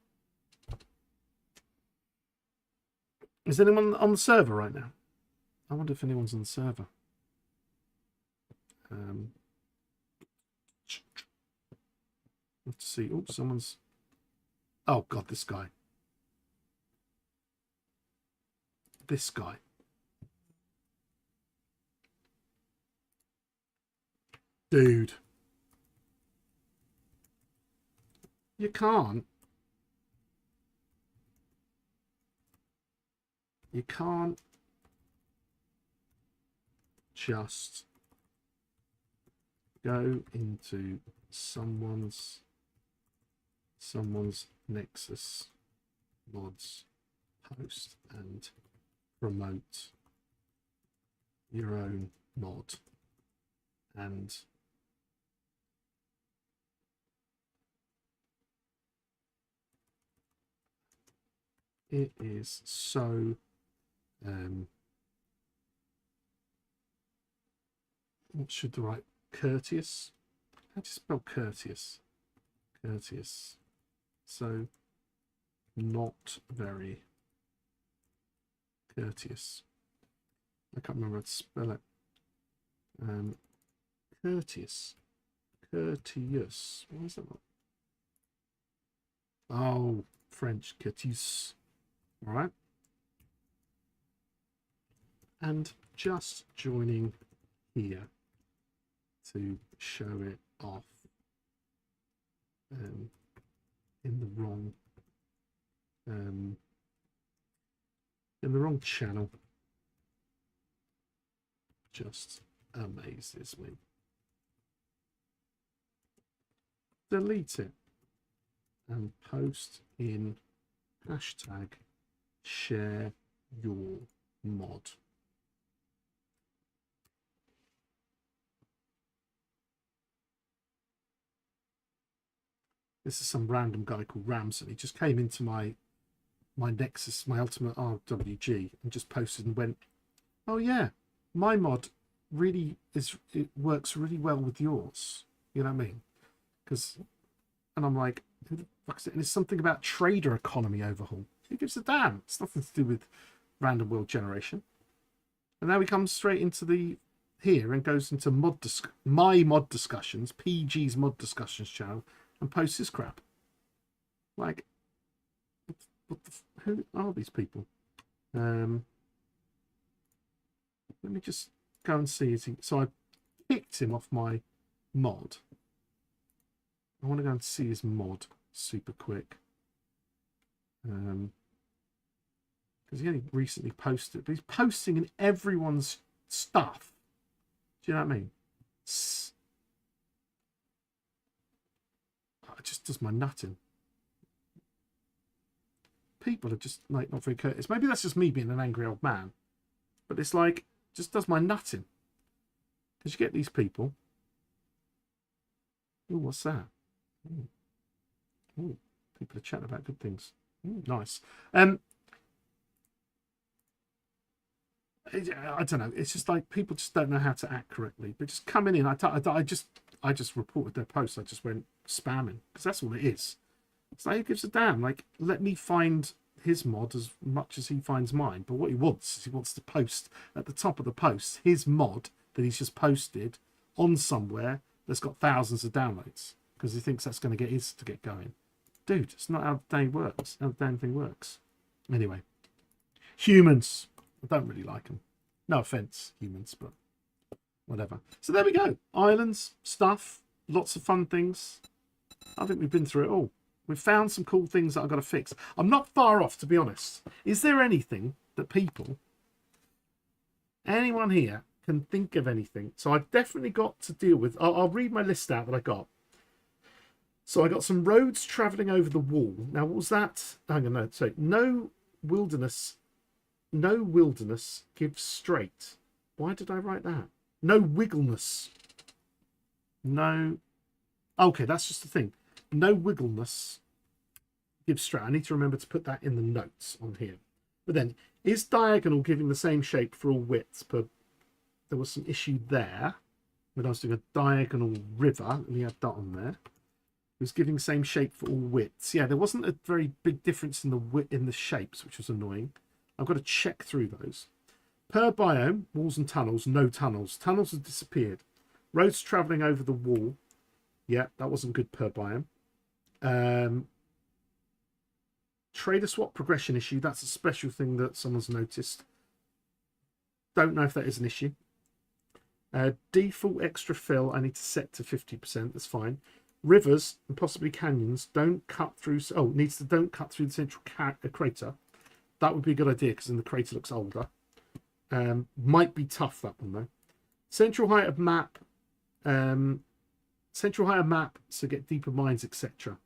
Is anyone on the server right now? I wonder if anyone's on the server. Let's see. Oh, someone's. Oh God, this guy. This guy. Dude. You can't. You can't just go into someone's Nexus mods post and promote your own mod, and it is so what should the right courteous? How do you spell courteous? Courteous. So not very courteous. I can't remember how to spell it. Courteous. Courteous. What is that? Oh, French. Courteous. All right. And just joining here to show it off in the wrong channel just amazes me. Delete it and post in hashtag share your mod. This is some random guy called Ramson. He just came into my Nexus, my Ultimate RWG, and just posted and went, "Oh yeah, my mod really it works really well with yours." You know what I mean? And I'm like, who the fuck is it? And it's something about trader economy overhaul. Who gives a damn? It's nothing to do with random world generation. And now he comes straight into the here and goes into my mod discussions, PGz mod discussions channel, and posts his crap. Like, who are these people? Let me just go and see. So I picked him off my mod. I want to go and see his mod super quick. Because he only recently posted, but he's posting in everyone's stuff. Do you know what I mean? It just does my nutting. People are just like not very courteous. Maybe that's just me being an angry old man, but it's like just does my nutting. Because you get these people. Oh, what's that? Ooh, people are chatting about good things. Ooh, nice. I don't know. It's just like people just don't know how to act correctly. They're just coming in. I just reported their post. I just went spamming because that's all it is. It's like, who gives a damn? Like, let me find his mod as much as he finds mine. But what he wants is he wants to post at the top of the post his mod that he's just posted on somewhere that's got thousands of downloads because he thinks that's going to get his to get going. Dude, it's not how the day works. How the damn thing works. Anyway, humans. I don't really like them. No offense, humans, but whatever. So there we go. Islands, stuff, lots of fun things. I think we've been through it all. We've found some cool things that I've got to fix. I'm not far off, to be honest. Is there anything that anyone here can think of anything? So I've definitely got to deal with, I'll read my list out that I got. So I got some roads traveling over the wall. Now, what was that? Hang on, no. So no wilderness gives straight. Why did I write that? No wiggleness. No. Okay, that's just the thing. No wiggleness gives straight. I need to remember to put that in the notes on here. But then, is diagonal giving the same shape for all widths? But there was some issue there when I was doing a diagonal river. Let me add that on there. It was giving the same shape for all widths. Yeah, there wasn't a very big difference in the shapes, which was annoying. I've got to check through those. Per biome, walls and tunnels, no tunnels. Tunnels have disappeared. Roads travelling over the wall. Yeah, that wasn't good per biome. Trader swap progression issue. That's a special thing that someone's noticed. Don't know if that is an issue. Default extra fill, I need to set to 50%. That's fine. Rivers and possibly canyons don't cut through. Oh, don't cut through the central crater. That would be a good idea because then the crater looks older. Might be tough, that one though. Central height of map. Central height of map, so get deeper mines, etc.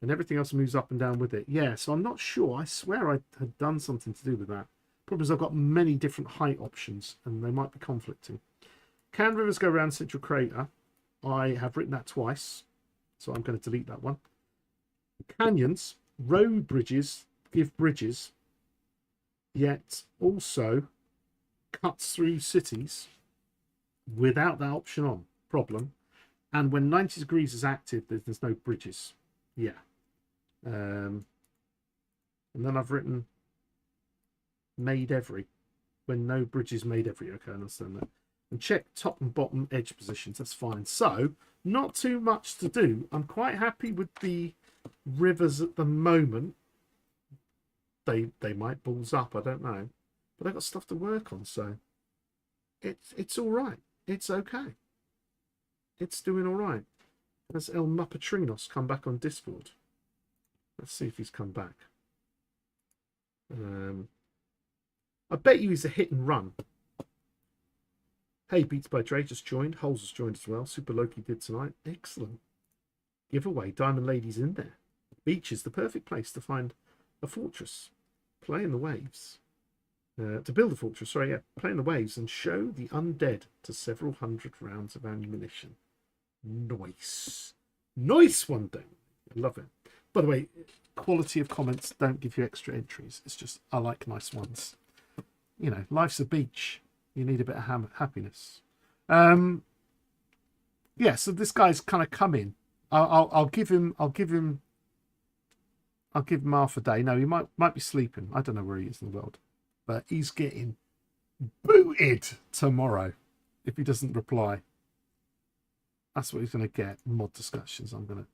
And everything else moves up and down with it. Yeah, so I'm not sure. I swear I had done something to do with that. Problem is I've got many different height options and they might be conflicting. Can rivers go around central crater? I have written that twice, so I'm going to delete that one. Canyons, road bridges, give bridges, yet also cuts through cities without that option on. Problem. And when 90 degrees is active, there's no bridges. Yeah. And then I've written made every. When no bridges made every. Okay, I understand that. And check top and bottom edge positions. That's fine. So, not too much to do. I'm quite happy with the rivers at the moment. They might balls up, I don't know. But I've got stuff to work on, so it's all right. It's okay. It's doing all right. Has El Mupatrinos come back on Discord? Let's see if he's come back. I bet you he's a hit and run. Hey, Beats by Dre just joined. Holes has joined as well. Super Loki did tonight. Excellent. Giveaway. Diamond Lady's in there. Beach is the perfect place to find a fortress. Play in the waves. To build a fortress, sorry, yeah. Play in the waves and show the undead to several hundred rounds of ammunition. Nice. Nice one, Dan. I love it. By the way, quality of comments don't give you extra entries. It's just, I like nice ones. You know, life's a beach. You need a bit of happiness. Yeah, so this guy's kind of come in. I'll give him half a day. No, he might be sleeping. I don't know where he is in the world. But he's getting booted tomorrow if he doesn't reply. That's what he's going to get. Mod discussions. Do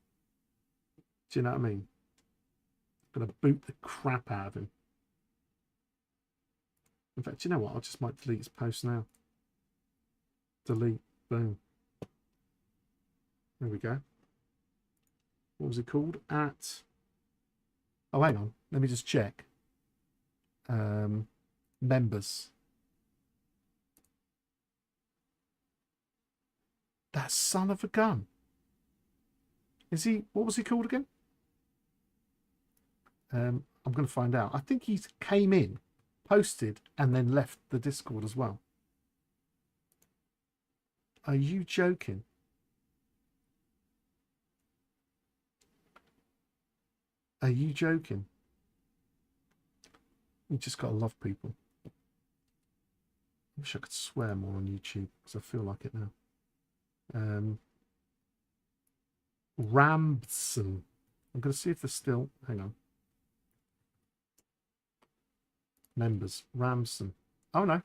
you know what I mean? I'm going to boot the crap out of him. In fact, you know what? I just might delete his post now. Delete. Boom. There we go. What was it called? At... Oh, hang on. Let me just check. Members. That son of a gun. Is he... What was he called again? I'm going to find out. I think he came in, posted, and then left the Discord as well. Are you joking? Are you joking? You just got to love people. I wish I could swear more on YouTube because I feel like it now. Ramson. I'm going to see if they're still... Hang on. Members. Ramson. Oh, no.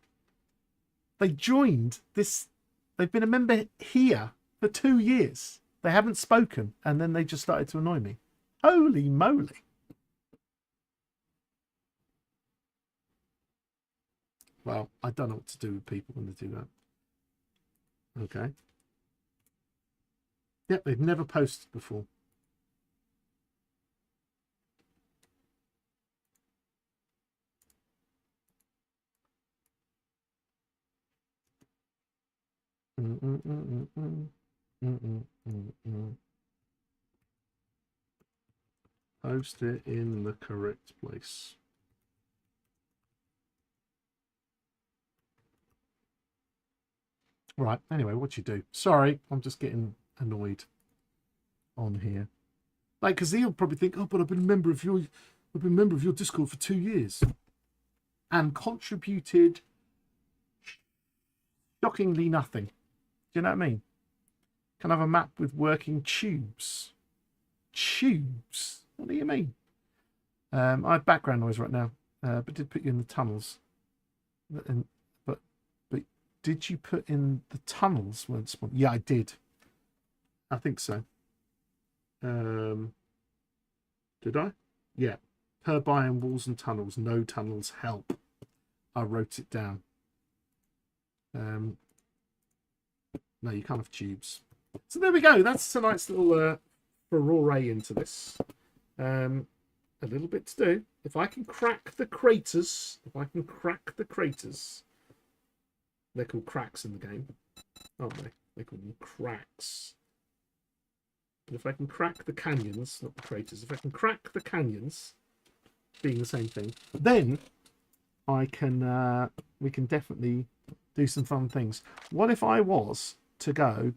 They joined this... They've been a member here for 2 years. They haven't spoken, and then they just started to annoy me. Holy moly. Well, I don't know what to do with people when they do that. Okay. Yep, they've never posted before. Post it in the correct place. Right, anyway, what you do? Sorry, I'm just getting annoyed on here. Like, because he'll probably think, oh, but I've been a member of your Discord for 2 years and contributed shockingly nothing. Do you know what I mean? Can I have a map with working tubes? Tubes? What do you mean? I have background noise right now, but did put you in the tunnels. But did you put in the tunnels weren't spawned? Yeah, I did. I think so. Did I? Yeah. Per biome, walls and tunnels. No tunnels help. I wrote it down. No, you can't have tubes. So there we go. That's a nice little foray into this. A little bit to do. If I can crack the craters, they're called cracks in the game, aren't they? They call them cracks. But if I can crack the canyons, not the craters, if I can crack the canyons, being the same thing, then I can we can definitely do some fun things. What if I was to go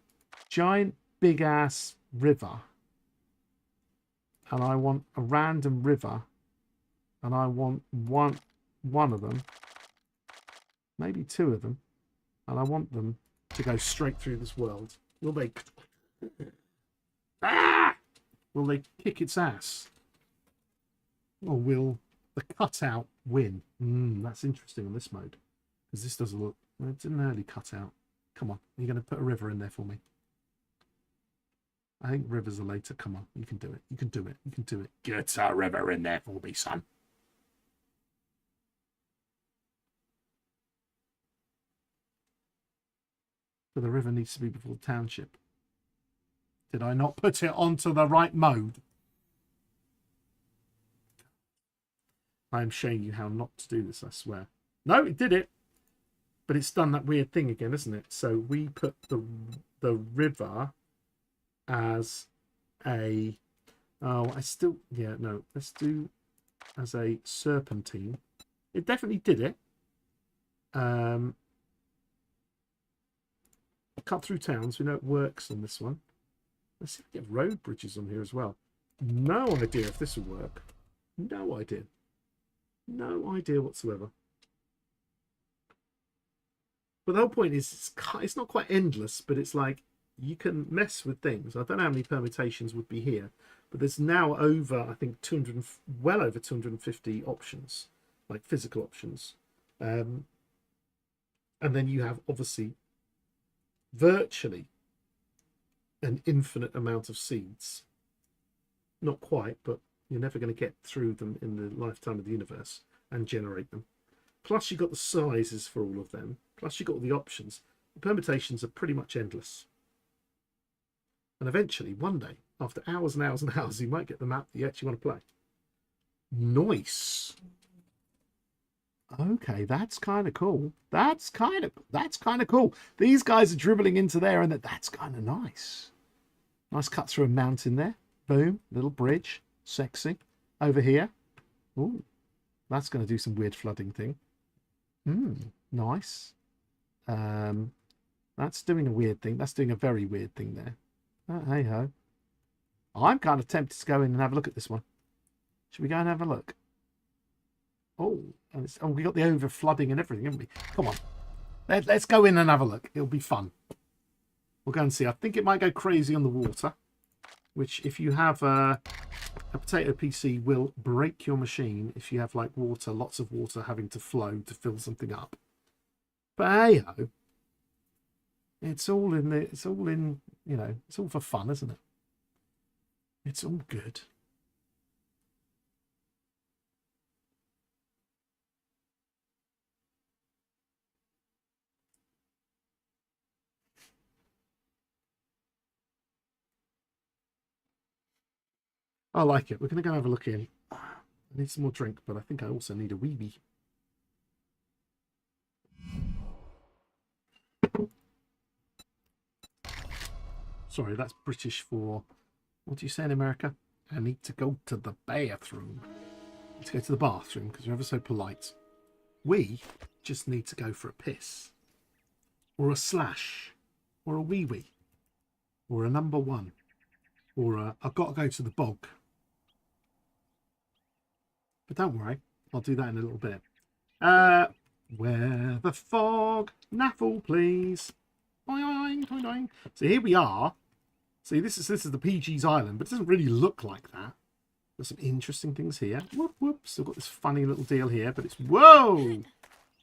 giant big ass river, and I want a random river, and I want one of them, maybe two of them, and I want them to go straight through this world. Will they? Will they kick its ass? Or will the cutout win? That's interesting on this mode. Because this doesn't look... It's an early cutout. Come on. You're going to put a river in there for me. I think rivers are later. Come on. You can do it. You can do it. You can do it. Get a river in there for me, son. So the river needs to be before the township. Did I not put it onto the right mode? I am showing you how not to do this, I swear. No, it did it. But it's done that weird thing again, isn't it? So we put the river as a... Oh, I still... Yeah, no. Let's do as a serpentine. It definitely did it. Cut through towns. We know it works on this one. Let's see if we get road bridges on here as well. No idea if this will work. No idea. No idea whatsoever. But the whole point is it's not quite endless, but it's like you can mess with things. I don't know how many permutations would be here, but there's now over, I think, well over 250 options, like physical options. And then you have obviously virtually an infinite amount of seeds. Not quite, but you're never going to get through them in the lifetime of the universe and generate them. Plus you've got the sizes for all of them. Plus you've got all the options. The permutations are pretty much endless. And eventually, one day, after hours and hours and hours, you might get the map that you actually want to play. Nice. Okay, that's kind of cool. That's kind of cool. These guys are dribbling into there, and that's kind of nice. Nice cut through a mountain there. Boom, little bridge, sexy. Over here, ooh, that's going to do some weird flooding thing. Nice. That's doing a weird thing. That's doing a very weird thing there. Hey ho. I'm kind of tempted to go in and have a look at this one. Should we go and have a look? Oh, and we got the over flooding and everything, haven't we? Come on, let's go in and have a look. It'll be fun. We'll go and see. I think it might go crazy on the water, which if you have a potato PC will break your machine if you have like water, lots of water having to flow to fill something up. But hey ho, it's all in you know, it's all for fun, isn't it? It's all good. I like it. We're going to go have a look in. I need some more drink, but I think I also need a weebie. Sorry, that's British for... What do you say in America? I need to go to the bathroom. I need to go to the bathroom because you're ever so polite. We just need to go for a piss. Or a slash. Or a wee-wee. Or a number one. Or a I've got to go to the bog. But don't worry, I'll do that in a little bit. Where the fog, naffle, please. Boing, boing, boing. So here we are. See, this is the PGz Island, but it doesn't really look like that. There's some interesting things here. Whoop, whoop. Still got this funny little deal here, but it's whoa.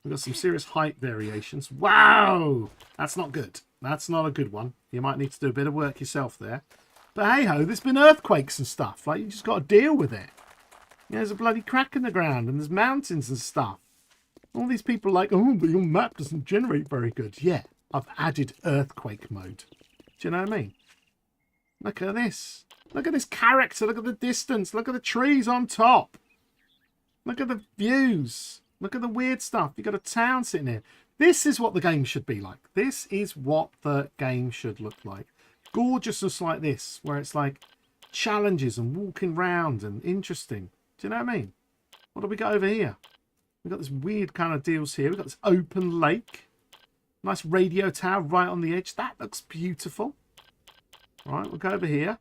We've got some serious height variations. Wow! That's not good. That's not a good one. You might need to do a bit of work yourself there. But hey-ho, there's been earthquakes and stuff. Like, you just got to deal with it. Yeah, there's a bloody crack in the ground and there's mountains and stuff. All these people are like, oh, but your map doesn't generate very good. Yeah, I've added earthquake mode. Do you know what I mean? Look at this. Look at this character. Look at the distance. Look at the trees on top. Look at the views. Look at the weird stuff. You've got a town sitting here. This is what the game should be like. This is what the game should look like. Gorgeousness like this, where it's like challenges and walking round and interesting. Do you know what I mean? What do we got over here? We've got this weird kind of deals here. We've got this open lake. Nice radio tower right on the edge. That looks beautiful. All right, we'll go over here.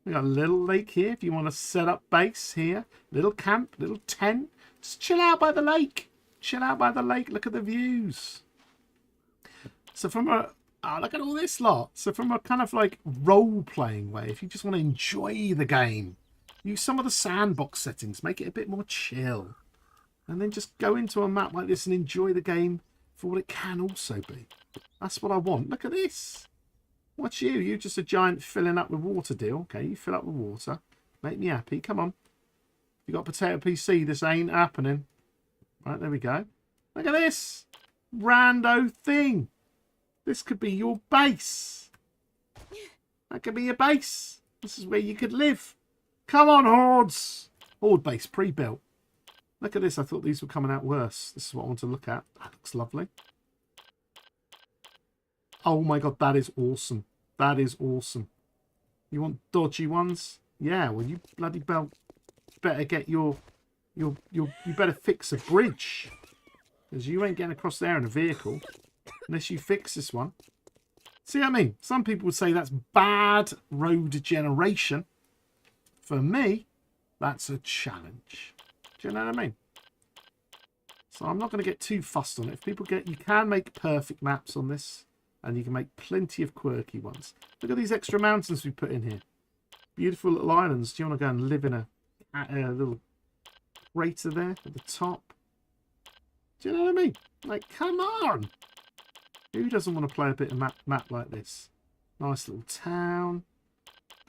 We've got a little lake here if you want to set up base here. Little camp, little tent. Just chill out by the lake. Chill out by the lake. Look at the views. So from a... Oh, look at all this lot. So from a kind of like role-playing way, if you just want to enjoy the game, use some of the sandbox settings. Make it a bit more chill. And then just go into a map like this and enjoy the game for what it can also be. That's what I want. Look at this. What's you? You're just a giant filling up with water deal. Okay, you fill up with water. Make me happy. Come on. You got potato PC. This ain't happening. Right, there we go. Look at this. Rando thing. This could be your base. That could be your base. This is where you could live. Come on, hordes. Horde base, pre-built. Look at this. I thought these were coming out worse. This is what I want to look at. That looks lovely. Oh my god, that is awesome. That is awesome. You want dodgy ones? Yeah, well, you bloody better get you better fix a bridge. Because you ain't getting across there in a vehicle. Unless you fix this one. See what I mean? Some people would say that's bad road generation. For me, that's a challenge. Do you know what I mean? So I'm not going to get too fussed on it. If people get... You can make perfect maps on this. And you can make plenty of quirky ones. Look at these extra mountains we put in here. Beautiful little islands. Do you want to go and live in a little crater there at the top? Do you know what I mean? Like, come on! Who doesn't want to play a bit of map like this? Nice little town.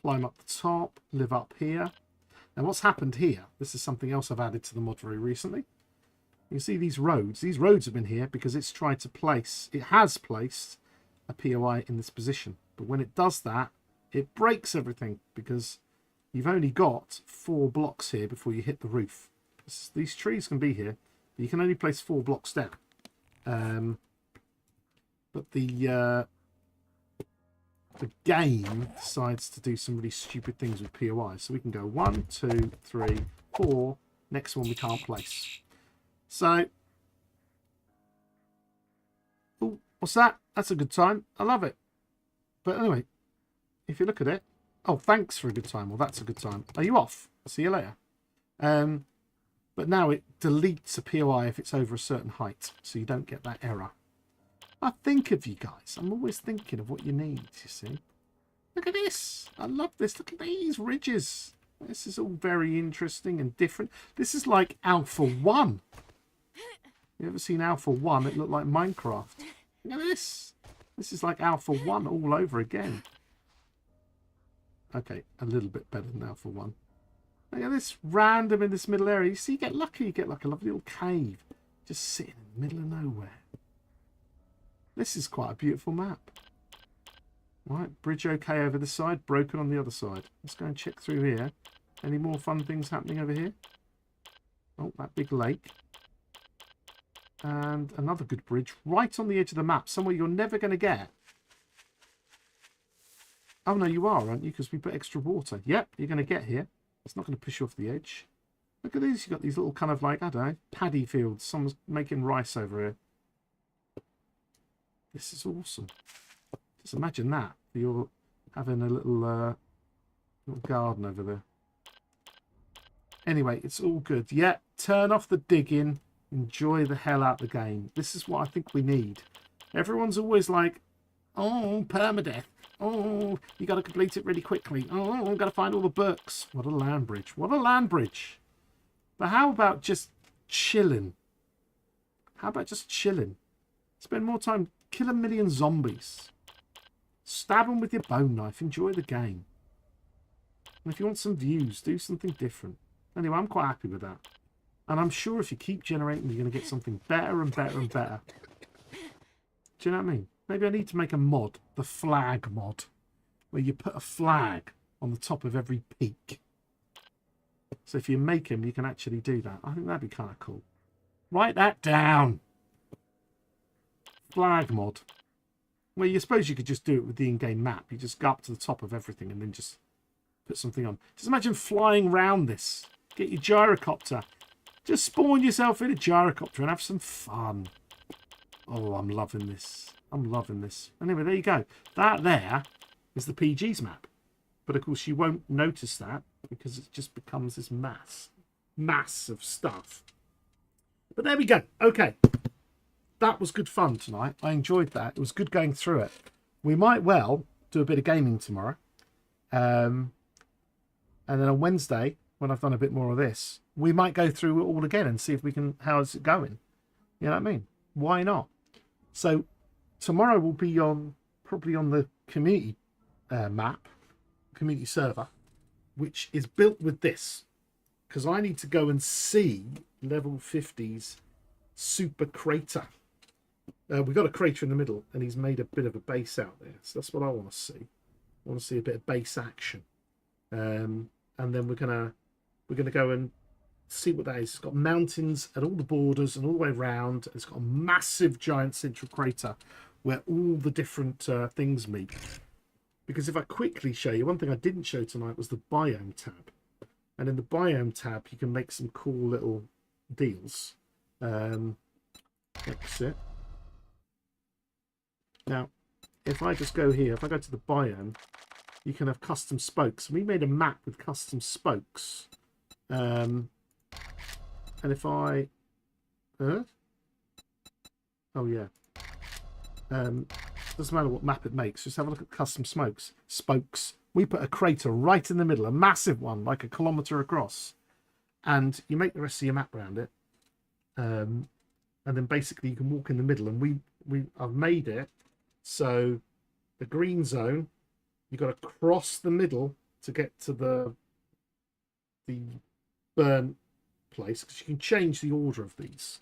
Climb up the top. Live up here. Now, what's happened here? This is something else I've added to the mod very recently. You see these roads. These roads have been here because it's tried to place... It has placed a POI in this position. But when it does that, it breaks everything because you've only got 4 blocks here before you hit the roof. These trees can be here, but you can only place 4 blocks down. But the game decides to do some really stupid things with POIs. So we can go 1, 2, 3, 4. Next one we can't place. So, oh, what's that? That's a good time. I love it. But anyway, if you look at it, oh, thanks for a good time. Well, that's a good time. Are you off? See you later. But now it deletes a POI if it's over a certain height, so you don't get that error. I think of you guys. I'm always thinking of what you need, you see. Look at this. I love this. Look at these ridges. This is all very interesting and different. This is like Alpha 1. You ever seen Alpha 1? It looked like Minecraft. Look at this. This is like Alpha 1 all over again. Okay, a little bit better than Alpha 1. Look at this random in this middle area. You see, you get lucky. You get like a lovely little cave. Just sitting in the middle of nowhere. This is quite a beautiful map. Right, bridge okay over the side, broken on the other side. Let's go and check through here. Any more fun things happening over here? Oh, that big lake. And another good bridge right on the edge of the map, somewhere you're never going to get. Oh, no, you are, aren't you? Because we put extra water. Yep, you're going to get here. It's not going to push you off the edge. Look at these. You've got these little kind of like, I don't know, paddy fields. Someone's making rice over here. This is awesome. Just imagine that. You're having a little garden over there. Anyway, it's all good. Yeah, turn off the digging. Enjoy the hell out of the game. This is what I think we need. Everyone's always like, oh, permadeath. Oh, you got to complete it really quickly. Oh, I've got to find all the books. What a land bridge. What a land bridge. But how about just chilling? How about just chilling? Spend more time, kill 1,000,000 zombies. Stab them with your bone knife. Enjoy the game. And if you want some views, do something different. Anyway, I'm quite happy with that. And I'm sure if you keep generating, you're going to get something better and better and better. Do you know what I mean? Maybe I need to make a mod, the flag mod, where you put a flag on the top of every peak. So if you make them, you can actually do that. I think that'd be kind of cool. Write that down. Flag mod. Well, you suppose you could just do it with the in-game map. You just go up to the top of everything and then just put something on. Just imagine flying round this. Get your gyrocopter. Just spawn yourself in a gyrocopter and have some fun. Oh, I'm loving this. I'm loving this. Anyway, there you go. That there is the PGz map. But of course, you won't notice that because it just becomes this mass of stuff. But there we go. Okay. That was good fun tonight. I enjoyed that. It was good going through it. We might well do a bit of gaming tomorrow. And then on Wednesday, when I've done a bit more of this, we might go through it all again and see if we can, how's it going? You know what I mean? Why not? So tomorrow we'll be on, probably on the community map, community server, which is built with this. Because I need to go and see level 50's super crater. We've got a crater in the middle and he's made a bit of a base out there. So that's what I want to see. I want to see a bit of base action. And then we're gonna go and see what that is. It's got mountains at all the borders and all the way around. It's got a massive giant central crater where all the different things meet. Because if I quickly show you, one thing I didn't show tonight was the biome tab. And in the biome tab, you can make some cool little deals. Exit. Now, if I just go here, if I go to the biome, you can have custom spokes. We made a map with custom spokes. And if I... oh, yeah. Doesn't matter what map it makes. Just have a look at custom spokes. We put a crater right in the middle, a massive one, like 1 kilometre across. And you make the rest of your map around it. And then basically you can walk in the middle. And I've made it so the green zone, you've got to cross the middle to get to the burnt place, because you can change the order of these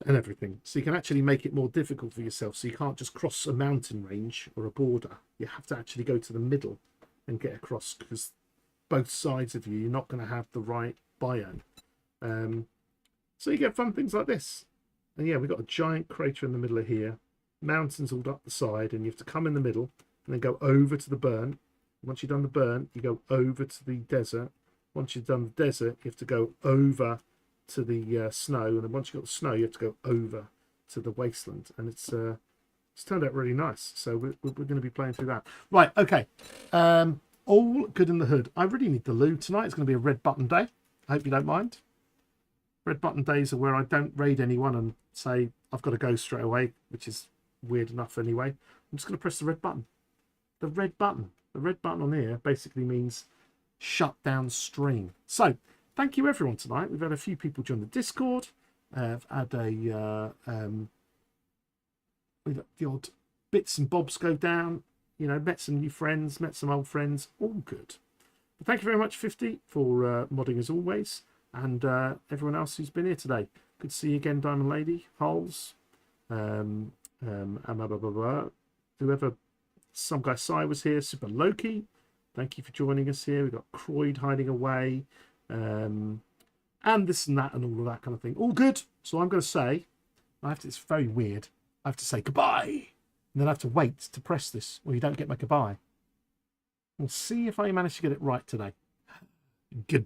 and everything. So you can actually make it more difficult for yourself. So you can't just cross a mountain range or a border. You have to actually go to the middle and get across, because both sides of you're not going to have the right biome. So you get fun things like this. And yeah, we've got a giant crater in the middle of here, mountains all up the side, and you have to come in the middle and then go over to the burn. Once you've done the burn, you go over to the desert. Once you've done the desert, you have to go over to the snow, and then once you've got the snow, you have to go over to the wasteland. And it's turned out really nice. So we're going to be playing through that. Right, okay. All good in the hood. I really need the loo tonight. It's going to be a red button day. I hope you don't mind. Red button days are where I don't raid anyone and say I've got to go straight away, which is weird enough anyway. I'm just going to press the red button. The red button. The red button on here basically means shut down stream. So thank you everyone tonight. We've had a few people join the Discord. I've had we've got the odd bits and bobs go down. You know, met some new friends, met some old friends. All good. But thank you very much, 50, for modding as always. And everyone else who's been here today. Good to see you again, Diamond Lady, Holes, whoever, some guy Sai was here, Super Loki. Thank you for joining us here. We've got Croyd hiding away, and this and that and all of that kind of thing. All good. So I'm going to say, it's very weird. I have to say goodbye. And then I have to wait to press this, or you don't get my goodbye. We'll see if I manage to get it right today. Goodbye.